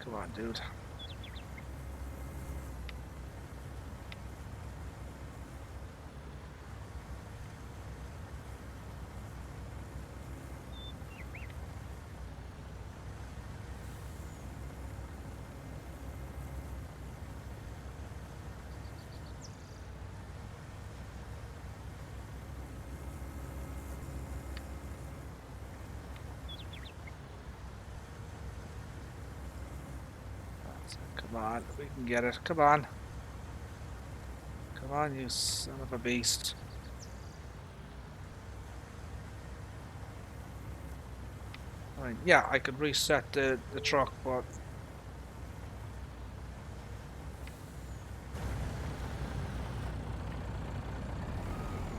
Come on, dude. Come on, we can get it. Come on. Come on, you son of a beast. Right, yeah, I could reset the truck, but...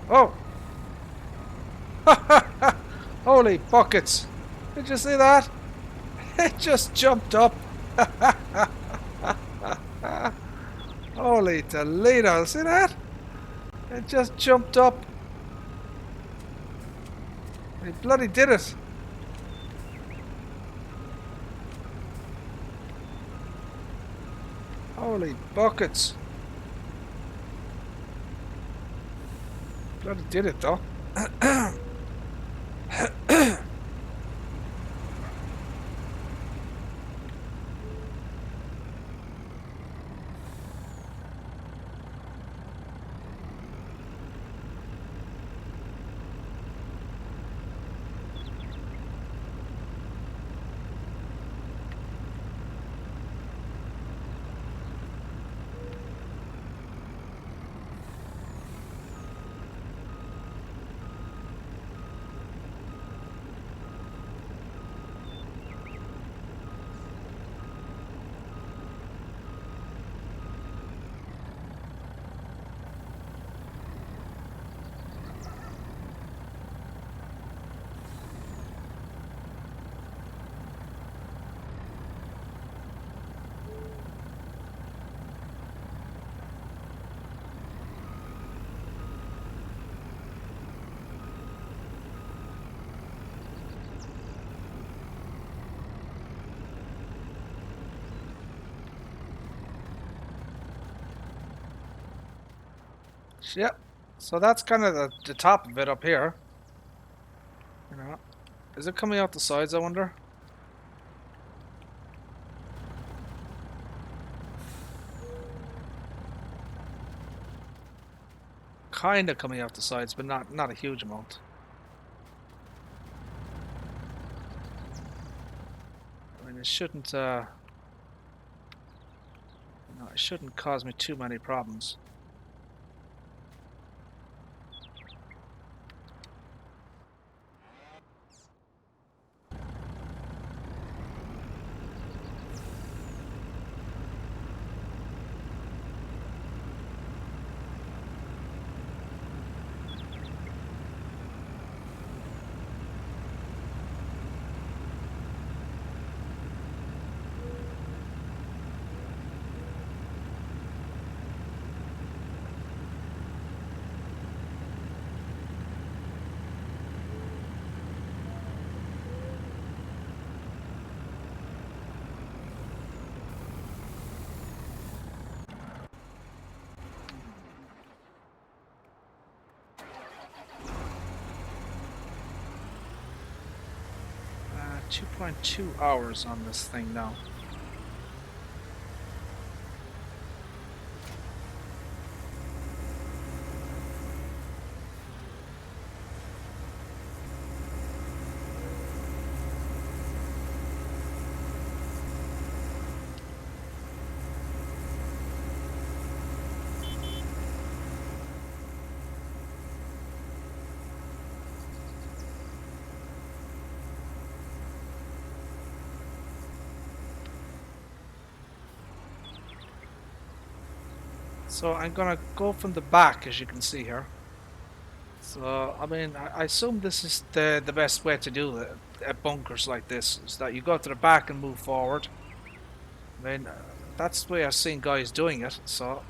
Oh! Holy buckets! Did you see that? It just jumped up. Holy Toledo, see that? It just jumped up. He bloody did it. Holy buckets. Bloody did it though. Yep. So that's kind of the top of it up here. You know, is it coming out the sides, I wonder? Kind of coming out the sides, but not a huge amount. I mean, it shouldn't, it shouldn't cause me too many problems. Uh, 2.2 hours on this thing now. So I'm gonna go from the back, as you can see here. So I mean, I assume this is the best way to do it at bunkers like this, is that you go to the back and move forward. I mean, that's the way I've seen guys doing it. So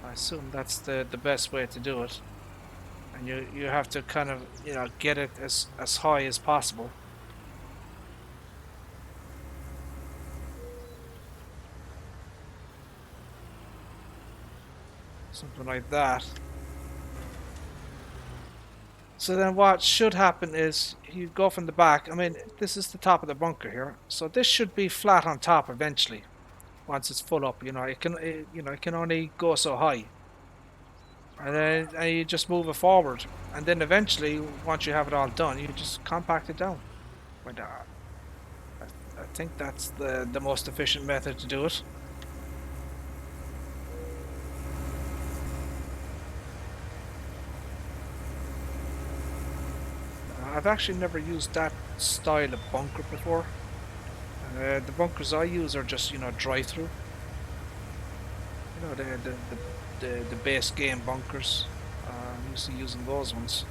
I assume that's the best way to do it. And you have to kind of, you know, get it as high as possible. Something like that. So then what should happen is you go from the back. I mean, this is the top of the bunker here. So this should be flat on top eventually. Once it's full up, you know, it can only go so high. And then you just move it forward. And then eventually, once you have it all done, you just compact it down. But, I think that's the most efficient method to do it. I've actually never used that style of bunker before. The bunkers I use are just, you know, drive-through. You know, the base game bunkers. I'm used to using those ones.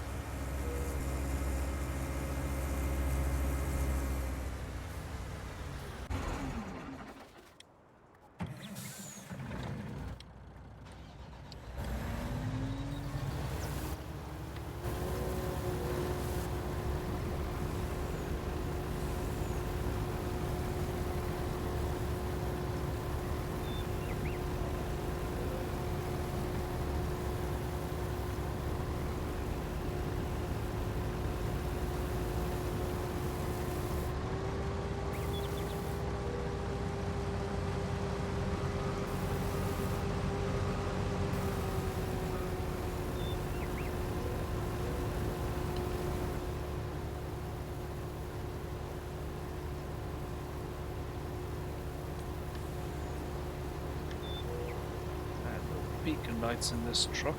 Beacon lights in this truck.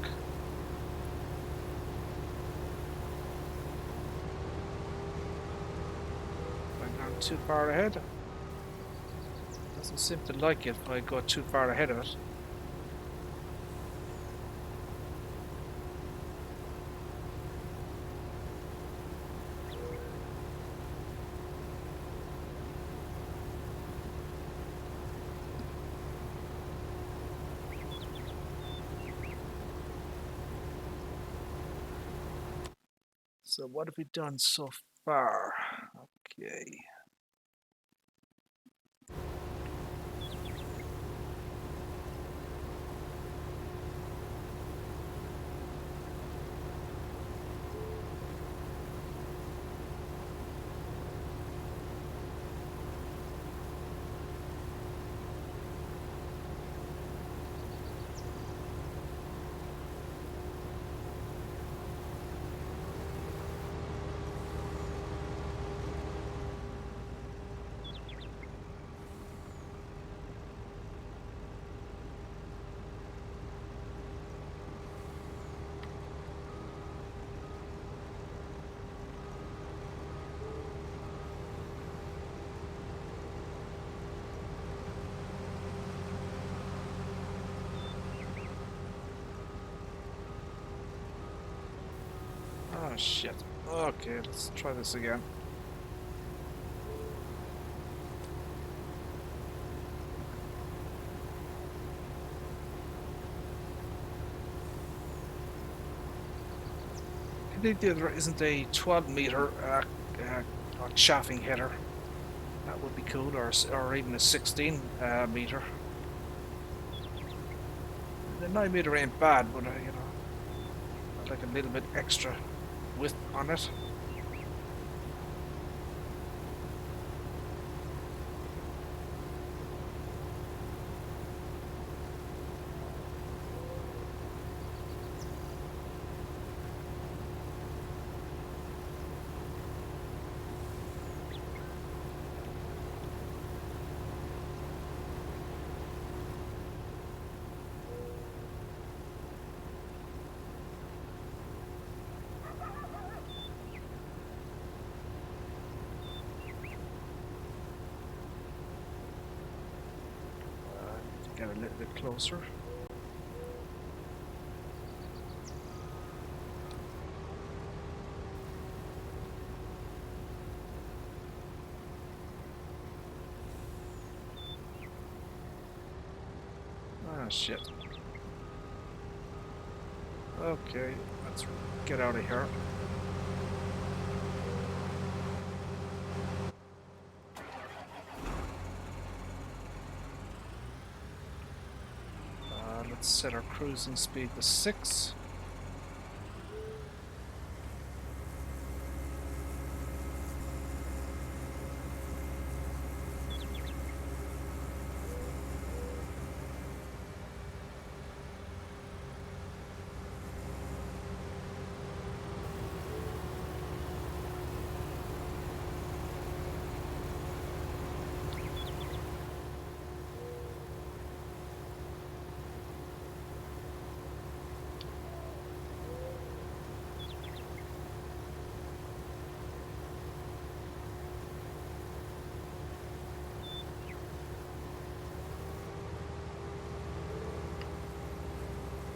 I've gone too far ahead. Doesn't seem to like it if I go too far ahead of it. So what have we done so far? Okay. Oh shit. Okay, let's try this again. I think there isn't a 12 meter chaffing header. That would be cool, or even a 16 meter. The 9 meter ain't bad, but you know, I'd like a little bit extra width on it. Get a little bit closer. Ah, shit. Okay, let's get out of here. Let's set our cruising speed to 6.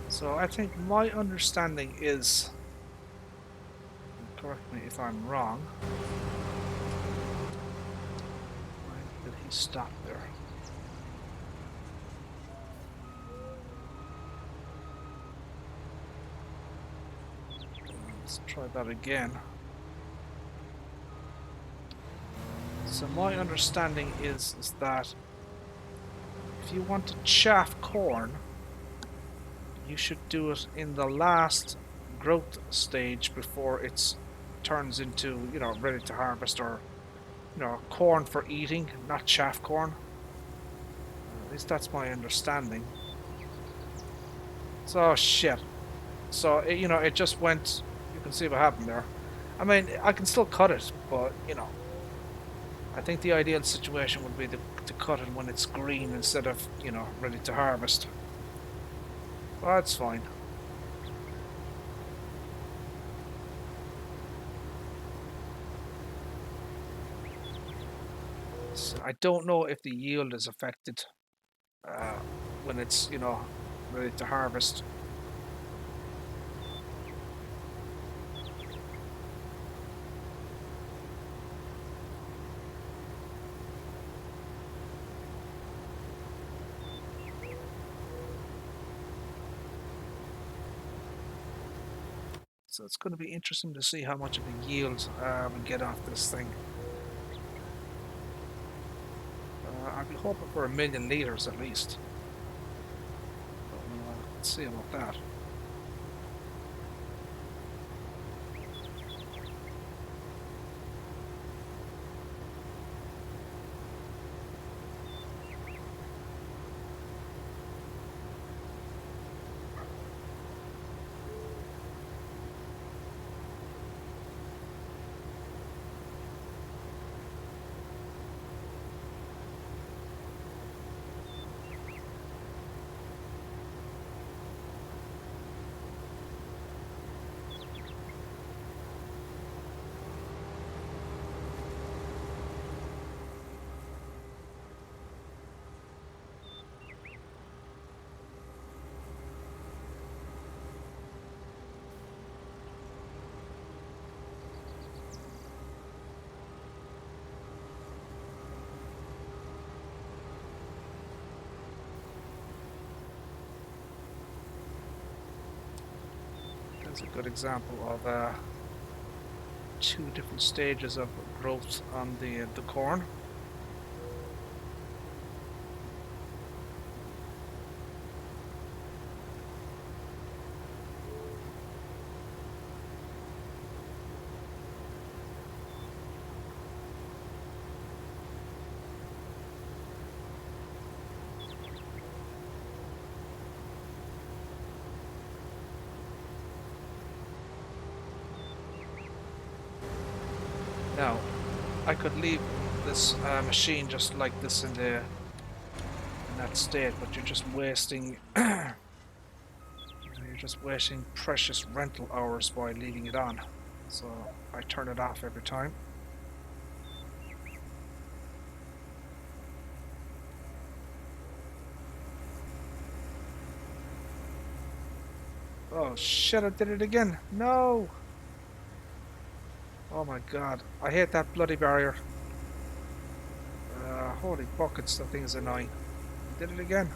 So I think my understanding is, correct me if I'm wrong, why did he stop there? Let's try that again. So my understanding is that if you want to chaff corn, you should do it in the last growth stage before it turns into, you know, ready to harvest, or, you know, corn for eating, not chaff corn. At least that's my understanding. So shit. So it, you know, it just went. You can see what happened there. I mean, I can still cut it, but you know, I think the ideal situation would be to cut it when it's green instead of, you know, ready to harvest. Well, that's fine. So I don't know if the yield is affected when it's, you know, ready to harvest. So it's going to be interesting to see how much of a yield we get off this thing. I'll be hoping for 1,000,000 litres at least. But let's see about that. That's a good example of 2 different stages of growth on the corn. Now, I could leave this machine just like this in that state, but you're just wasting you're just wasting precious rental hours by leaving it on. So I turn it off every time. Oh shit, I did it again. No! Oh my god, I hate that bloody barrier. Holy buckets, that thing is annoying. I did it again.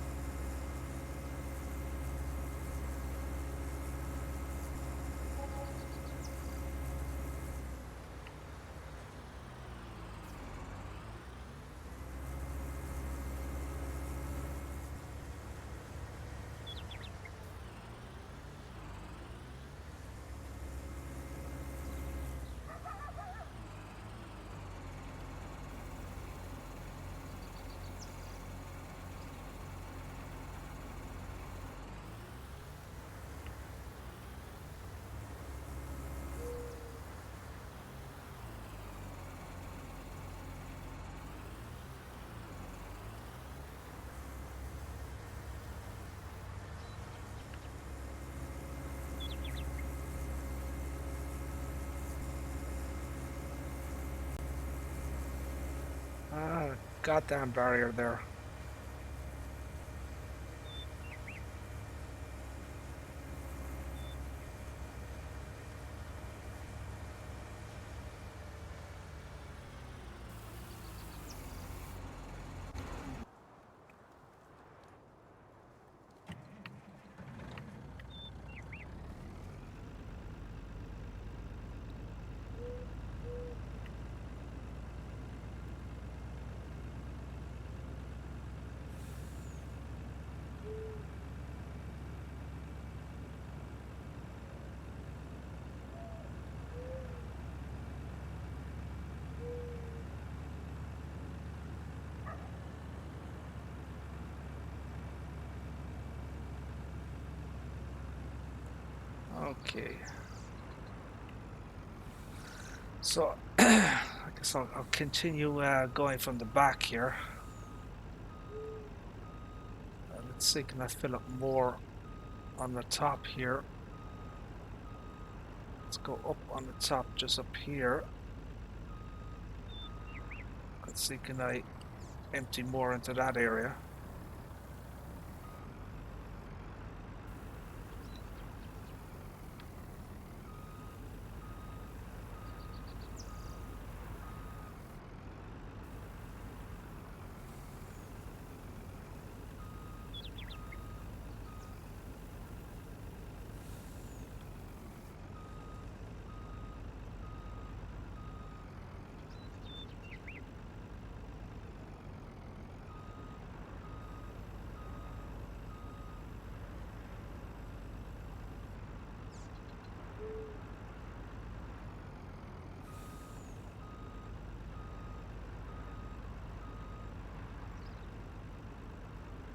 Ah, goddamn barrier there. Okay. So, I guess I'll continue going from the back here. Let's see, can I fill up more on the top here? Let's go up on the top, just up here. Let's see, can I empty more into that area?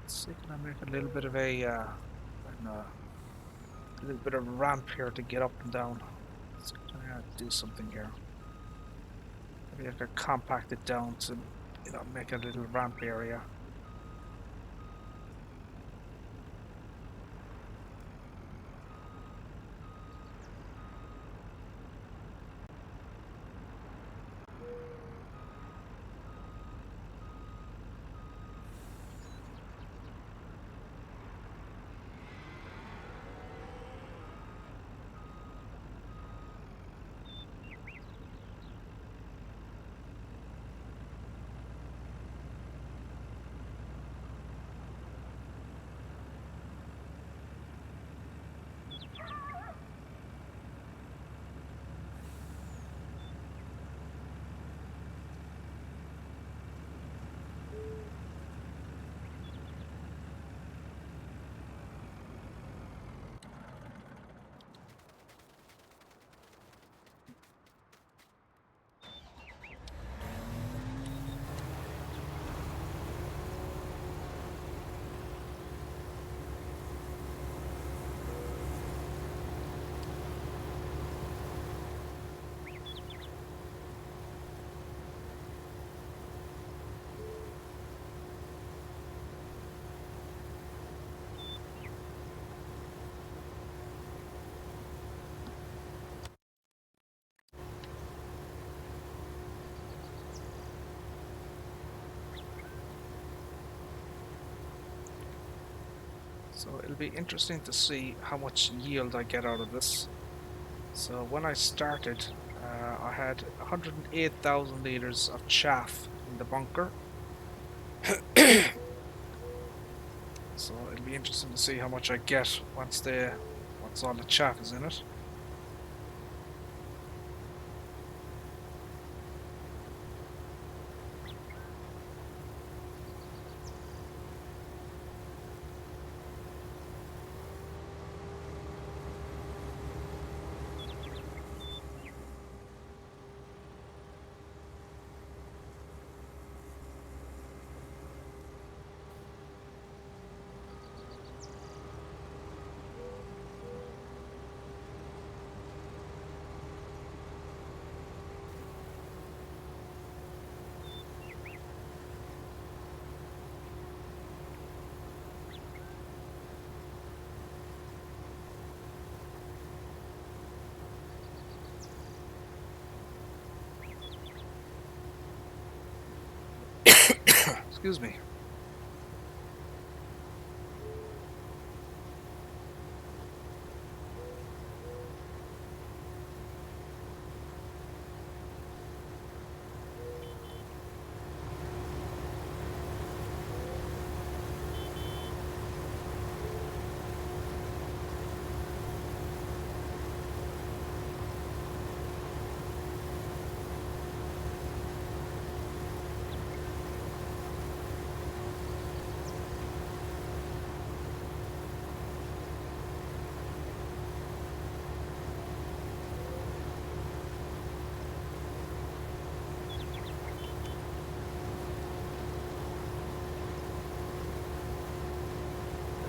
Let's see, can I make a little bit of a little bit of ramp here to get up and down. Let's try to do something here. Maybe I could compact it down to, you know, make a little ramp area. So it'll be interesting to see how much yield I get out of this. So when I started, I had 108,000 litres of chaff in the bunker. So it'll be interesting to see how much I get once all the chaff is in it. Excuse me.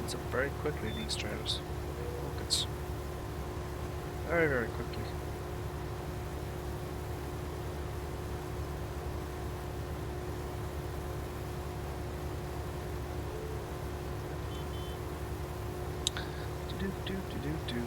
Up very quickly, these trailers. Rockets. Very, very quickly. Do.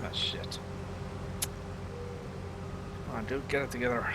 Ah, shit. Come on, dude, get it together.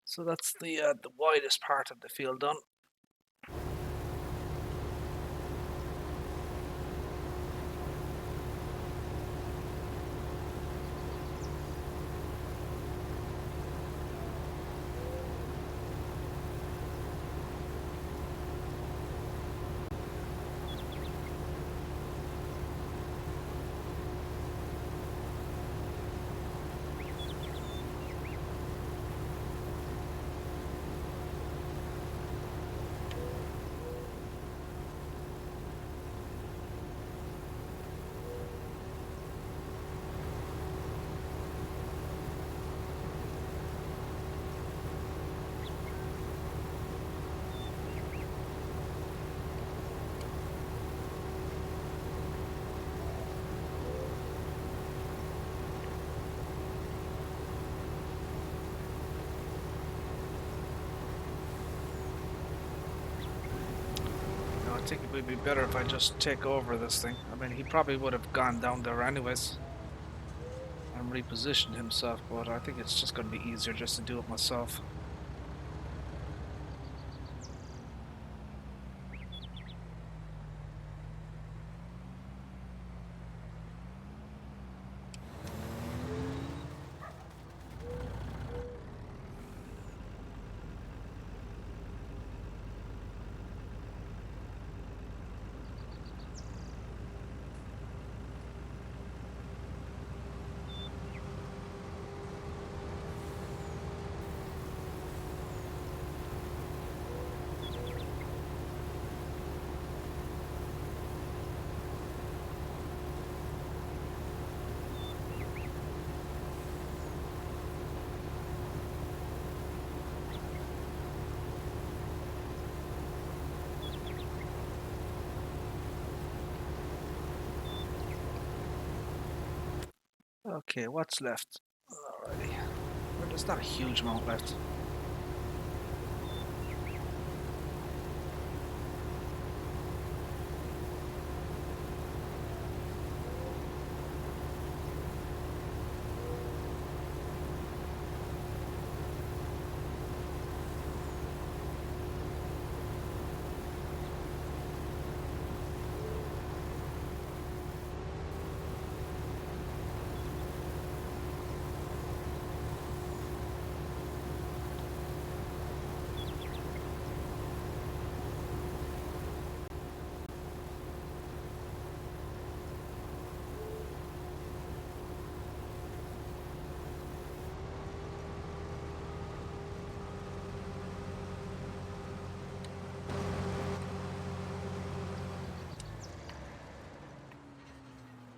So that's the widest part of the field done. I think it would be better if I just take over this thing. I mean, he probably would have gone down there anyways and repositioned himself, but I think it's just going to be easier just to do it myself. Okay, what's left? Alrighty. Well, there's not a huge amount left.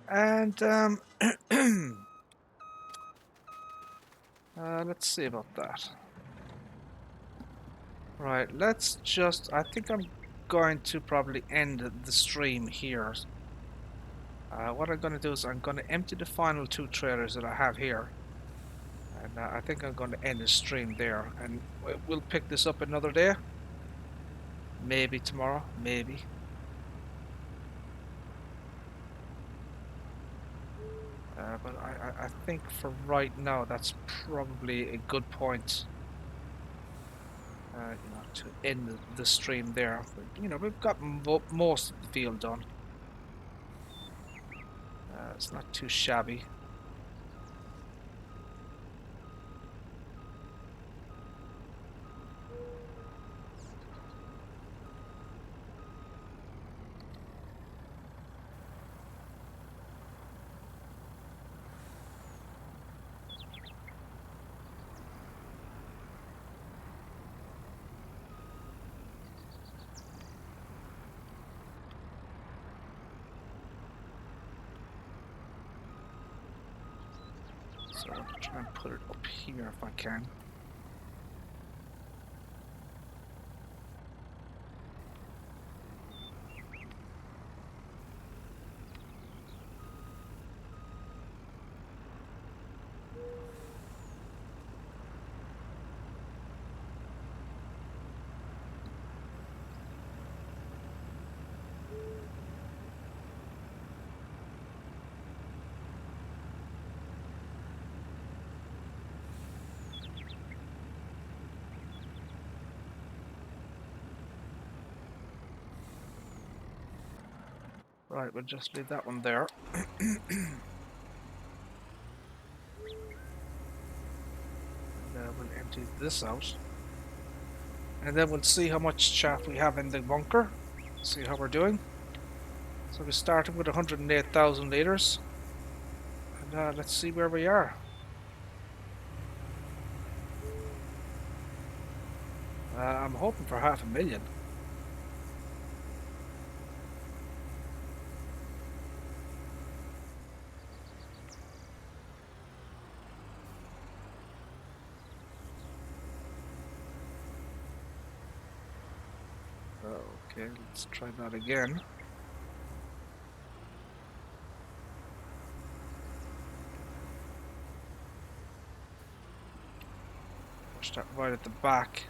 And let's see about that. Right, let's just, I think I'm going to probably end the stream here. What I'm going to do is I'm going to empty the final 2 trailers that I have here. And I think I'm going to end the stream there. And we'll pick this up another day. Maybe tomorrow, maybe. But I think for right now, that's probably a good point. To end the stream there. But, we've got most of the field done. It's not too shabby. So I'll try and put it up here if I can. Right, we'll just leave that one there. We'll empty this out. And then we'll see how much chaff we have in the bunker. See how we're doing. So we started with 108,000 litres. And let's see where we are. I'm hoping for 500,000. Okay, let's try that again. Push that right at the back.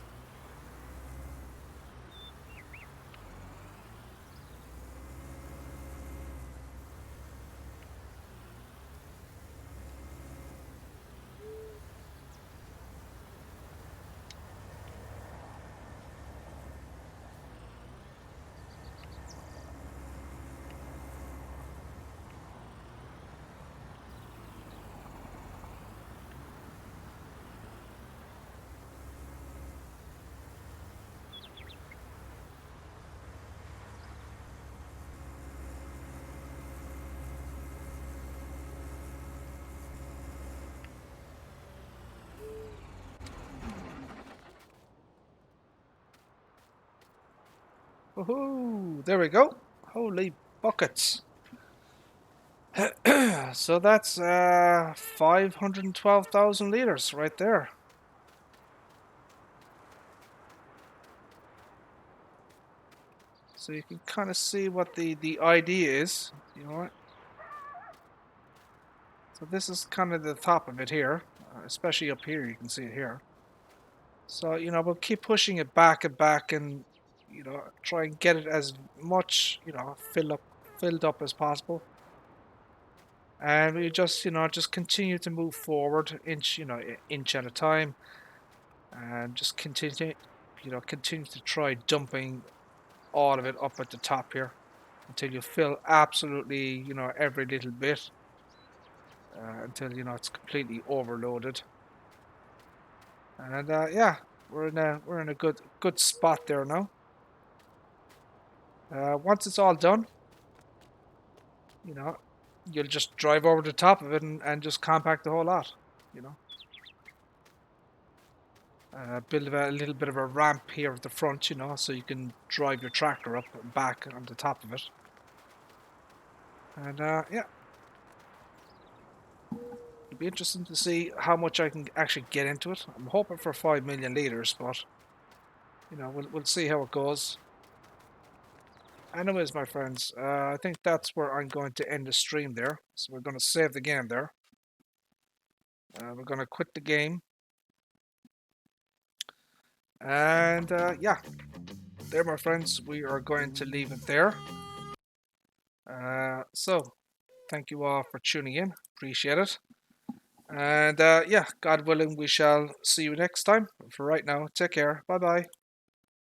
Woohoo! There we go. Holy buckets. So that's 512,000 litres right there. So you can kind of see what the idea is. You know what? So this is kind of the top of it here, especially up here. You can see it here. So, you know, we'll keep pushing it back and back and, you know, try and get it as much, you know, filled up as possible. And we just, you know, just continue to move forward inch at a time, and just continue to try dumping all of it up at the top here until you fill absolutely, you know, every little bit, until, you know, it's completely overloaded. And yeah, we're in a good spot there now. Once it's all done, you know, you'll just drive over the top of it and just compact the whole lot, you know. Build a little bit of a ramp here at the front, you know, so you can drive your tractor up and back on the top of it. And yeah, it'll be interesting to see how much I can actually get into it. I'm hoping for 5 million litres, but you know, we'll see how it goes. Anyways, my friends, I think that's where I'm going to end the stream there. So we're going to save the game there. We're going to quit the game. And yeah, there, my friends, we are going to leave it there. So, thank you all for tuning in. Appreciate it. And yeah, God willing, we shall see you next time. For right now, take care. Bye-bye.